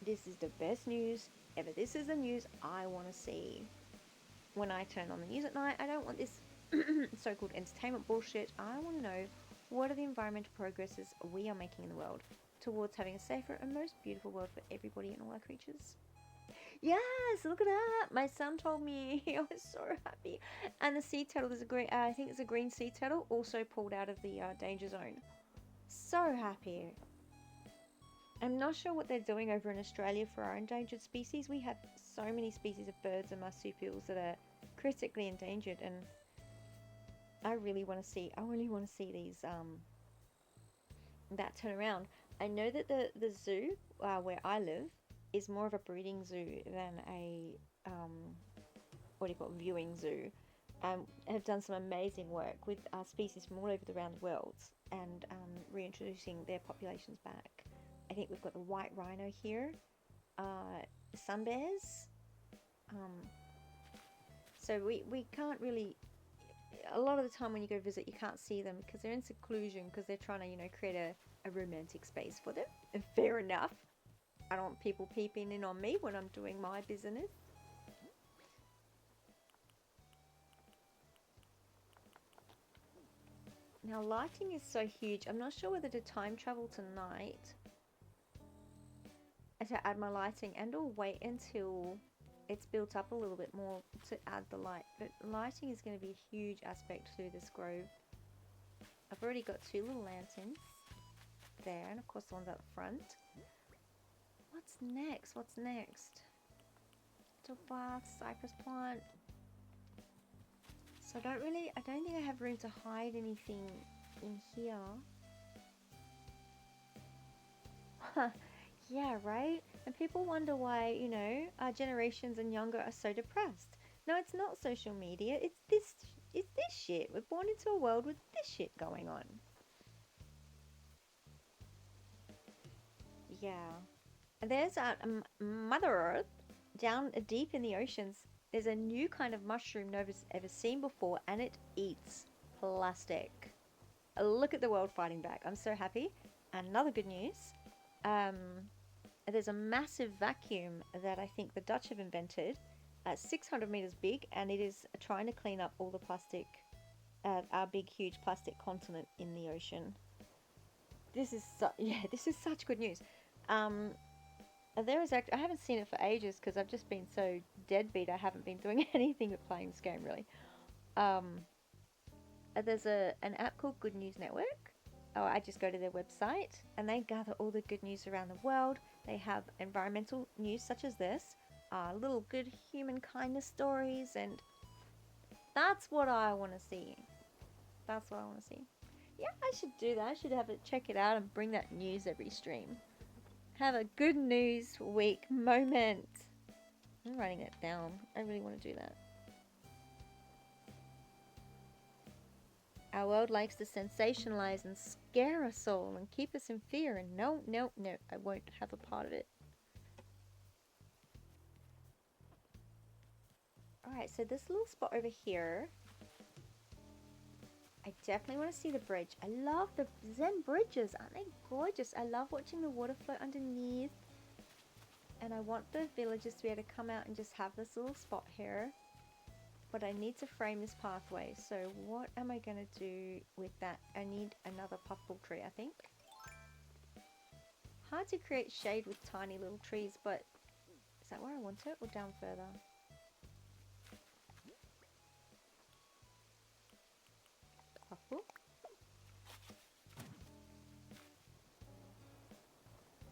This is the best news ever. This is the news I want to see when I turn on the news at night. I don't want this so-called entertainment bullshit. I want to know what are the environmental progresses we are making in the world towards having a safer and most beautiful world for everybody and all our creatures. Yes, look at that. My son told me. I was so happy. And the sea turtle, there's a green, I think it's a green sea turtle, also pulled out of the danger zone. So happy. I'm not sure what they're doing over in Australia for our endangered species. We have so many species of birds and marsupials that are critically endangered, and I really want to see. I really want to see these that turn around. I know that the zoo where I live is more of a breeding zoo than a what do you call it, viewing zoo. Have done some amazing work with species from all over around the world and reintroducing their populations back. I think we've got the white rhino here, sun bears. Um, so we can't really. A lot of the time when you go visit, you can't see them because they're in seclusion because they're trying to, create a romantic space for them. And fair enough. I don't want people peeping in on me when I'm doing my business. Now, lighting is so huge. I'm not sure whether to time travel tonight to add my lighting and or wait until it's built up a little bit more to add the light. But lighting is going to be a huge aspect to this grove. I've already got 2 little lanterns there, and of course the ones out the front. What's next? What's next? Topaz, cypress plant. So I don't think I have room to hide anything in here. Yeah, right? And people wonder why, our generations and younger are so depressed. No, it's not social media. It's this shit. We're born into a world with this shit going on. Yeah. And there's Mother Earth down deep in the oceans. There's a new kind of mushroom nobody's ever seen before, and it eats plastic. Look at the world fighting back. I'm so happy. Another good news. Um, there's a massive vacuum that I think the Dutch have invented, 600 meters big, and it is trying to clean up all the plastic, our big, huge plastic continent in the ocean. This is such good news. Um, there is I haven't seen it for ages because I've just been so deadbeat. I haven't been doing anything but playing this game really. Um, there's an app called Good News Network. Oh, I just go to their website and they gather all the good news around the world. They have environmental news such as this, little good human kindness stories, and that's what I want to see. That's what I want to see. Yeah, I should do that. I should have it check it out and bring that news every stream. Have a good news week moment. I'm writing that down. I really want to do that. Our world likes to sensationalize and scare us all and keep us in fear. And no, no, no, I won't have a part of it. Alright, so this little spot over here, I definitely want to see the bridge. I love the Zen bridges. Aren't they gorgeous? I love watching the water flow underneath. And I want the villagers to be able to come out and just have this little spot here. But I need to frame this pathway. So what am I going to do with that? I need another puffball tree, I think. Hard to create shade with tiny little trees, but is that where I want it or down further? Puffball.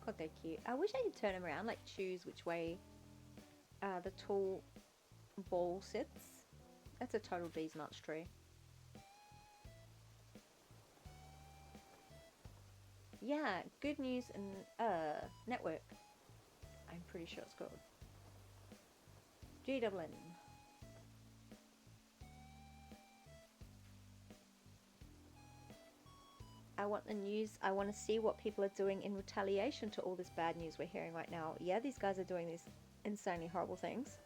God, they're cute. I wish I could turn them around, like choose which way the tall ball sits. That's a total D's nuts tree. Yeah, Good News and Network. I'm pretty sure it's called. GWN. I want the news. I want to see what people are doing in retaliation to all this bad news we're hearing right now. Yeah, these guys are doing these insanely horrible things.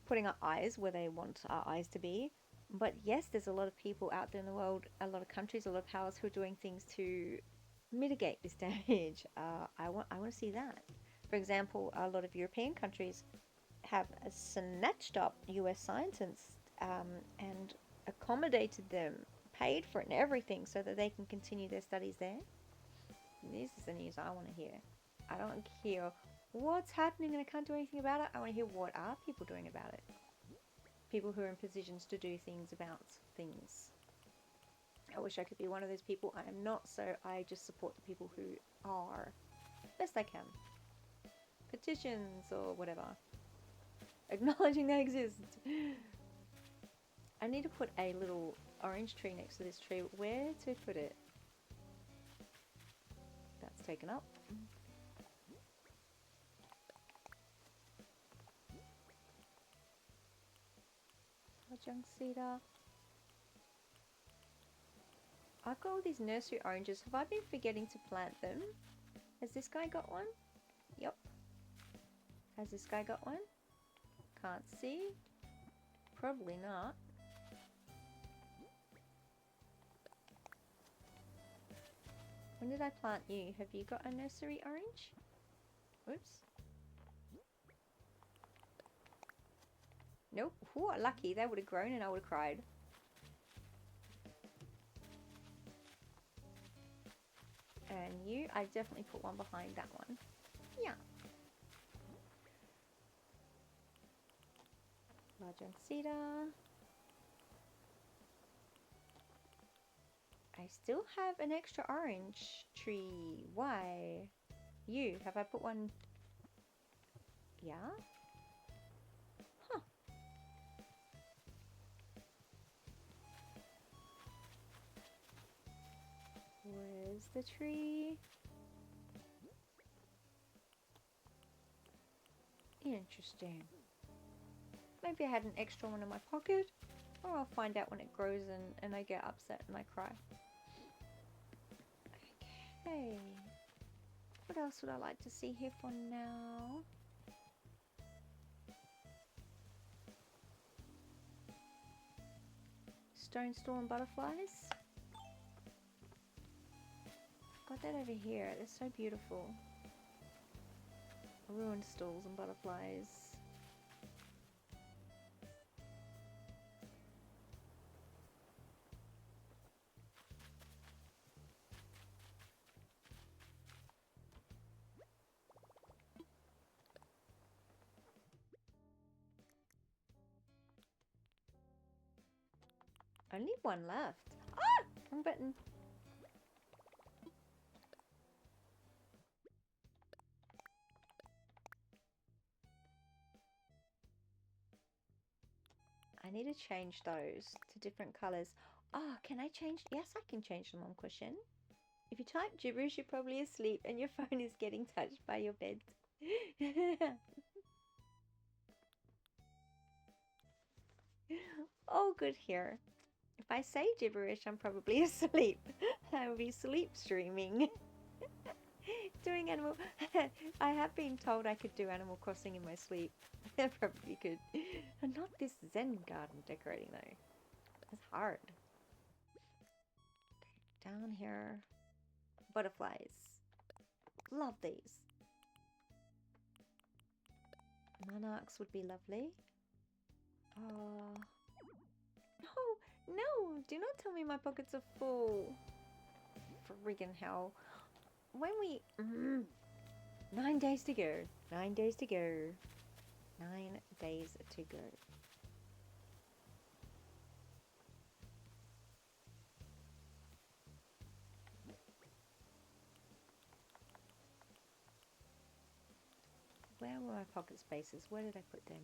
Putting our eyes where they want our eyes to be. But yes, there's a lot of people out there in the world, a lot of countries, a lot of powers who are doing things to mitigate this damage. I want to see that. For example, a lot of European countries have snatched up US scientists and accommodated them, paid for it and everything so that they can continue their studies there. This is the news I want to hear. I don't care What's happening and I can't do anything about it? I want to hear what are people doing about it. People who are in positions to do things about things. I wish I could be one of those people. I am not, so I just support the people who are. Best I can. Petitions or whatever. Acknowledging they exist. I need to put a little orange tree next to this tree. Where to put it? That's taken up. Junk cedar. I've got all these nursery oranges. Have I been forgetting to plant them? Has this guy got one? Yep. Has this guy got one? Can't see. Probably not. When did I plant you? Have you got a nursery orange? Oops. Nope. Ooh, lucky. They would have grown and I would have cried. And you, I definitely put one behind that one. Yeah. Large young cedar. I still have an extra orange tree. Why? You, have I put one? Yeah? Huh. Where's the tree? Interesting. Maybe I had an extra one in my pocket. Or I'll find out when it grows and I get upset and I cry. Okay. What else would I like to see here for now? Stone stool and butterflies. Got that over here. They're so beautiful. Ruined stools and butterflies. Only one left. Ah! Wrong button. I need to change those to different colours. Oh, can I change? Yes, I can change them on cushion. If you type gibberish, you're probably asleep and your phone is getting touched by your bed. Oh, good here. If I say gibberish, I'm probably asleep. I will be sleep streaming. Doing animal... I have been told I could do Animal Crossing in my sleep. I probably could. Not this Zen garden decorating though. It's hard. Okay, down here. Butterflies. Love these. Monarchs would be lovely. No, no, do not tell me my pockets are full. Friggin' hell. When we... 9 days to go. 9 days to go. 9 days to go. Where were my pocket spaces? Where did I put them?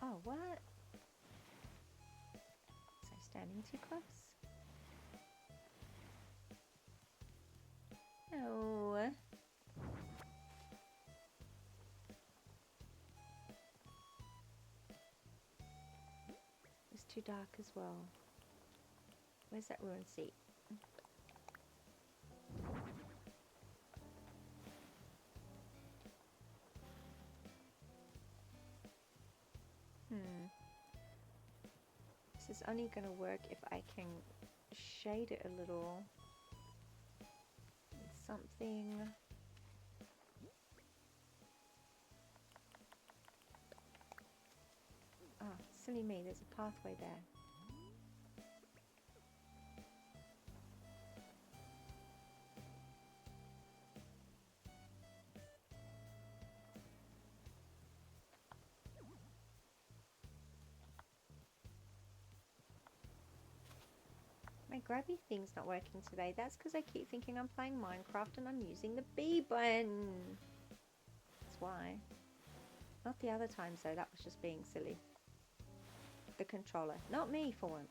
Oh, what? Was I standing too close? No. It's too dark as well. Where's that ruined seat? This is only going to work if I can shade it a little. Something. Ah, silly me, there's a pathway there. My grabby thing's not working today. That's because I keep thinking I'm playing Minecraft and I'm using the B button. That's why. Not the other times though, that was just being silly. The controller, not me for once.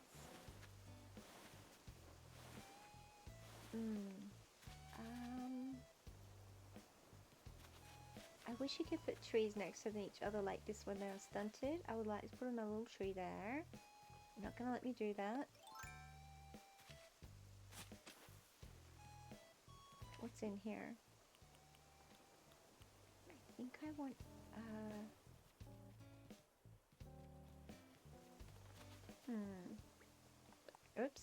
I wish you could put trees next to each other like this when they're stunted. I would like to put another little tree there. You're not gonna let me do that. What's in here? I think I want, oops.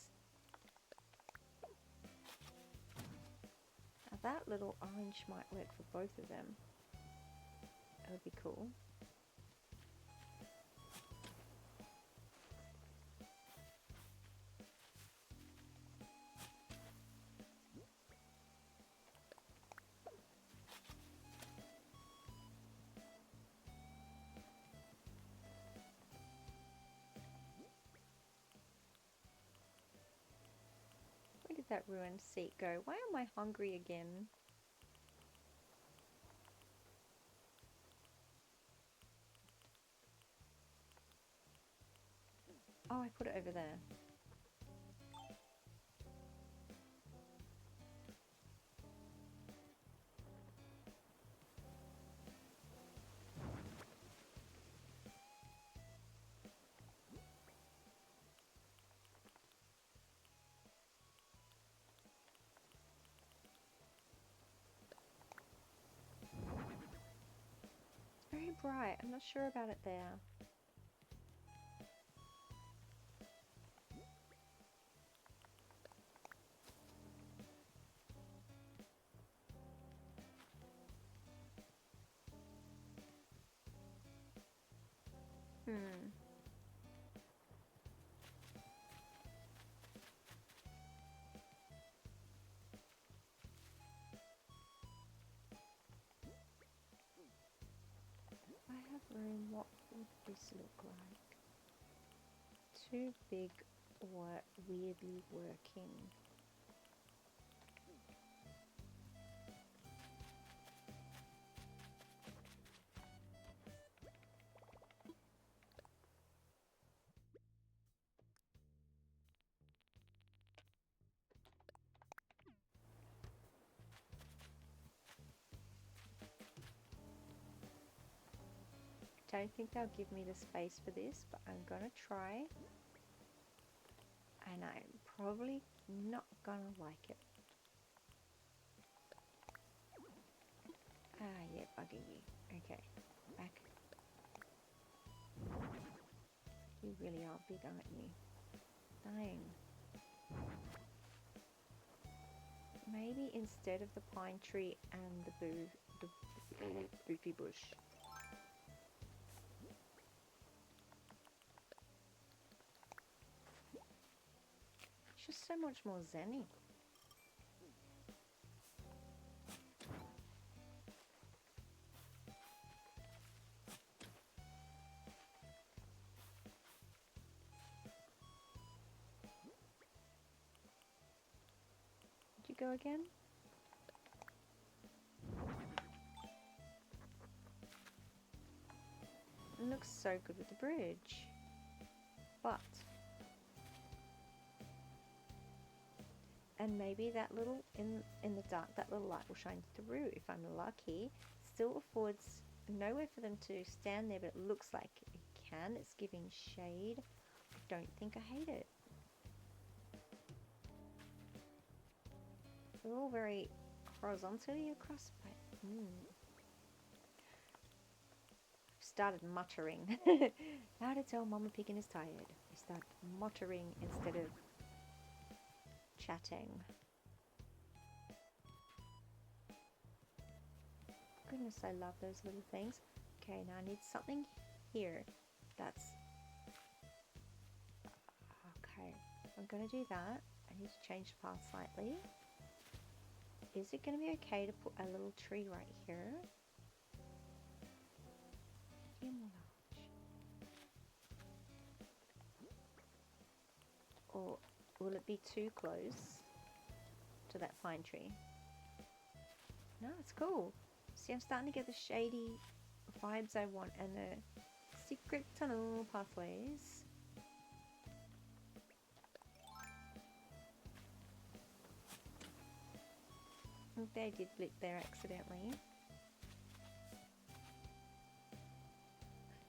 Now that little orange might work for both of them. That would be cool. Where did that ruined seat go? Why am I hungry again? Oh, I put it over there. It's very bright. I'm not sure about it there. I have room. What would this look like? Too big or weirdly working? Don't think they'll give me the space for this, but I'm gonna try. And I'm probably not gonna like it. Ah, yeah, bugging you. Okay, back. You really are big, aren't you? Dang. Maybe instead of the pine tree and the boofy bush. It's just so much more zenny. Did you go again? It looks so good with the bridge. But and maybe that little in the dark, that little light will shine through if I'm lucky. Still affords nowhere for them to stand there, but it looks like it can. It's giving shade. I don't think I hate it. They're all very horizontally across, but I've started muttering. How to tell Mama Piggin is tired. I start muttering instead of chatting. Goodness, I love those little things. Okay, now I need something here that's okay. I'm gonna do that. I need to change the path slightly. Is it gonna be okay to put a little tree right here? Or Will it be too close to that pine tree? No, it's cool. See, I'm starting to get the shady vibes I want and the secret tunnel pathways. I think they did blip there accidentally.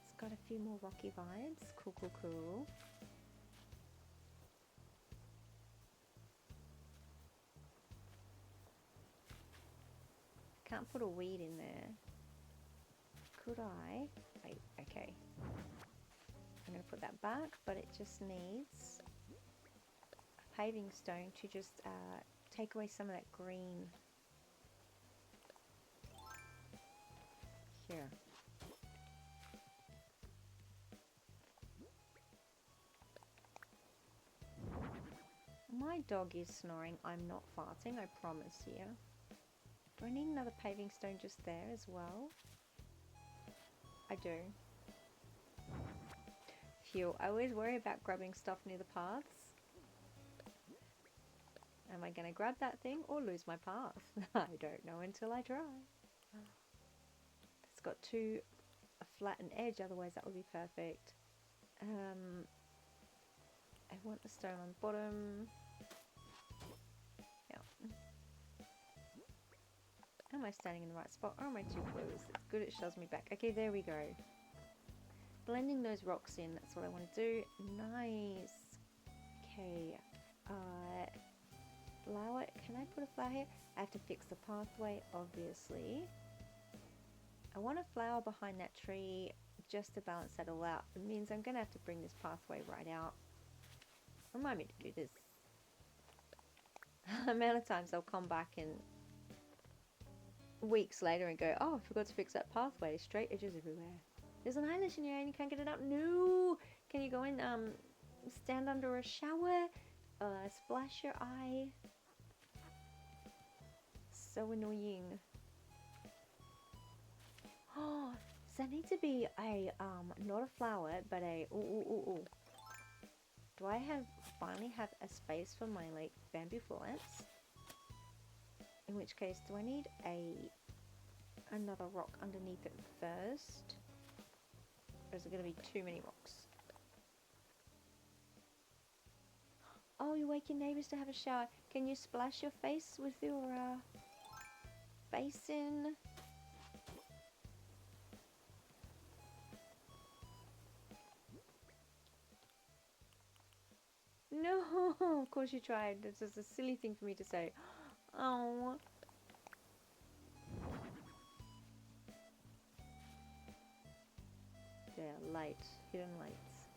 It's got a few more rocky vibes. Cool, cool, cool. Can't put a weed in there. Could I? Wait, okay. I'm going to put that back, but it just needs a paving stone to just take away some of that green. Here. My dog is snoring. I'm not farting, I promise you. Do I need another paving stone just there as well? I do. Phew, I always worry about grabbing stuff near the paths. Am I going to grab that thing or lose my path? I don't know until I try. It's got a flattened edge, otherwise that would be perfect. I want the stone on the bottom. Yeah. Am I standing in the right spot or am I too close? It's good it shoves me back. Okay, there we go. Blending those rocks in, that's what I want to do. Nice. Okay. Flower. Can I put a flower here? I have to fix the pathway, obviously. I want a flower behind that tree just to balance that all out. It means I'm going to have to bring this pathway right out. Remind me to do this. The amount of times I'll come back in weeks later and go, oh, I forgot to fix that pathway. Straight edges everywhere. There's an eyelash in your eye and you can't get it up. No! Can you go in, stand under a shower? Splash your eye. So annoying. Oh, does that need to be a, not a flower, but a, Do I finally have a space for my, like, bamboo plants? In which case, do I need another rock underneath it first? Or is it going to be too many rocks? Oh, you wake your neighbours to have a shower. Can you splash your face with your basin? No, of course you tried. This is a silly thing for me to say. Oh. There, light, hidden lights.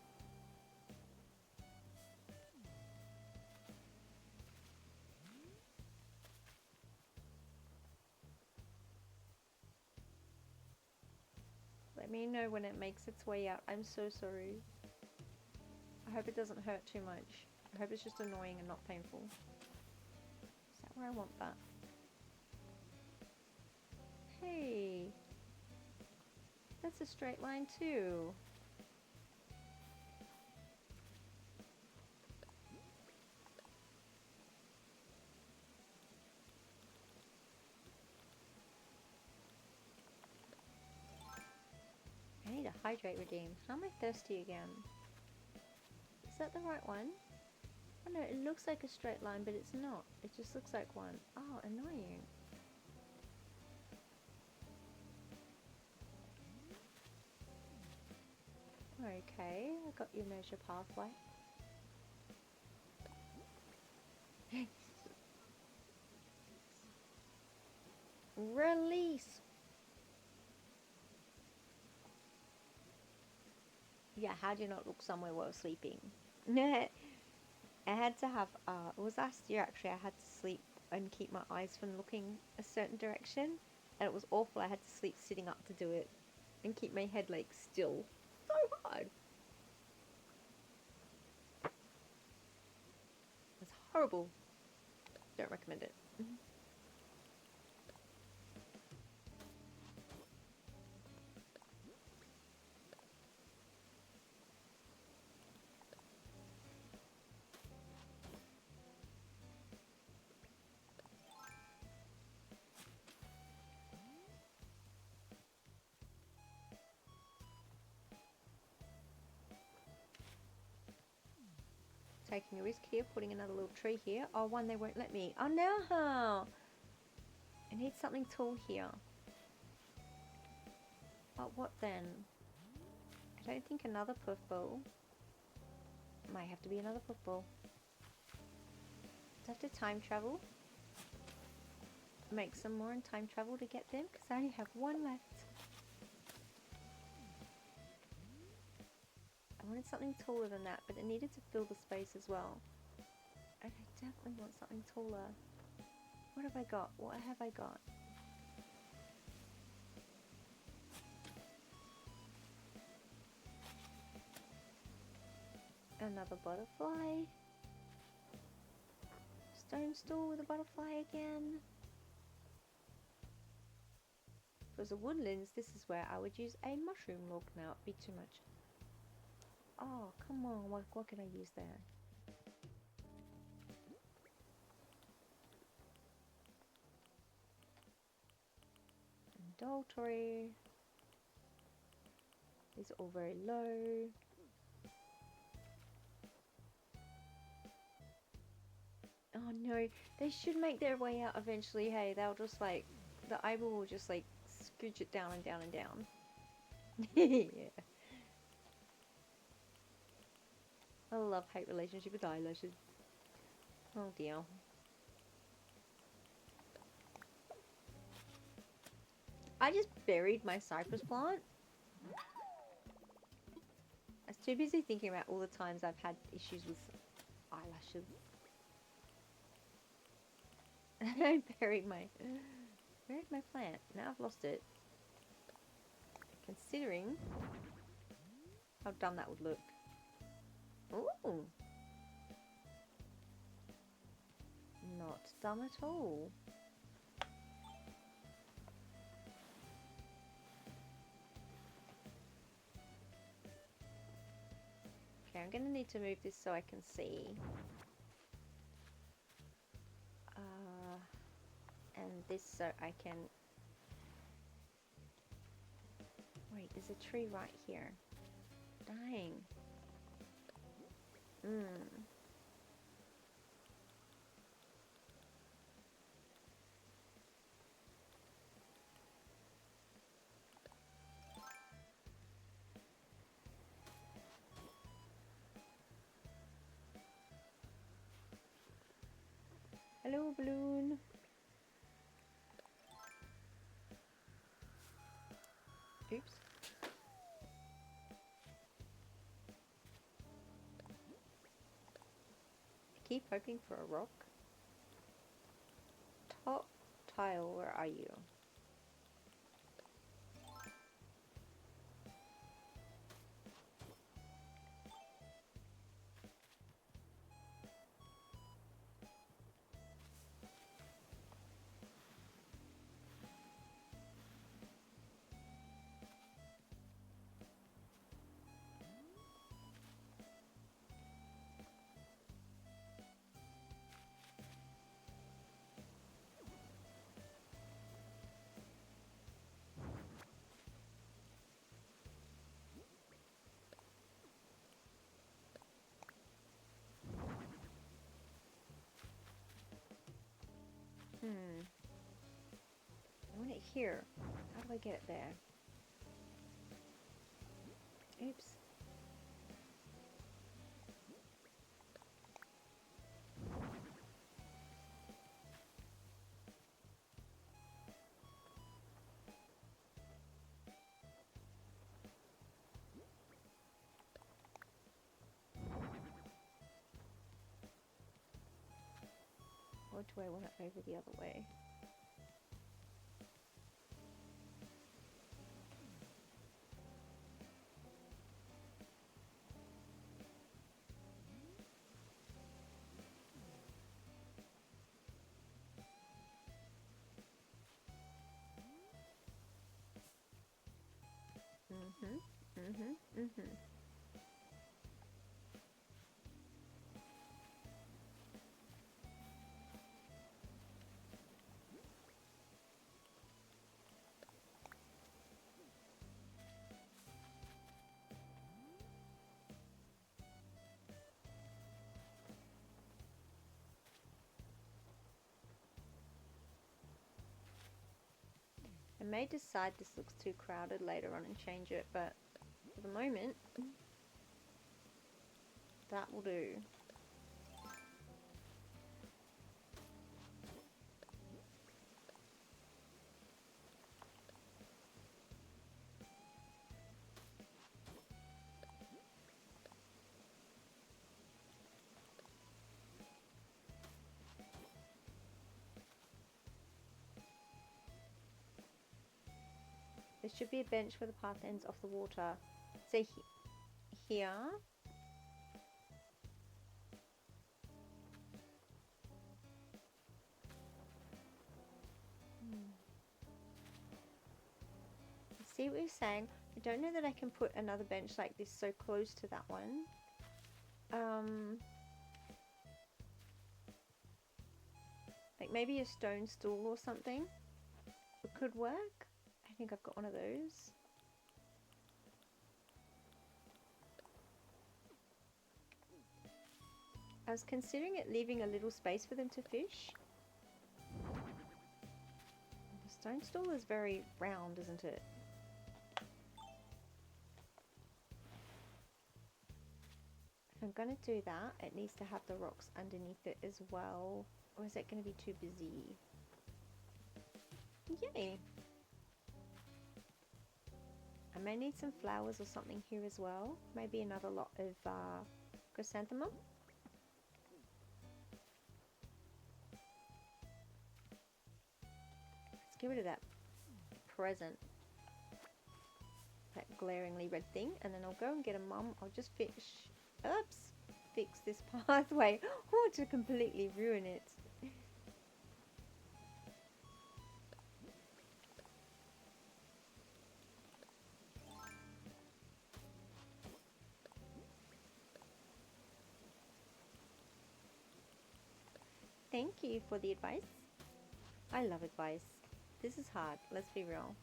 Let me know when it makes its way out. I'm so sorry. I hope it doesn't hurt too much. I hope it's just annoying and not painful. Is that where I want that? Hey! That's a straight line too. I need to hydrate redeem. How am I thirsty again? Is that the right one? Oh no, it looks like a straight line, but it's not. It just looks like one. Oh, annoying. Okay, I got your measure pathway. Release! Yeah, how do you not look somewhere while sleeping? I had to have, it was last year actually, I had to sleep and keep my eyes from looking a certain direction. And it was awful, I had to sleep sitting up to do it. And keep my head like still. So hard. It's horrible. Don't recommend it. Taking a risk here, putting another little tree here. Oh, one they won't let me. Oh no! I need something tall here. Oh, what then? I don't think another puffball. Might have to be another puffball. Do I have to time travel? Make some more and time travel to get them? Because I only have one left. I wanted something taller than that, but it needed to fill the space as well. And I definitely want something taller. What have I got? What have I got? Another butterfly. Stone stool with a butterfly again. If it was a woodlands, this is where I would use a mushroom log now. It'd be too much. Oh, come on. What can I use there? Adultery. These are all very low. Oh no, they should make their way out eventually. Hey, they'll just like, the eyeball will just like scooch it down and down and down. Yeah. A love-hate relationship with eyelashes. Oh dear. I just buried my cypress plant. I was too busy thinking about all the times I've had issues with eyelashes. I buried my plant. Now I've lost it. Considering how dumb that would look. Ooh. Not dumb at all. Okay, I'm gonna need to move this so I can see. And this so I can... Wait, there's a tree right here. Dang. Hello, balloon. Oops. I keep hoping for a rock. Top tile, where are you? I want it here. How do I get it there? Oops. Or do I want it over the other way? I may decide this looks too crowded later on and change it, but for the moment, that will do. There should be a bench where the path ends off the water. So here. I see what you're saying. I don't know that I can put another bench like this so close to that one. Like maybe a stone stool or something. It could work. I think I've got one of those. I was considering it leaving a little space for them to fish. The stone stool is very round, isn't it? If I'm going to do that, it needs to have the rocks underneath it as well. Or is it going to be too busy? Yay! I may need some flowers or something here as well. Maybe another lot of chrysanthemum. Let's get rid of that present. That glaringly red thing. And then I'll go and get a mum. I'll just fix this pathway. Oh, to completely ruin it. Thank you for the advice. I love advice. This is hard, let's be real.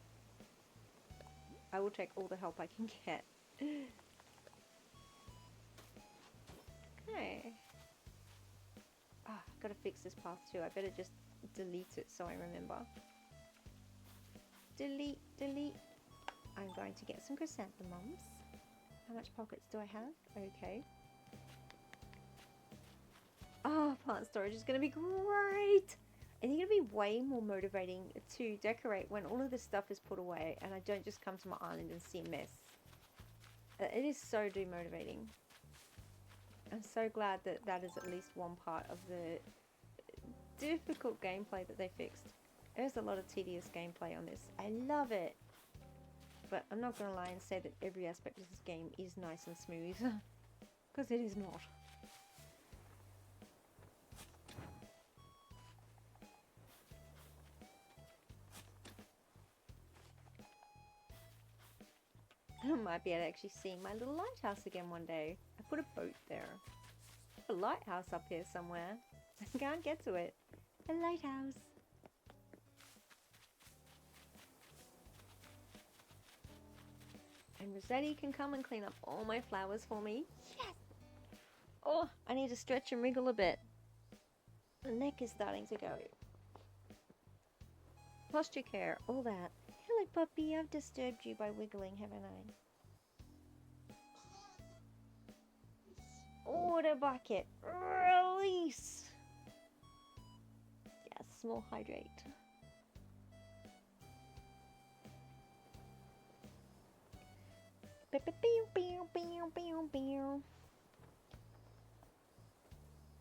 I will take all the help I can get. Okay. Oh, I've got to fix this path too. I better just delete it so I remember. Delete, delete. I'm going to get some chrysanthemums. How much pockets do I have? Okay. Oh, plant storage is going to be great. I think it'll be way more motivating to decorate when all of this stuff is put away and I don't just come to my island and see a mess. It is so demotivating. I'm so glad that that is at least one part of the difficult gameplay that they fixed. There's a lot of tedious gameplay on this. I love it. But I'm not going to lie and say that every aspect of this game is nice and smooth. Because it is not. I might be able to actually see my little lighthouse again one day. I put a boat there. A lighthouse up here somewhere. I can't get to it. A lighthouse. And Rossetti can come and clean up all my flowers for me. Yes! Oh, I need to stretch and wriggle a bit. The neck is starting to go. Posture care, all that. Hello, puppy. I've disturbed you by wiggling, haven't I? Order bucket. Release. Yes, small hydrate.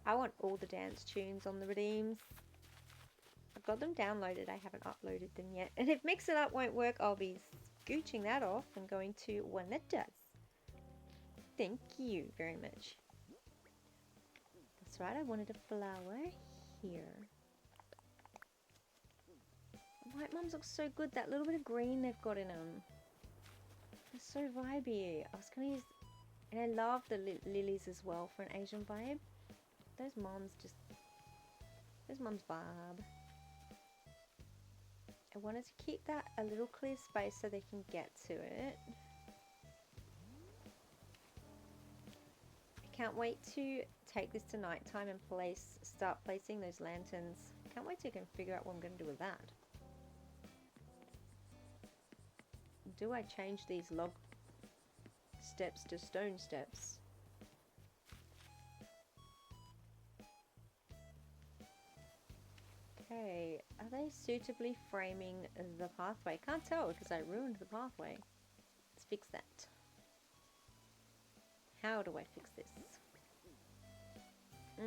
I want all the dance tunes on the redeems. I've got them downloaded, I haven't uploaded them yet. And if Mix It Up won't work, I'll be scooching that off and going to one that does. Thank you very much. That's right, I wanted a flower here. White mums look so good, that little bit of green they've got in them. They're so vibey. I was going to use... And I love the lilies as well for an Asian vibe. Those mums vibe. I wanted to keep that a little clear space so they can get to it. I can't wait to take this to nighttime and start placing those lanterns. Can't wait to figure out what I'm going to do with that. do I change these log steps to stone steps? Okay, are they suitably framing the pathway? Can't tell because I ruined the pathway. Let's fix that. How do I fix this? Oh,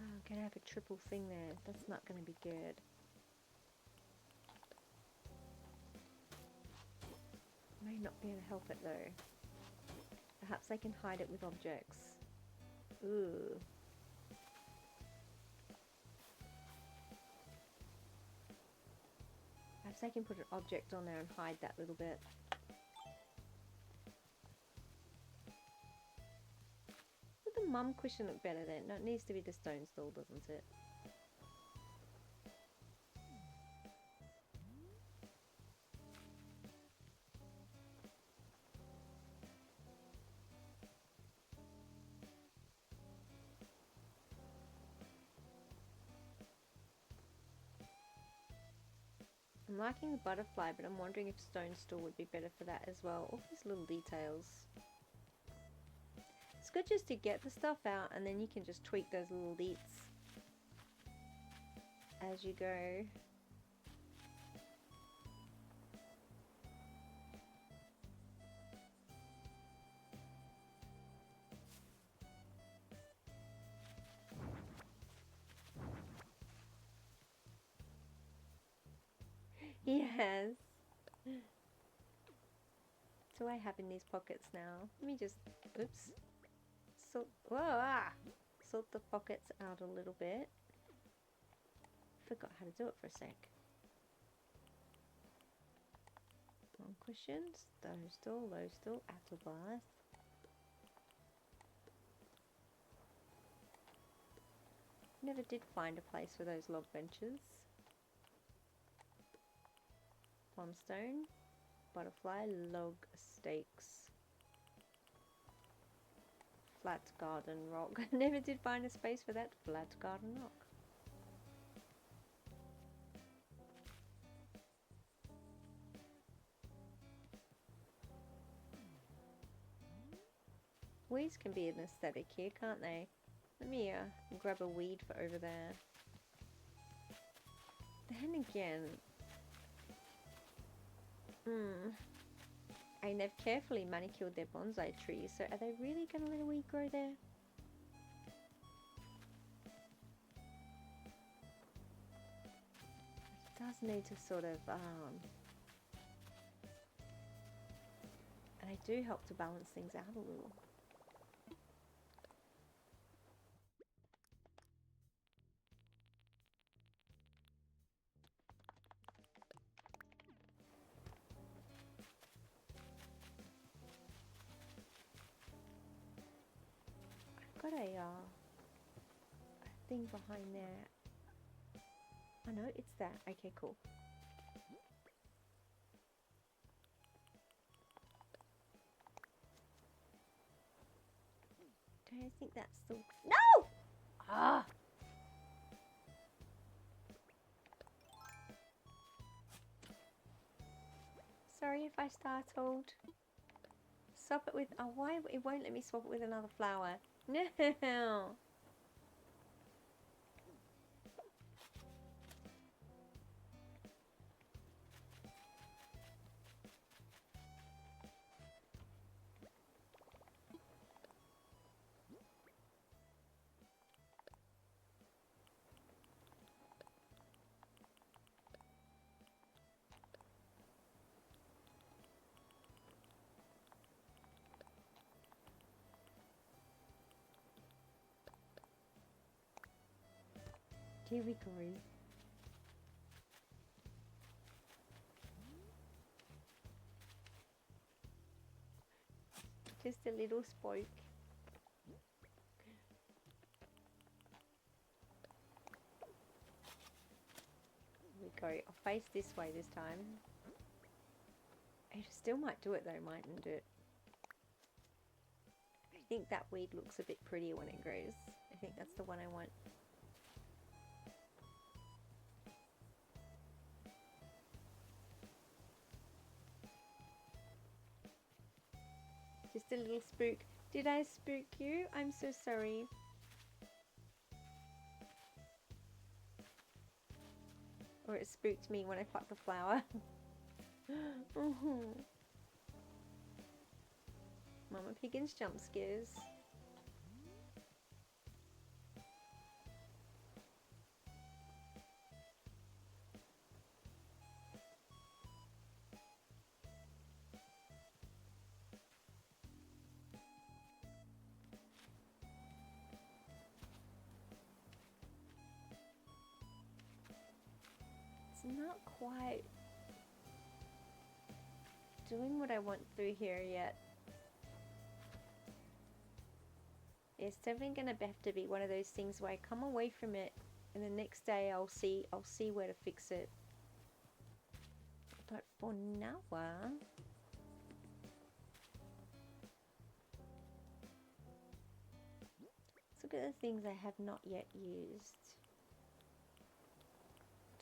I'm gonna have a triple thing there. That's not gonna be good. May not be able to help it though. Perhaps I can hide it with objects. Ooh. Perhaps I can put an object on there and hide that little bit. Would the mum cushion look better then? No, it needs to be the stone stool, doesn't it? I'm liking the butterfly, but I'm wondering if stone stool would be better for that as well. All these little details. It's good just to get the stuff out and then you can just tweak those little deets as you go. Yes. What do I have in these pockets now? Let me just, oops. Sort the pockets out a little bit. Forgot how to do it for a sec. Long cushions, those still, apple bath. Never did find a place for those log benches. Plumstone, butterfly, log stakes. Flat garden rock. Never did find a space for that flat garden rock. Weeds can be an aesthetic here, can't they? Let me grab a weed for over there. Then again, and they've carefully manicured their bonsai trees, so are they really going to let a weed grow there? It does need to sort of, and they do help to balance things out a little. I've got a thing behind there. Oh no, it's that. Okay, cool. Don't think that's the... No! Ah! Sorry if I startled. Swap it with... Oh, why? It won't let me swap it with another flower. No! Here we go. Just a little spoke. Here we go. I'll face this way this time. It still might do it though, mightn't it? think that weed looks a bit prettier when it grows. I think that's the one I want. Just a little spook. Did I spook you? I'm so sorry. Or it spooked me when I plucked the flower. Mama Piggin's jump scares. It's not quite doing what I want through here yet. It's definitely gonna have to be one of those things where I come away from it and the next day I'll see where to fix it. But for now, let's look at the things I have not yet used.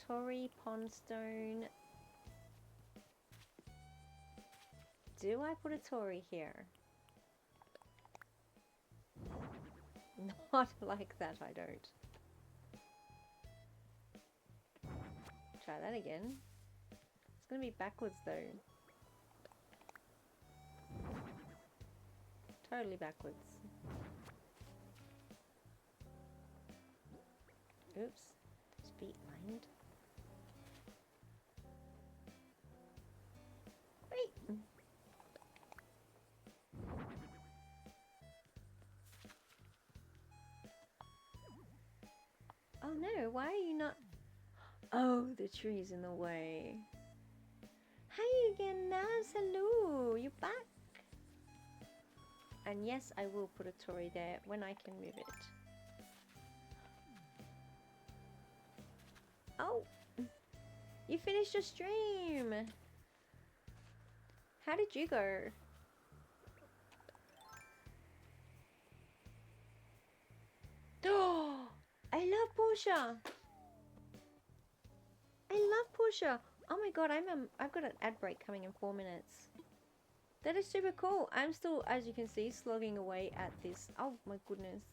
Torii Pondstone. Do I put a Torii here? Not like that, I don't. Try that again. It's gonna be backwards though. Totally backwards. Oops. Speed lined. Wait. Oh no, why are you not? Oh, the tree's in the way. Hi again, Naz. Hello, you back? And yes, I will put a Torii there when I can move it. Oh, you finished your stream. How did you go? Oh, I love Portia. I love Portia. Oh my god, I've got an ad break coming in 4 minutes. That is super cool. I'm still, as you can see, slogging away at this. Oh my goodness.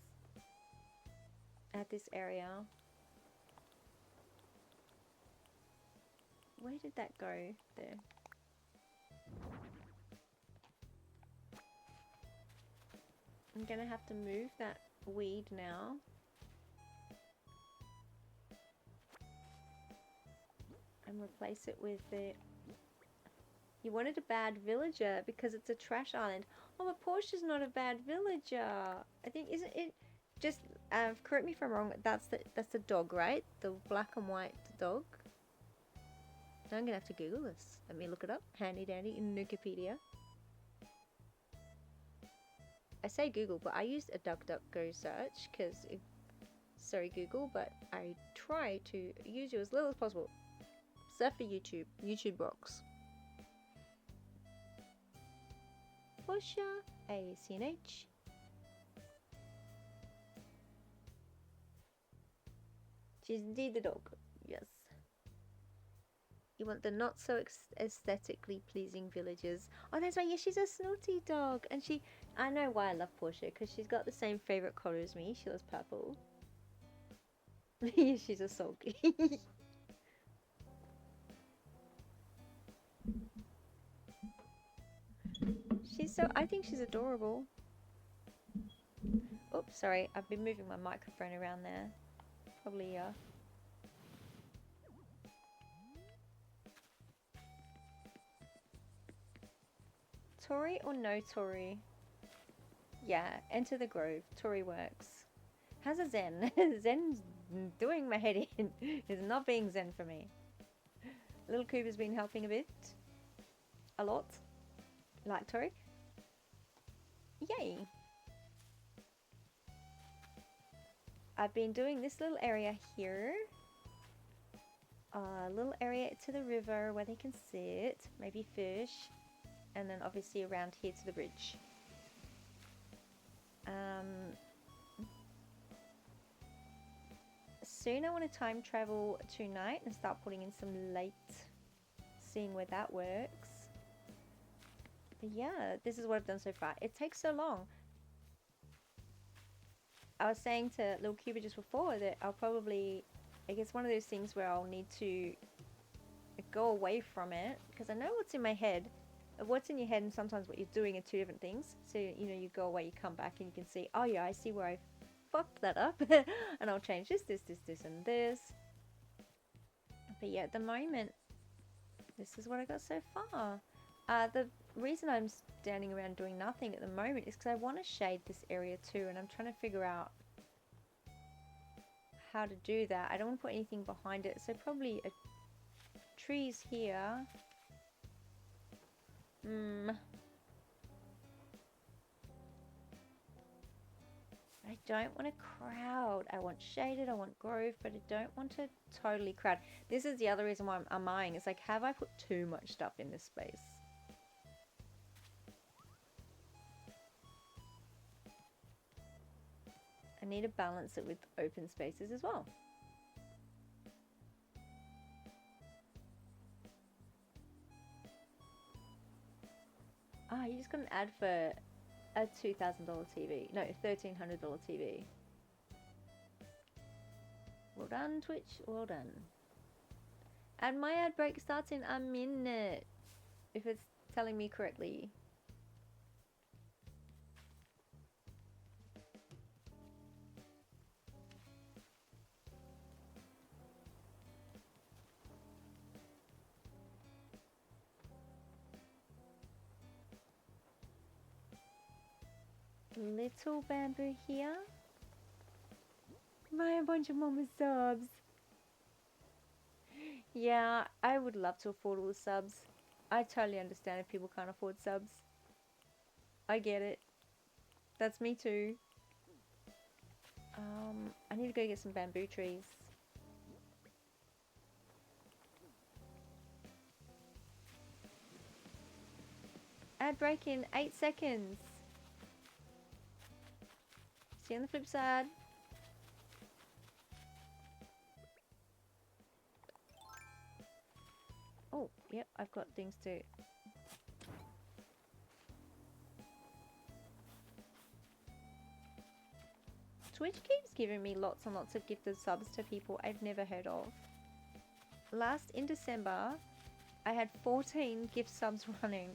At this area. Where did that go? There. I'm gonna have to move that weed now. And replace it with the... You wanted a bad villager because it's a trash island. Oh, but Portia's not a bad villager. I think, isn't it? Just correct me if I'm wrong. That's the dog, right? The black and white dog. Now I'm gonna have to Google this. Let me look it up. Handy dandy in Wikipedia. I say Google, but I used a DuckDuckGo search because, sorry Google, but I try to use you as little as possible. Except for YouTube. YouTube rocks. Portia, ACNH. She's indeed the dog. Yes. You want the not so aesthetically pleasing villagers. Oh, that's right. Yeah, she's a snooty dog. And I know why I love Portia, because she's got the same favourite colour as me. She loves purple. She's a sulky. I think she's adorable. Oops, sorry. I've been moving my microphone around there. Probably, Torii or no Torii? Yeah, enter the grove. Torii works. How's a Zen? Zen's doing my head in. It's not being Zen for me. Little Cooper's been helping a bit. A lot. Like Torii. Yay! I've been doing this little area here. A little area to the river where they can sit, maybe fish. And then obviously around here to the bridge. soon I want to time travel tonight and start putting in some light, seeing where that works. But yeah, this is what I've done so far. It takes so long. I was saying to Little Cuba just before that I'll probably, I guess one of those things where I'll need to go away from it, because I know what's in my head. What's in your head and sometimes what you're doing are two different things. So, you know, you go away, you come back and you can see, oh yeah, I see where I fucked that up. And I'll change this, and this. But yeah, at the moment, this is what I got so far. The reason I'm standing around doing nothing at the moment is because I want to shade this area too, and I'm trying to figure out how to do that. I don't want to put anything behind it, so probably trees here. I don't want to crowd. I want shaded, I want grove, but I don't want to totally crowd. This is the other reason why I'm eyeing. It's like, have I put too much stuff in this space? I need to balance it with open spaces as well. Ah, you just got an ad for a $2,000 TV. No, $1,300 TV. Well done, Twitch. Well done. And my ad break starts in a minute, if it's telling me correctly. Little bamboo here. My bunch of mama subs. Yeah, I would love to afford all the subs. I totally understand if people can't afford subs. I get it. That's me too. I need to go get some bamboo trees. Ad break in 8 seconds. See you on the flip side. Oh, yep, I've got things to... Twitch keeps giving me lots and lots of gifted subs to people I've never heard of. In December, I had 14 gift subs running.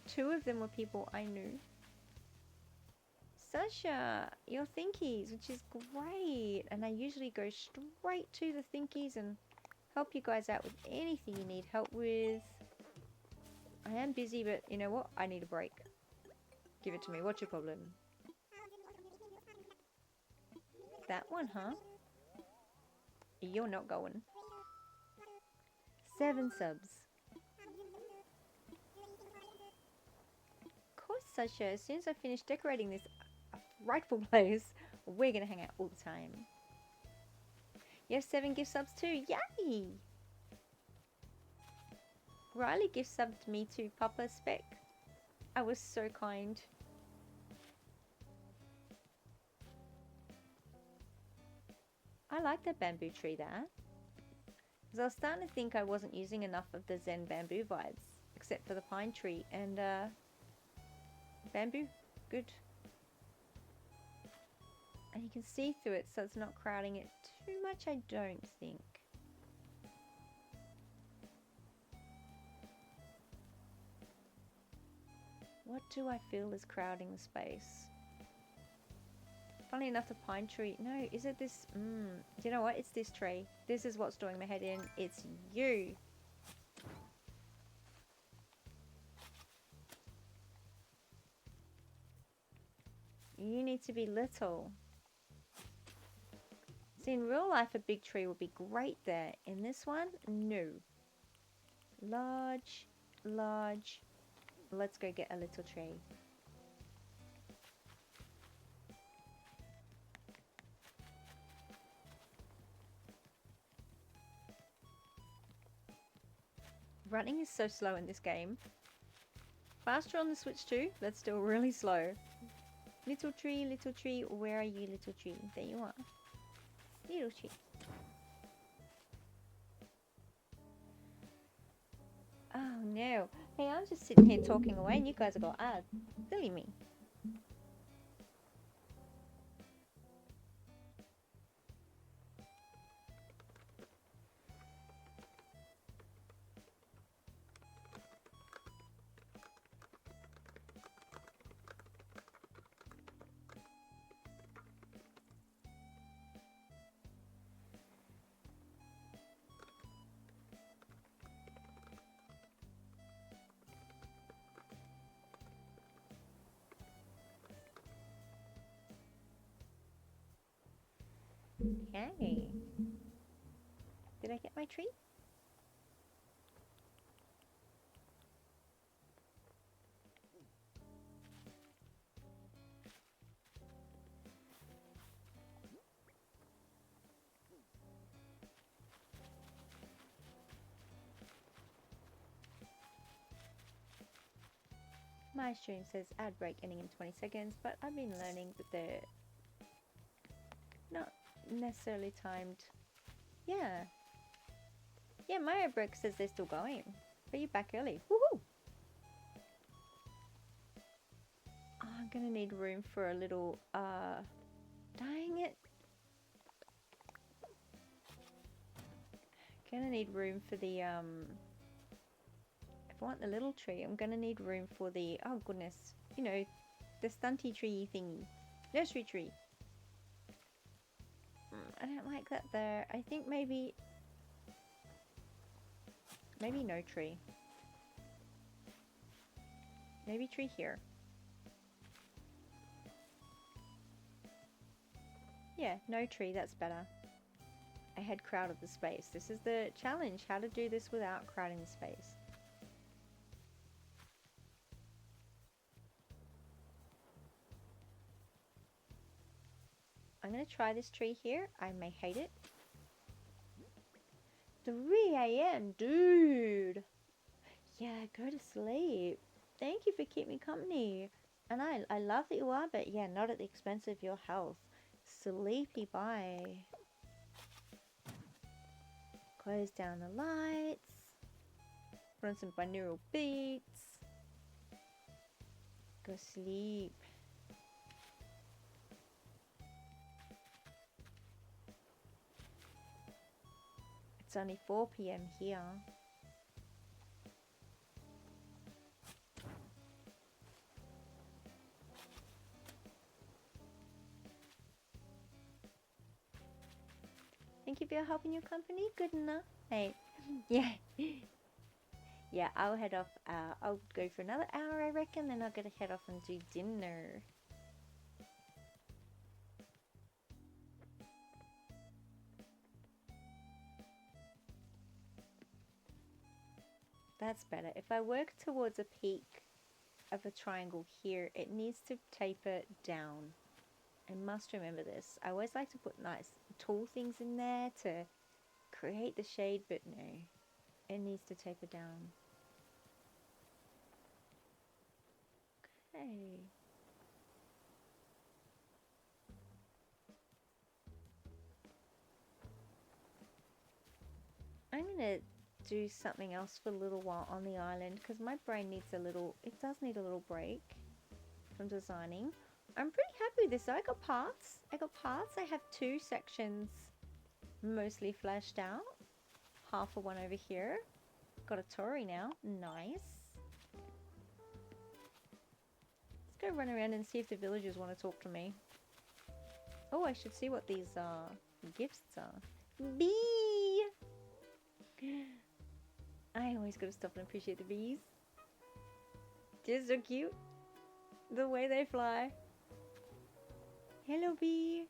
2 of them were people I knew. Sasha, your thinkies, which is great. And I usually go straight to the thinkies and help you guys out with anything you need help with. I am busy, but you know what? I need a break. Give it to me. What's your problem? That one, huh? You're not going. 7 subs. Of course, Sasha. As soon as I finish decorating this rightful place, we're gonna hang out all the time. You have 7 gift subs too. Yay! Riley gift subbed me to Papa Spec. I was so kind. I like that bamboo tree there. Because I was starting to think I wasn't using enough of the Zen bamboo vibes. Except for the pine tree and bamboo. Good. And you can see through it so it's not crowding it too much, I don't think. What do I feel is crowding the space? Funny enough, the pine tree... No, is it this... Do you know what? It's this tree. This is what's doing my head in. It's you. You need to be little. See, in real life, a big tree would be great there. In this one, no. Large, large. Let's go get a little tree. Running is so slow in this game. Faster on the Switch too, but still really slow. Little tree, where are you, little tree? There you are. Little tree. Oh no. Hey, I'm just sitting here talking away and you guys have got silly me. Hey. Did I get my tree? My stream says ad break ending in 20 seconds, but I've been learning that they're not necessarily timed. Yeah. Yeah, my ad break says they're still going. But you're back early. Woohoo! Oh, I'm gonna need room for a little, dang it. Gonna need room for the, if I want the little tree, I'm gonna need room for the, oh goodness, you know, the stunty tree thingy. Nursery tree. I don't like that there. I think maybe no tree. Maybe tree here. Yeah, no tree, that's better. I had crowded the space. This is the challenge, how to do this without crowding the space. I'm going to try this tree here. I may hate it. 3 a.m. Dude! Yeah, go to sleep. Thank you for keeping me company. And I love that you are, but yeah, not at the expense of your health. Sleepy bye. Close down the lights. Put on some binaural beats. Go sleep. It's only 4 p.m. here. Thank you for your help and your company. Good enough. Hey, yeah. Yeah, I'll head off. I'll go for another hour, I reckon. Then I'll gotta head off and do dinner. That's better. If I work towards a peak of a triangle here, it needs to taper down. I must remember this. I always like to put nice tall things in there to create the shade, but no, it needs to taper down. Okay. I'm gonna do something else for a little while on the island because my brain needs it does need a little break from designing. I'm pretty happy with this. So I got paths. I have 2 sections mostly fleshed out. Half of one over here. Got a Tory now. Nice. Let's go run around and see if the villagers want to talk to me. Oh, I should see what these gifts are. Bee! I always gotta stop and appreciate the bees. They're so cute. The way they fly. Hello, bee.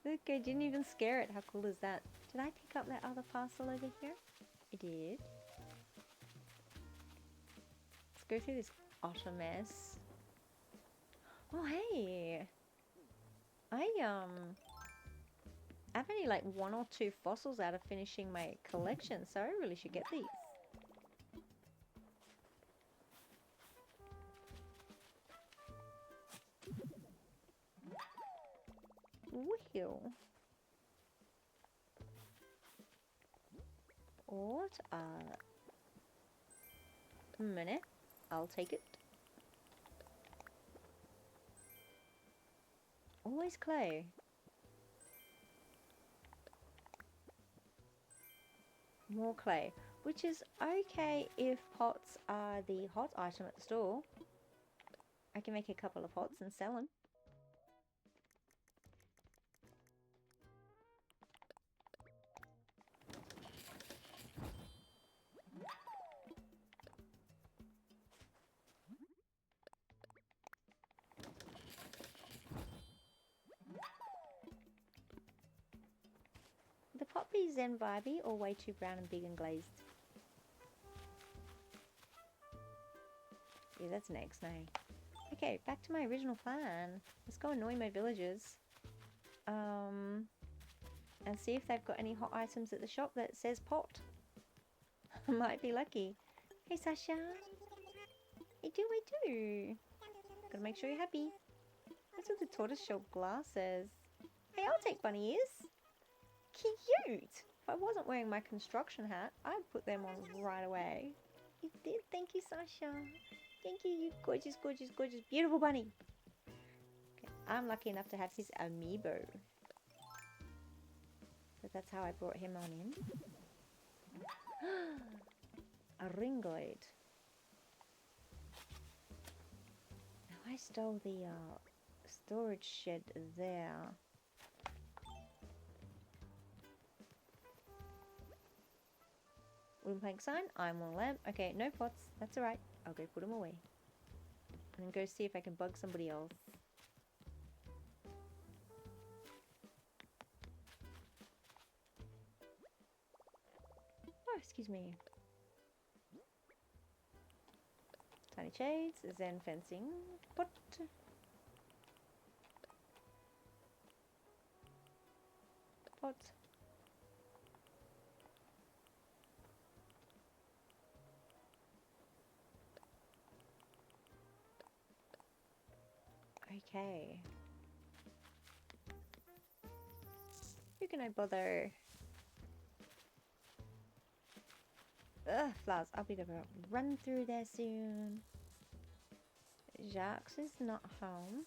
Look, I didn't even scare it. How cool is that? Did I pick up that other parcel over here? I did. Let's go through this otter mess. Oh, hey. I've only like 1 or 2 fossils out of finishing my collection, so I really should get these. Woohoo. What are minute. I'll take it. Always clay. More clay. Which is okay if pots are the hot item at the store. I can make a couple of pots and sell them. The pot be zen vibey or way too brown and big and glazed? Yeah, that's next, no. Okay, back to my original plan. Let's go annoy my villagers. And see if they've got any hot items at the shop that says pot. I might be lucky. Hey, Sasha. I do. Gotta make sure you're happy. What's with the tortoiseshell glasses? Hey, I'll take bunny ears. Cute! If I wasn't wearing my construction hat, I'd put them on right away. You did. Thank you, Sasha. Thank you, you gorgeous, gorgeous, gorgeous, beautiful bunny. Okay, I'm lucky enough to have his amiibo. So that's how I brought him on in. A ringoid. Now I stole the storage shed there. Wooden plank sign, iron wall lamp. Okay, no pots. That's alright. I'll go put them away. And then go see if I can bug somebody else. Oh, excuse me. Tiny shades, zen fencing. Pot. Pot. Okay. Who can I bother? Ugh, flowers. I'll be able to run through there soon. Jacques is not home.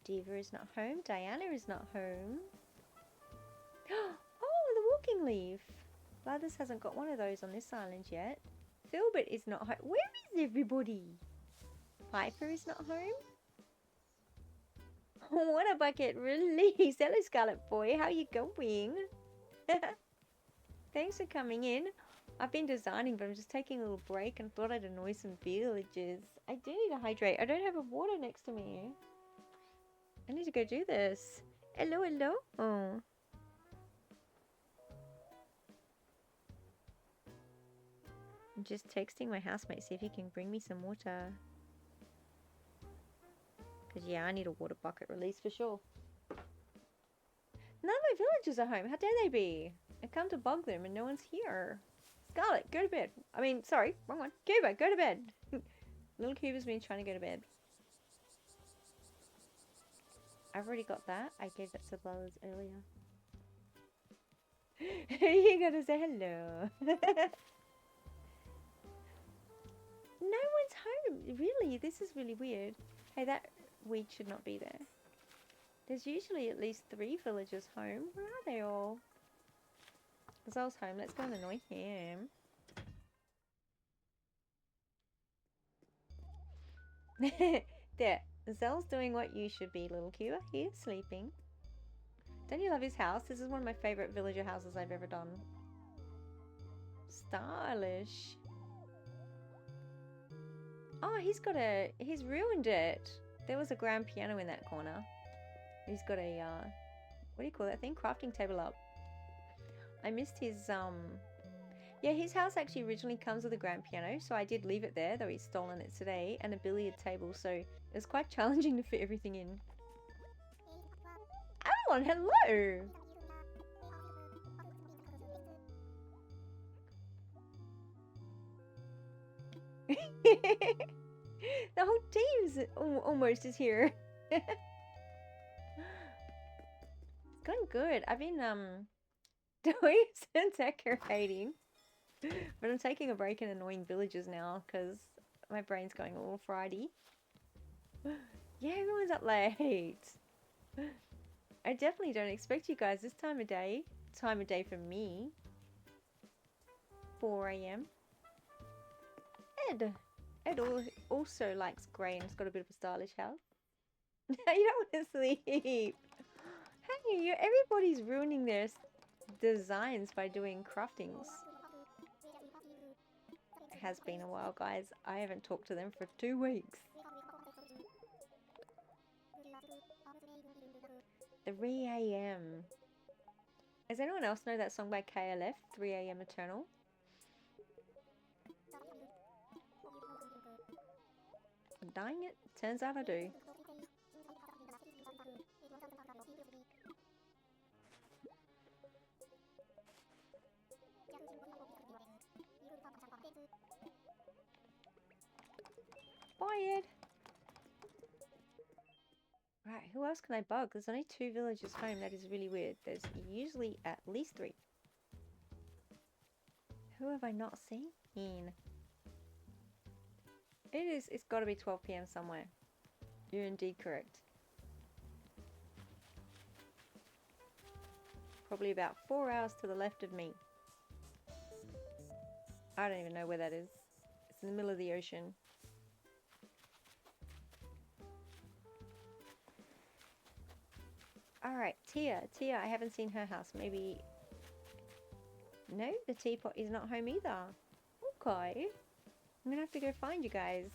Diva is not home. Diana is not home. Oh, the walking leaf. Lathers hasn't got one of those on this island yet. Filbert is not home. Where is everybody? Piper is not home. What a bucket release. Hello, Scarlet Boy. How are you going? Thanks for coming in. I've been designing, but I'm just taking a little break and thought I'd annoy some villagers. I do need to hydrate. I don't have a water next to me. I need to go do this. Hello, hello. Oh. I'm just texting my housemate, see if he can bring me some water. Because, yeah, I need a water bucket release for sure. None of my villagers are home. How dare they be? I come to bug them and no one's here. Scarlet, go to bed. I mean, sorry, wrong one. Cuba, go to bed. Little Cuba's been trying to go to bed. I've already got that. I gave that to Blowers earlier. You gotta say hello. No one's home. Really? This is really weird. Hey, that weed should not be there. There's usually at least 3 villagers home. Where are they all? Zell's home. Let's go and annoy him. There. Zell's doing what you should be, little Cuba. He's sleeping. Don't you love his house? This is one of my favourite villager houses I've ever done. Stylish. Oh, he's ruined it. There was a grand piano in that corner. He's got a, what do you call that thing? Crafting table up. I missed his, yeah, his house actually originally comes with a grand piano, so I did leave it there, though he's stolen it today, and a billiard table, so it was quite challenging to fit everything in. Alan, hello! The whole team's almost is here. It's going good. I've been doing some decorating. But I'm taking a break in annoying villagers now because my brain's going all Friday. Yeah, everyone's up late. I definitely don't expect you guys this time of day. Time of day for me. 4 a.m. Ed also likes grey and has got a bit of a stylish house. You don't want to sleep. Hey, everybody's ruining their designs by doing craftings. It has been a while, guys. I haven't talked to them for 2 weeks. 3 a.m. Does anyone else know that song by KLF, 3 a.m. Eternal? Dang it, turns out I do. Bye, Ed. Right, who else can I bug? There's only 2 villagers home. That is really weird. There's usually at least 3. Who have I not seen? It's got to be 12 p.m. somewhere. You're indeed correct. Probably about 4 hours to the left of me. I don't even know where that is. It's in the middle of the ocean. Alright, Tia, I haven't seen her house. Maybe... No, the teapot is not home either. Okay. I'm gonna have to go find you guys.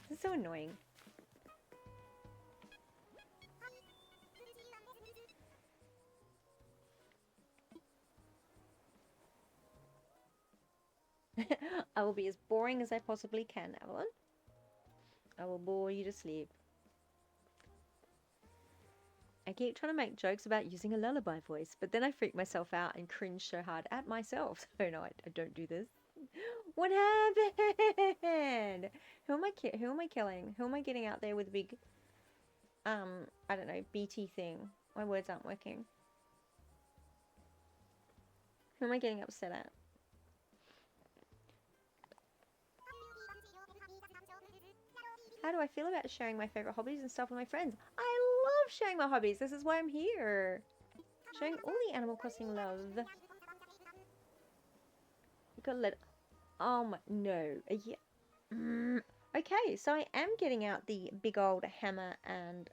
This is so annoying. I will be as boring as I possibly can, Avalon. I will bore you to sleep. I keep trying to make jokes about using a lullaby voice, but then I freak myself out and cringe so hard at myself. So no, I don't do this. What happened? Who am I killing? Who am I getting out there with a big, I don't know, BT thing? My words aren't working. Who am I getting upset at? How do I feel about sharing my favorite hobbies and stuff with my friends? I love sharing my hobbies. This is why I'm here. Showing all the Animal Crossing love. You gotta let... no. Yeah. Okay, so I am getting out the big old hammer and...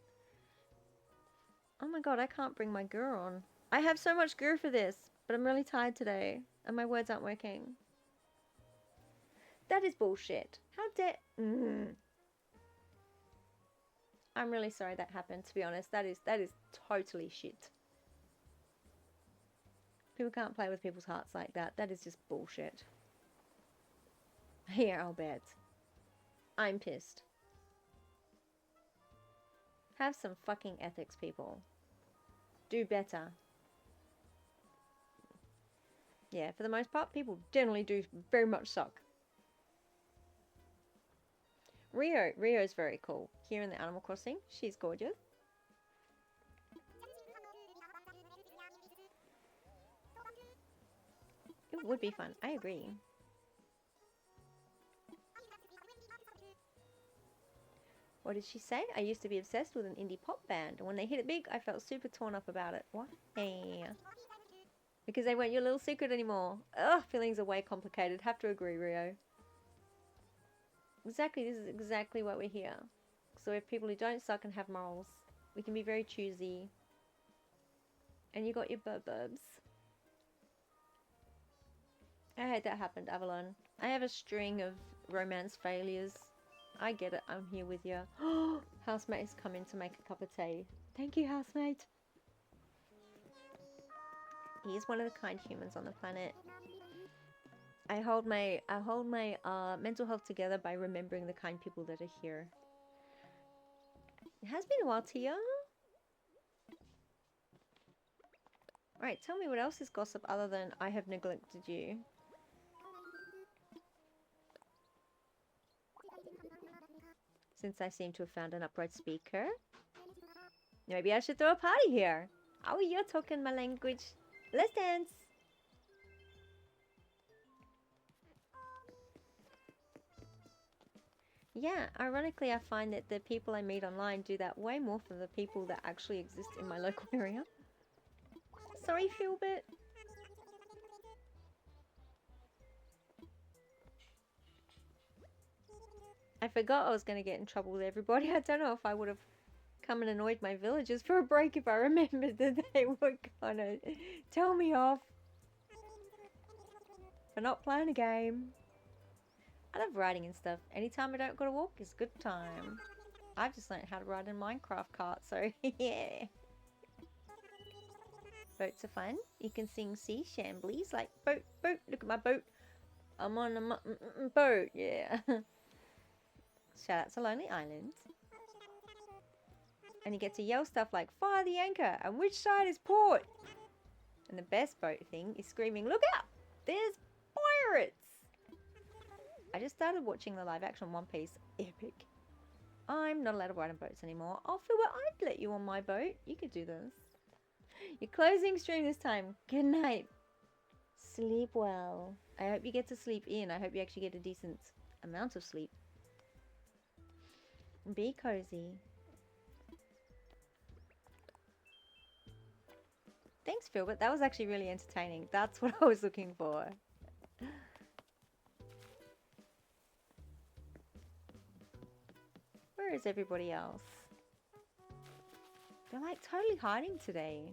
Oh my god, I can't bring my gear on. I have so much gear for this, but I'm really tired today. And my words aren't working. That is bullshit. How dare... I'm really sorry that happened, to be honest. That is totally shit. People can't play with people's hearts like that. That is just bullshit. Here, I'll bet. I'm pissed. Have some fucking ethics, people. Do better. Yeah, for the most part, people generally do very much suck. Rio's very cool. Here in the Animal Crossing, she's gorgeous. It would be fun, I agree. What did she say? I used to be obsessed with an indie pop band, and when they hit it big, I felt super torn up about it. What? Hey. Because they weren't your little secret anymore. Ugh, feelings are way complicated. Have to agree, Rio. Exactly, this is exactly what we're here. So we're people who don't suck and have morals. We can be very choosy. And you got your burbs. I hate that happened, Avalon. I have a string of romance failures. I get it, I'm here with you. Housemate has come in to make a cup of tea. Thank you, housemate. He is one of the kind humans on the planet. I hold my mental health together by remembering the kind people that are here. It has been a while, Tia. Right, tell me what else is gossip other than I have neglected you. Since I seem to have found an upright speaker. Maybe I should throw a party here. Oh, you're talking my language. Let's dance. Yeah, ironically, I find that the people I meet online do that way more for the people that actually exist in my local area. Sorry, Philbert. I forgot I was going to get in trouble with everybody. I don't know if I would have come and annoyed my villagers for a break if I remembered that they were going to tell me off for not playing a game. I love writing and stuff. Anytime I don't go to walk is a good time. I've just learned how to ride a Minecraft cart, so yeah. Boats are fun. You can sing sea shamblies like boat, boat, look at my boat. I'm on a boat, yeah. Shout out to Lonely Island. And you get to yell stuff like, fire the anchor, and which side is port? And the best boat thing is screaming, look out, there's pirates! I just started watching the live action One Piece. Epic. I'm not allowed to ride on boats anymore. I'll feel what I'd let you on my boat. You could do this. You're closing stream this time. Good night. Sleep well. I hope you get to sleep in. I hope you actually get a decent amount of sleep. Be cozy. Thanks, Philbert. That was actually really entertaining. That's what I was looking for. Where is everybody else? They're like totally hiding today.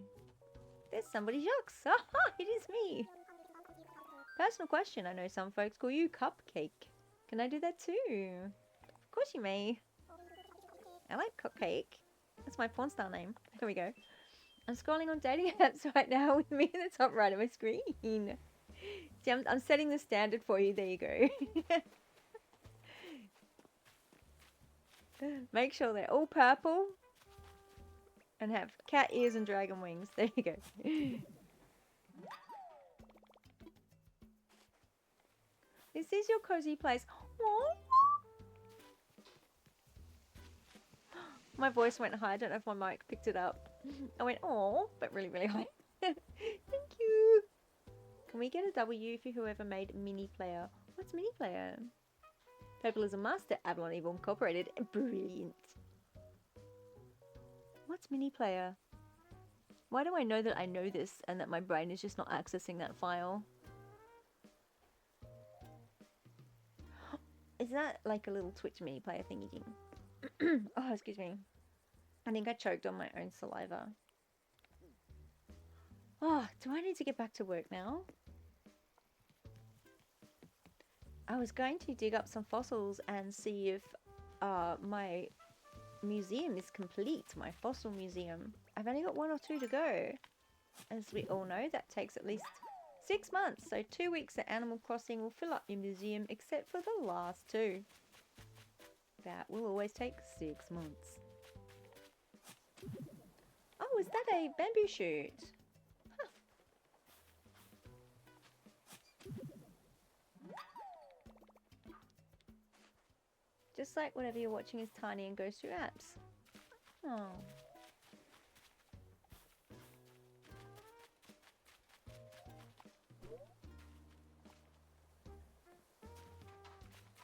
There's somebody, Jux. Ah, it is me. Personal question. I know some folks call you Cupcake. Can I do that too? Of course you may. I like Cupcake. That's my porn star name. There we go. I'm scrolling on dating apps right now with me in the top right of my screen. See, I'm setting the standard for you. There you go. Make sure they're all purple and have cat ears and dragon wings. There you go. This is your cozy place. Aww. My voice went high. I don't know if my mic picked it up. I went, oh, but really, really high. Thank you. Can we get a W for whoever made Mini Player? What's Mini Player? Purple is a master. Avalon Evil Incorporated. Brilliant. What's Mini Player? Why do I know that I know this and that my brain is just not accessing that file? Is that like a little Twitch Mini Player thingy thing? Oh, excuse me. I think I choked on my own saliva. Oh, do I need to get back to work now? I was going to dig up some fossils and see if my museum is complete, my fossil museum. I've only got 1 or 2 to go. As we all know, that takes at least 6 months. So 2 weeks at Animal Crossing will fill up your museum, except for the last 2. That will always take 6 months. Oh, is that a bamboo shoot? Huh. Just like whatever you're watching is tiny and goes through apps. Oh.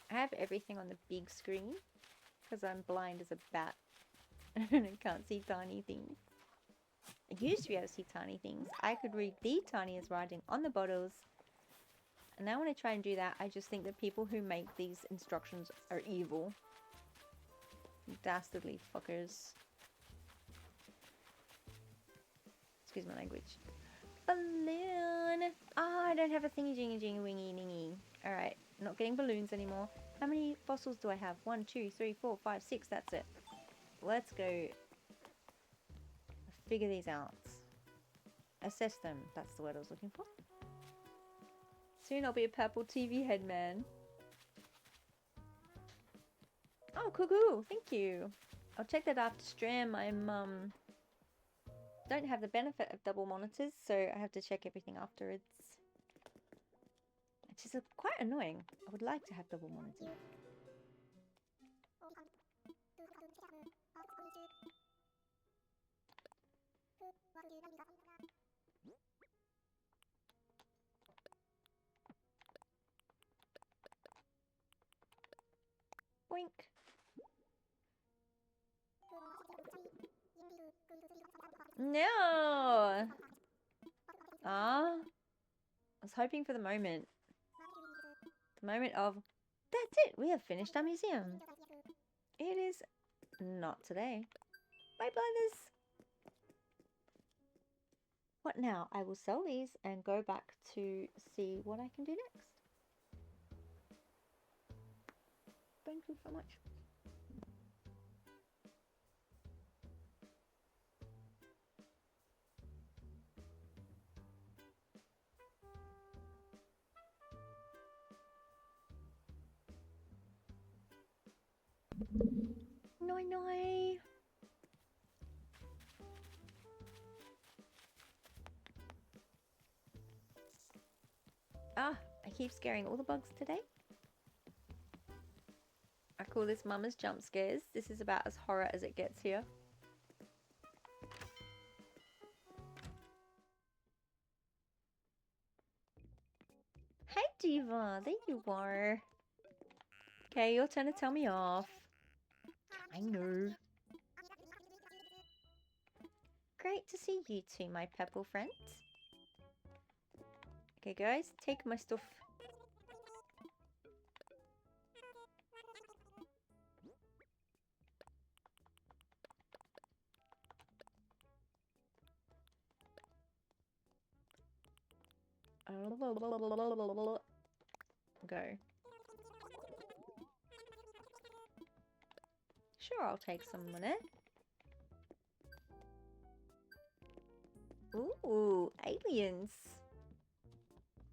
I have everything on the big screen because I'm blind as a bat and I can't see tiny things. I used to be able to see tiny things. I could read the tiniest writing on the bottles. And now when I try and do that, I just think that people who make these instructions are evil. Dastardly fuckers. Excuse my language. Balloon! Ah, I don't have a thingy jingy jingy wingy ningy. Alright, not getting balloons anymore. How many fossils do I have? 1, 2, 3, 4, 5, 6. That's it. Let's go figure these out. Assess them. That's the word I was looking for. Soon I'll be a purple TV head man. Oh, cool. Thank you. I'll check that after stream. I'm don't have the benefit of double monitors, so I have to check everything afterwards. Which is quite annoying. I would like to have double monitors. Boink. No! Ah, I was hoping for the moment. The moment of, that's it, we have finished our museum. It is not today. Bye, brothers. What now? I will sell these and go back to see what I can do next. Thank you so much. Noi noi. Ah, I keep scaring all the bugs today. I call this Mama's jump scares. This is about as horror as it gets here. Hey Diva, there you are. Okay, your turn to tell me off. I know. Great to see you two, my purple friends. Okay guys, take my stuff. Go. Sure, I'll take some money. Ooh, aliens.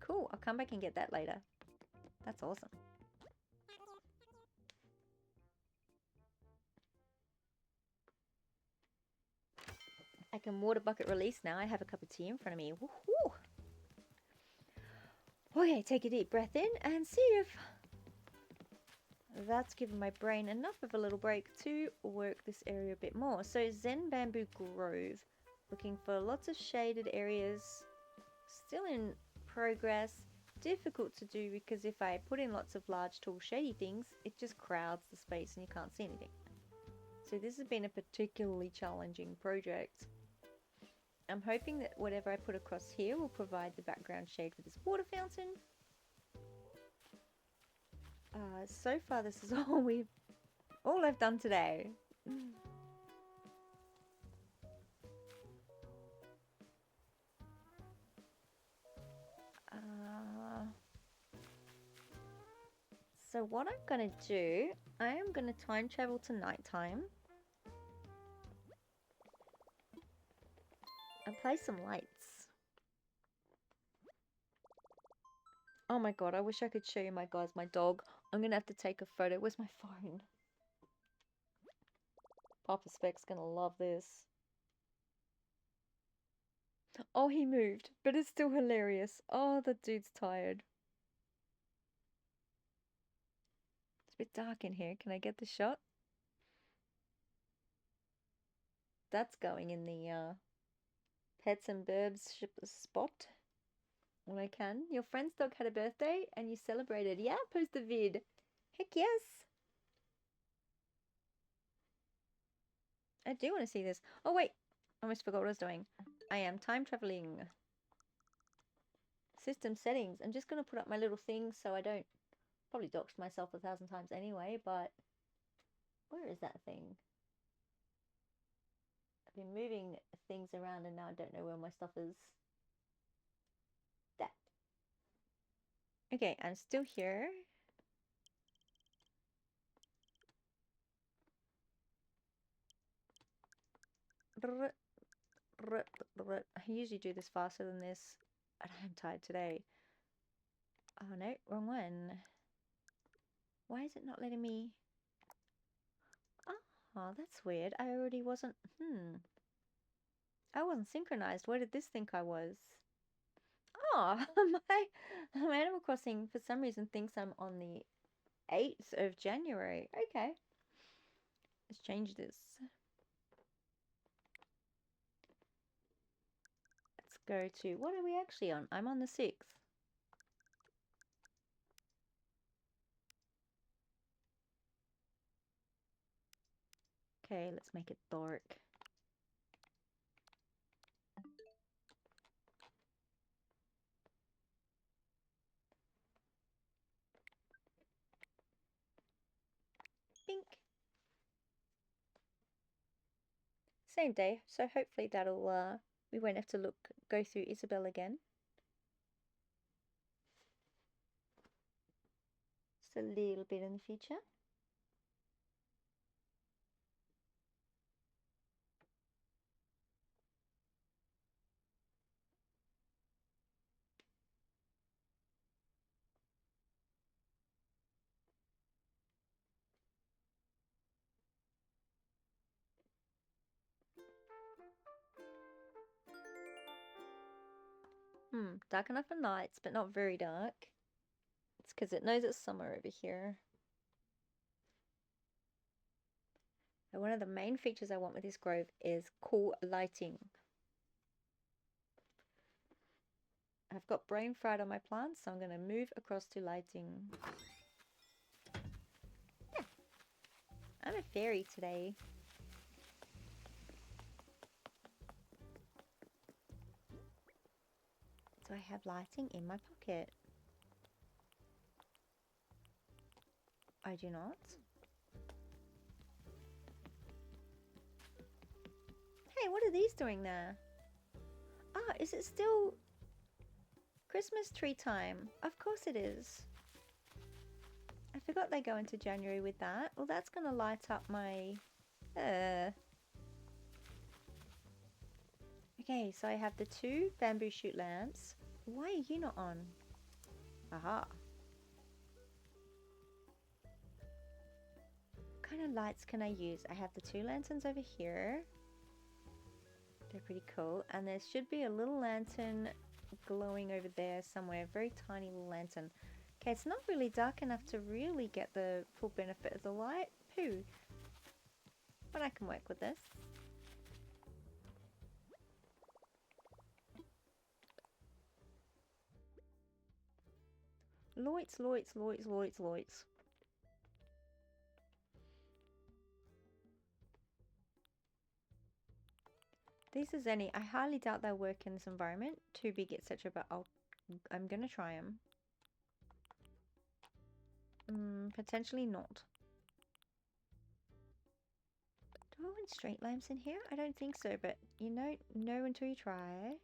Cool, I'll come back and get that later. That's awesome. I can water bucket release now. I have a cup of tea in front of me. Woohoo! Okay, take a deep breath in and see if that's given my brain enough of a little break to work this area a bit more. So Zen Bamboo Grove, looking for lots of shaded areas, still in progress. Difficult to do because if I put in lots of large, tall, shady things, it just crowds the space and you can't see anything. So this has been a particularly challenging project. I'm hoping that whatever I put across here will provide the background shade for this water fountain. So far this is all I've done today. So what I'm gonna do, I am gonna time travel to nighttime and play some lights. Oh my god, I wish I could show you my dog. I'm gonna have to take a photo. Where's my phone? Papa Spec's gonna love this. Oh, he moved, but it's still hilarious. Oh, the dude's tired. It's a bit dark in here. Can I get the shot? That's going in the Pets and Burbs spot. When I can. Your friend's dog had a birthday and you celebrated. Yeah, post a vid. Heck yes. I do want to see this. Oh wait, I almost forgot what I was doing. I am time traveling. System settings. I'm just going to put up my little thing so I don't probably doxed myself 1,000 times anyway, but where is that thing? I've been moving things around and now I don't know where my stuff is. That. Okay, I'm still here. I usually do this faster than this, and I'm tired today. Oh no, wrong one. Why is it not letting me? Oh, that's weird. I already wasn't. I wasn't synchronized. Where did this think I was? Oh, my Animal Crossing for some reason thinks I'm on the 8th of January. Okay. Let's change this. Let's go to, what are we actually on? I'm on the 6th. Okay, let's make it dark. Same day, so hopefully that'll, we won't have to go through Isabel again. Just a little bit in the future. Dark enough for nights, but not very dark. It's because it knows it's summer over here. And one of the main features I want with this grove is cool lighting. I've got brain fried on my plants, so I'm going to move across to lighting. Yeah. I'm a fairy today. So I have lighting in my pocket. I do not. Hey, what are these doing there? Ah, is it still Christmas tree time? Of course it is. I forgot they go into January with that. Well, that's going to light up my... Okay, so I have the 2 bamboo shoot lamps. Why are you not on? Aha. What kind of lights can I use? I have the 2 lanterns over here. They're pretty cool. And there should be a little lantern glowing over there somewhere. A very tiny little lantern. Okay, it's not really dark enough to really get the full benefit of the light. Pooh. But I can work with this. Lights, lights, lights, lights, lights. These are Zenny. I highly doubt they'll work in this environment. Too big, etc. But I'm gonna try them. Potentially not. Do I want straight lamps in here? I don't think so, but you know until you try.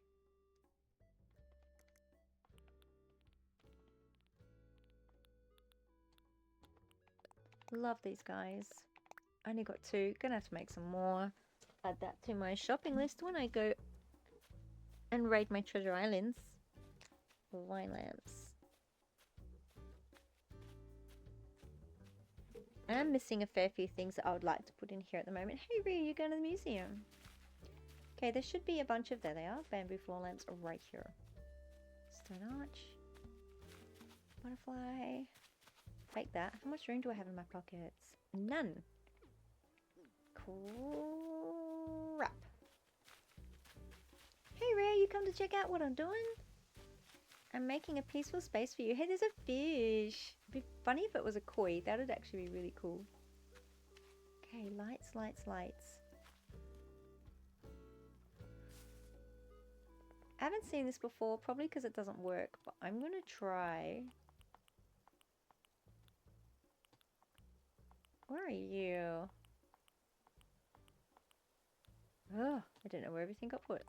Love these guys. Only got 2. Gonna have to make some more. Add that to my shopping list when I go and raid my treasure islands. Wine lamps. I'm missing a fair few things that I would like to put in here at the moment. Hey Rhea, you're going to the museum. Okay, there should be a bunch of... There they are. Bamboo floor lamps are right here. Stone arch. Butterfly. Take that. How much room do I have in my pockets? None. Crap. Hey Rhea, you come to check out what I'm doing? I'm making a peaceful space for you. Hey, there's a fish. It'd be funny if it was a koi. That would actually be really cool. Okay, lights, lights, lights. I haven't seen this before, probably because it doesn't work, but I'm going to try. Where are you? Oh, I don't know where everything got put.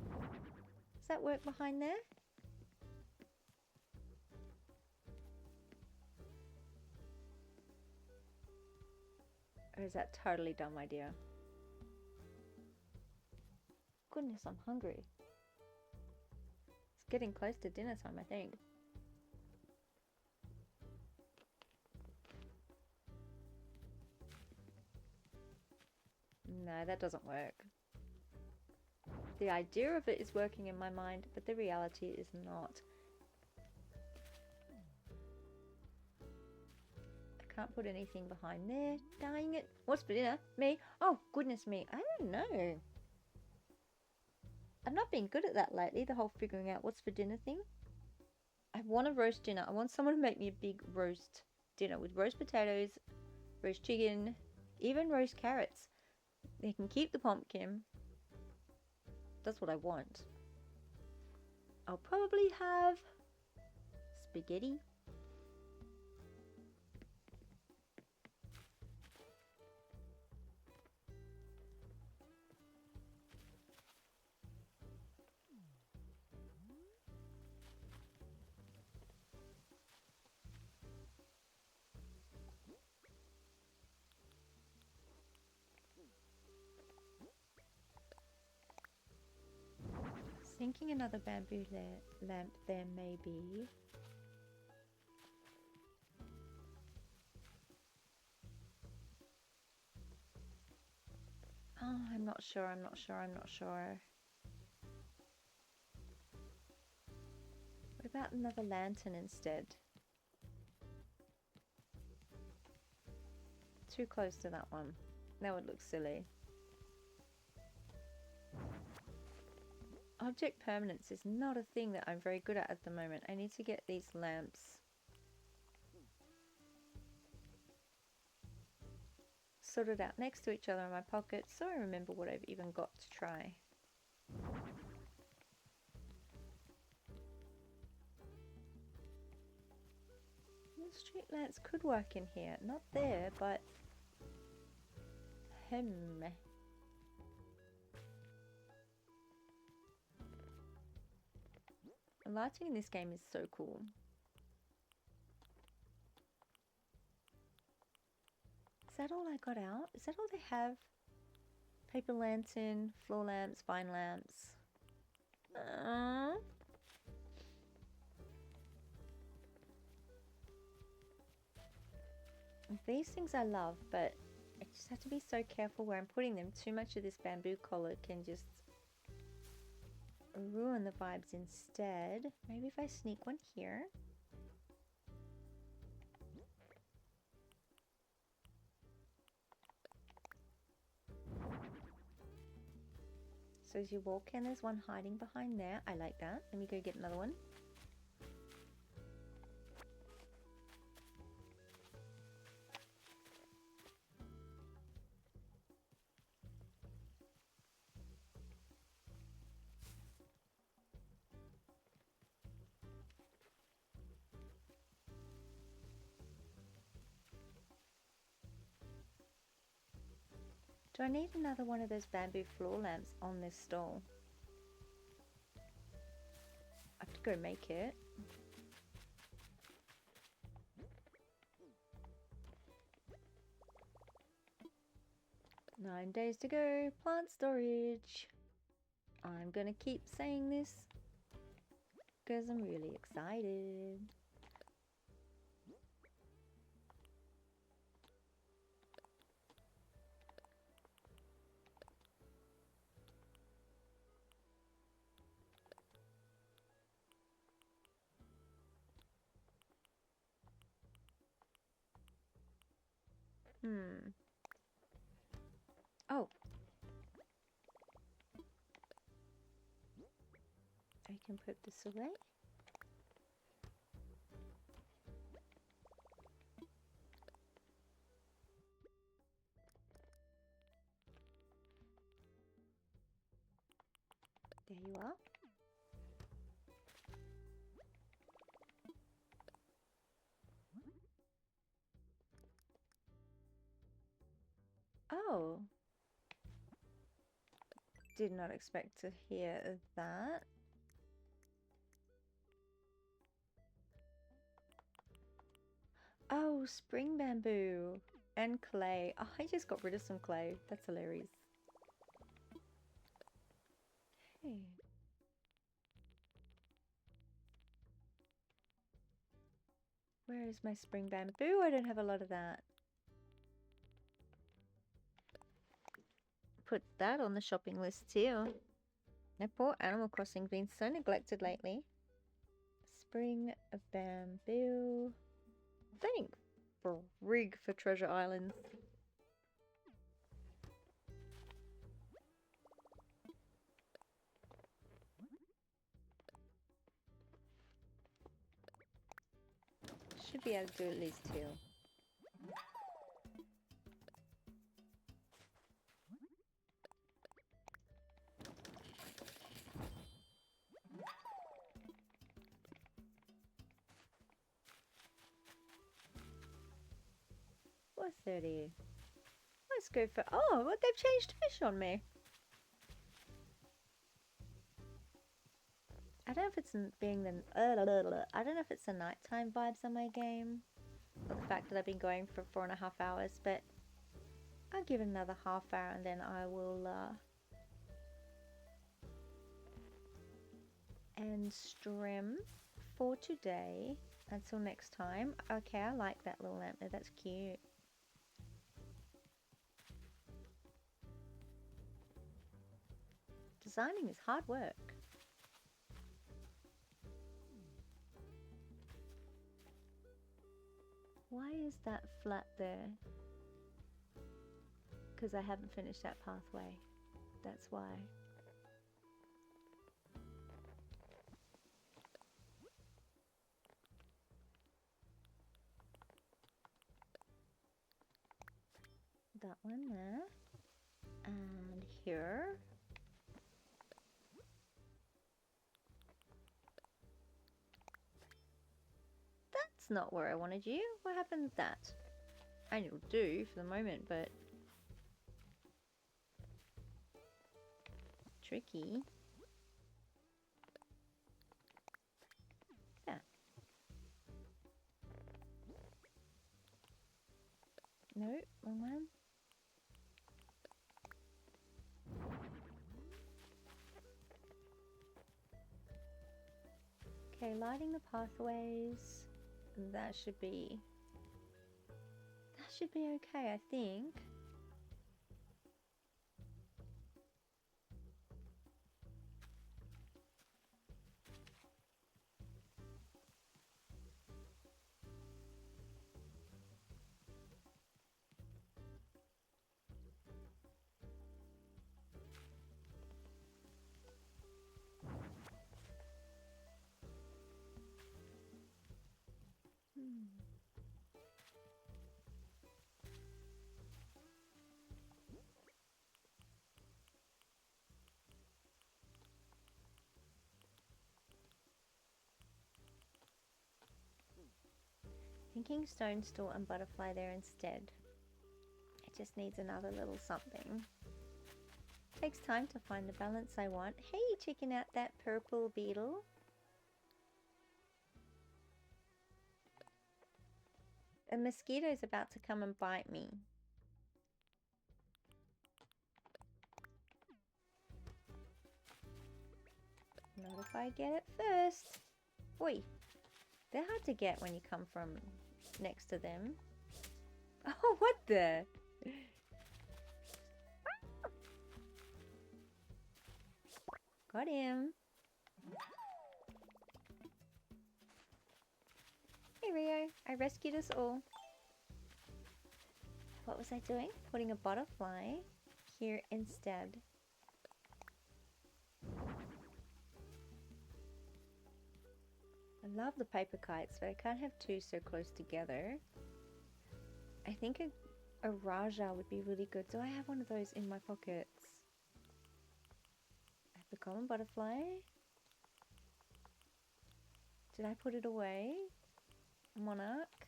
Does that work behind there? Or is that totally dumb idea? Goodness, I'm hungry. It's getting close to dinner time, I think. No, that doesn't work. The idea of it is working in my mind, but the reality is not. I can't put anything behind there. Dang it. What's for dinner? Me? Oh, goodness me. I don't know. I've not been good at that lately, the whole figuring out what's for dinner thing. I want a roast dinner. I want someone to make me a big roast dinner with roast potatoes, roast chicken, even roast carrots. They can keep the pumpkin. That's what I want. I'll probably have spaghetti. thinking another bamboo lamp there maybe. Oh, I'm not sure. What about another lantern instead? Too close to that one. That would look silly. Object permanence is not a thing that I'm very good at the moment. I need to get these lamps sorted out next to each other in my pocket so I remember what I've even got to try. The street lamps could work in here. Not there, but... The lighting in this game is so cool. Is that all I got out? Is that all they have? Paper lantern, floor lamps, vine lamps. These things I love, but I just have to be so careful where I'm putting them. Too much of this bamboo collar can just ruin the vibes instead. Maybe if I sneak one here. So as you walk in, there's one hiding behind there. I like that. Let me go get another one. Do I need another one of those bamboo floor lamps on this stall? I have to go make it. "9 days to go, plant storage." I'm gonna keep saying this because I'm really excited. Oh. I can put this away. There you are. Oh. Did not expect to hear that. Oh, spring bamboo and clay. Oh, I just got rid of some clay. That's hilarious. Hey. Where is my spring bamboo? I don't have a lot of that. Put that on the shopping list too. That poor Animal Crossing been so neglected lately. Spring bamboo. Thank frig for Treasure Islands. Should be able to do at least 2. What's 30? Let's go for... Oh, what, they've changed fish on me. I don't know if it's being the... I don't know if it's the nighttime vibes on my game. Or the fact that I've been going for 4.5 hours, but... I'll give it another half hour and then I will in stream for today. Until next time. Okay, I like that little lamp there. That's cute. Designing is hard work. Why is that flat there? Because I haven't finished that pathway. That's why. That one there. And here. That's not where I wanted you. What happened with that? I mean, it'll do for the moment, but tricky. Yeah. No, wrong one. Okay, lighting the pathways. That should be okay, I think. Thinking stone stool and butterfly there instead. It just needs another little something. Takes time to find the balance I want. Hey, checking out that purple beetle. A mosquito's about to come and bite me. Not if I get it first. Oi, they're hard to get when you come from next to them. Oh, what the? Got him. Hey Rio, I rescued us all. What was I doing? Putting a butterfly here instead. I love the paper kites, but I can't have two so close together. I think a Raja would be really good. Do I have one of those in my pockets? I have the common butterfly. Did I put it away? Monarch.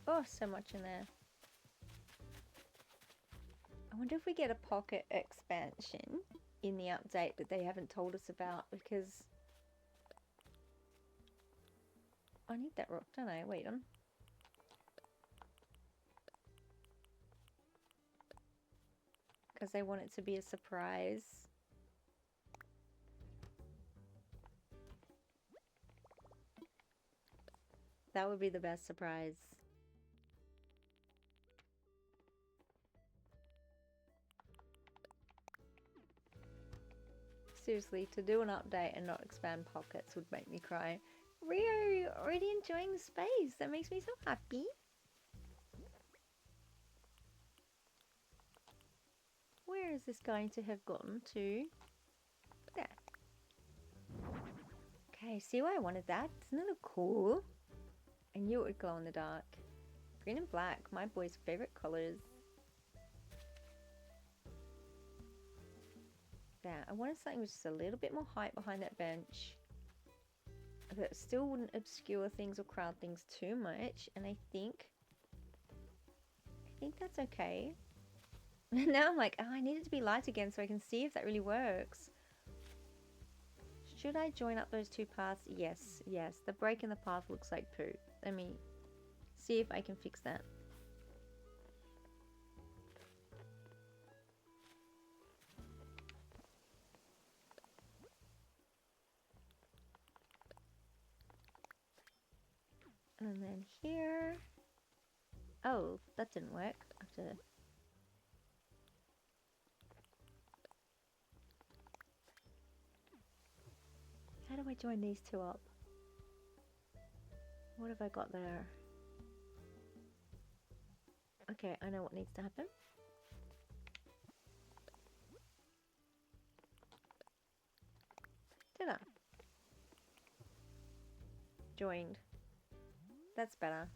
Oh, so much in there. I wonder if we get a pocket expansion in the update that they haven't told us about, because I need that rock, don't I? Wait on. Because they want it to be a surprise. That would be the best surprise. Seriously, to do an update and not expand pockets would make me cry. Rio, you're already enjoying the space. That makes me so happy. Where is this going to have gotten to? There. Okay, see why I wanted that? Isn't it cool? I knew it would glow in the dark. Green and black, my boy's favorite colors. There, I wanted something with just a little bit more height behind that bench that still wouldn't obscure things or crowd things too much, and I think that's okay. Now I'm like, oh, I need it to be light again so I can see if that really works. Should I join up those two paths? Yes, yes. The break in the path looks like poo. Let me see if I can fix that. And then here. Oh, that didn't work. I have to... How do I join these two up? What have I got there? Okay, I know what needs to happen. Did I? Joined. That's better.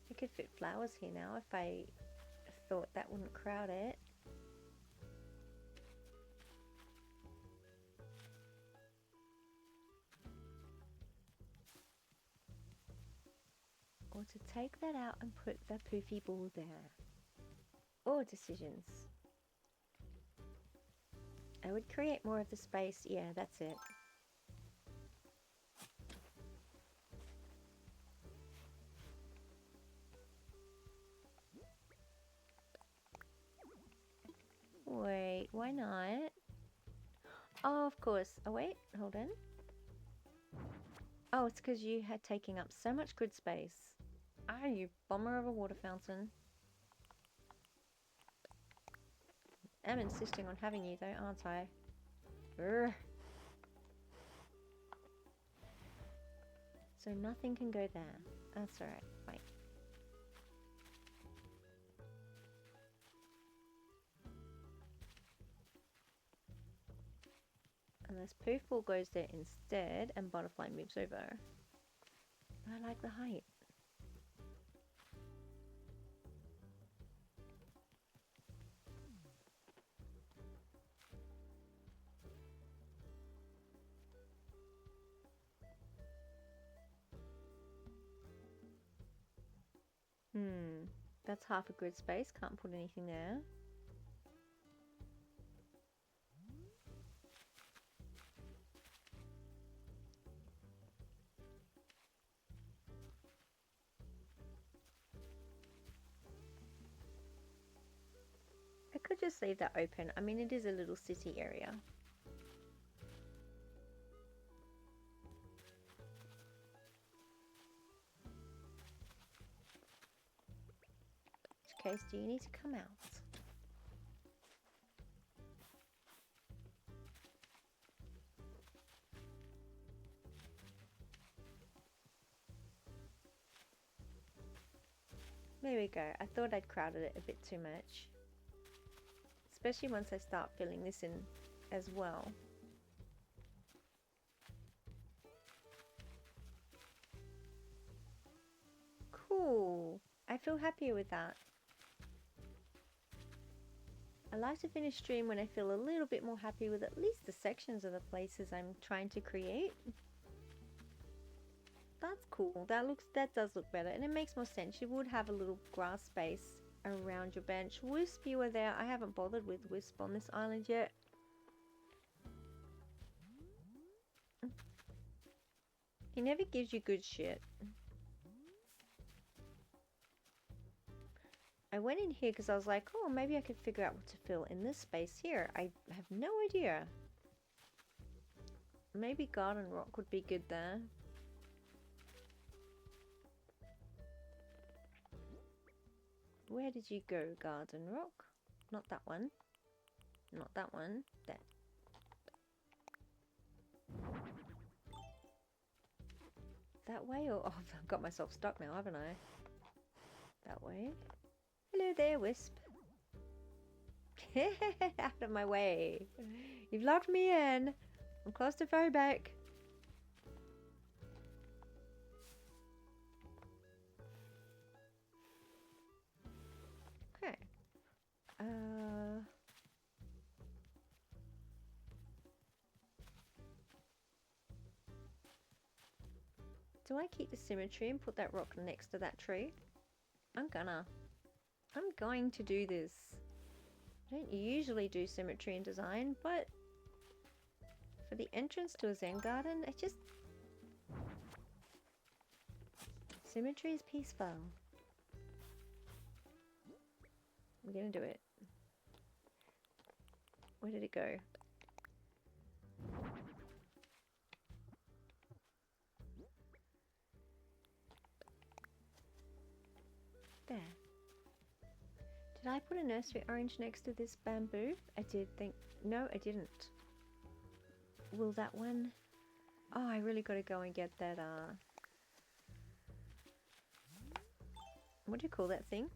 I could fit flowers here now if I thought that wouldn't crowd it. Or to take that out and put the poofy ball there. Or decisions. I would create more of the space. Yeah, that's it. Wait, why not? Oh, of course. Oh, wait, hold on. Oh, it's because you had taking up so much grid space. Ah, you bomber of a water fountain. I'm insisting on having you though, aren't I? Urgh. So nothing can go there. That's alright, fine. Unless Poofball goes there instead and Butterfly moves over. I like the height. That's half a grid space, can't put anything there. I could just leave that open. I mean, it is a little city area. In which case, do you need to come out? There we go. I thought I'd crowded it a bit too much. Especially once I start filling this in as well. Cool. I feel happier with that. I like to finish stream when I feel a little bit more happy with at least the sections of the places I'm trying to create. That's cool. That does look better, and it makes more sense. You would have a little grass space around your bench. Wisp, you were there. I haven't bothered with Wisp on this island yet. He never gives you good shit. I went in here because I was like, oh, maybe I could figure out what to fill in this space here. I have no idea. Maybe garden rock would be good there. Where did you go, garden rock? Not that one. Not that one. There. That way or... Oh, I've got myself stuck now, haven't I? That way. Hello there, Wisp. Out of my way. You've locked me in. I'm claustrophobic. Okay. Do I keep the symmetry and put that rock next to that tree? I'm going to do this. I don't usually do symmetry in design, but for the entrance to a Zen garden, it just... Symmetry is peaceful. I'm gonna do it. Where did it go? There. Did I put a nursery orange next to this bamboo? I did think... No, I didn't. Will that one... Oh, I really got to go and get that, what do you call that thing?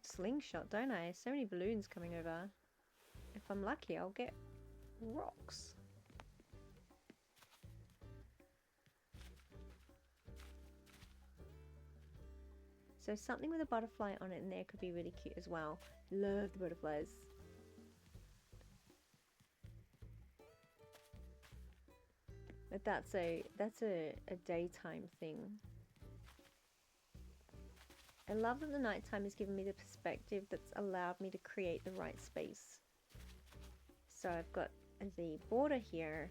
Slingshot, don't I? So many balloons coming over. If I'm lucky, I'll get rocks. So something with a butterfly on it in there could be really cute as well. Love the butterflies. But that's a daytime thing. I love that the nighttime has given me the perspective that's allowed me to create the right space. So I've got the border here.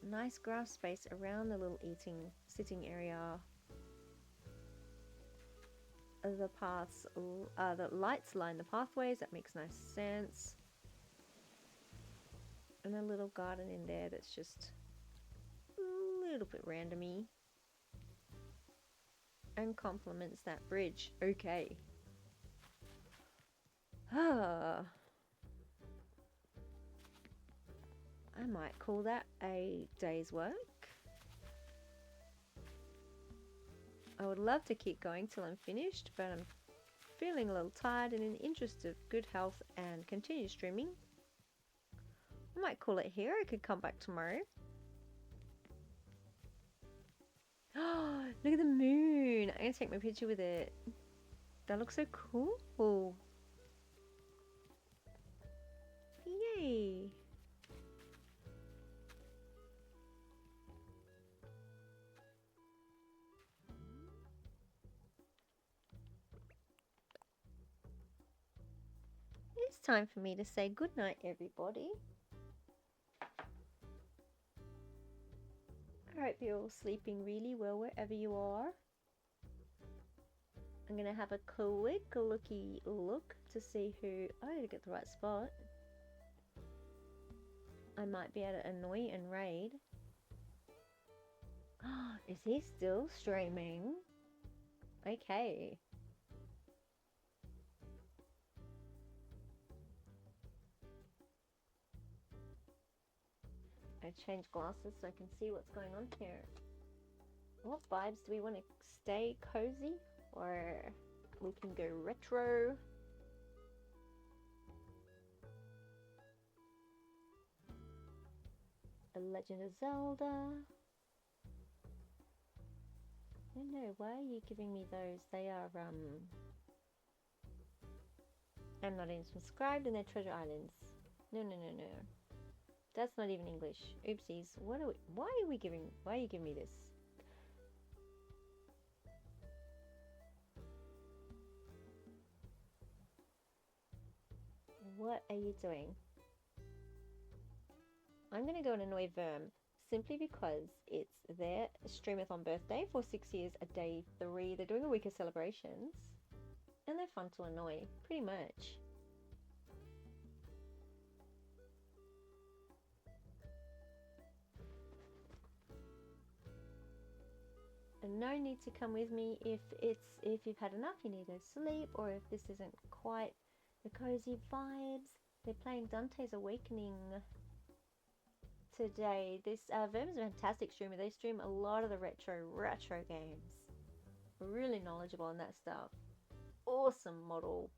Nice grass space around the little sitting area. The paths, the lights line the pathways, that makes nice sense. And a little garden in there that's just a little bit randomy. And complements that bridge. Okay. I might call that a day's work. I would love to keep going till I'm finished, but I'm feeling a little tired, and in the interest of good health and continue streaming, I might call it here. I could come back tomorrow. Oh, look at the moon. I'm going to take my picture with it. That looks so cool. Yay. It's time for me to say goodnight, everybody. I hope you're all sleeping really well wherever you are. I'm going to have a quick looky look to see who... I gotta get the right spot. I might be able to annoy and raid. Oh, is he still streaming? Okay. I change glasses so I can see what's going on here. What vibes do we want to stay cozy, or we can go retro? A Legend of Zelda. Oh no, why are you giving me those? They are I'm not even subscribed, and they're Treasure Islands. No. That's not even English. Oopsies. Why are you giving me this? What are you doing? I'm gonna go and annoy Verm simply because it's their streamathon birthday for 6 years, a day 3. They're doing a week of celebrations, and they're fun to annoy, pretty much. And no need to come with me if you've had enough, you need to sleep, or if this isn't quite the cozy vibes. They're playing Dante's Awakening today. This Verm's a fantastic streamer. They stream a lot of the retro games. Really knowledgeable on that stuff. Awesome model.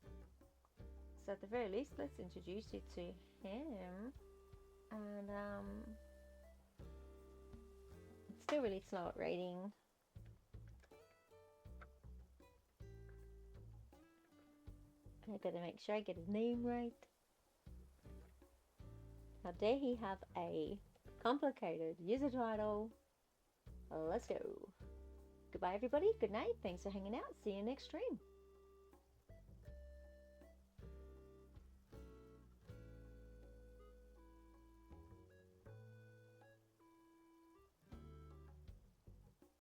So at the very least, let's introduce you to him. And it's still really slow at rating. I gotta make sure I get his name right. How dare he have a complicated user title? Let's go. Goodbye everybody, good night, thanks for hanging out, see you next stream.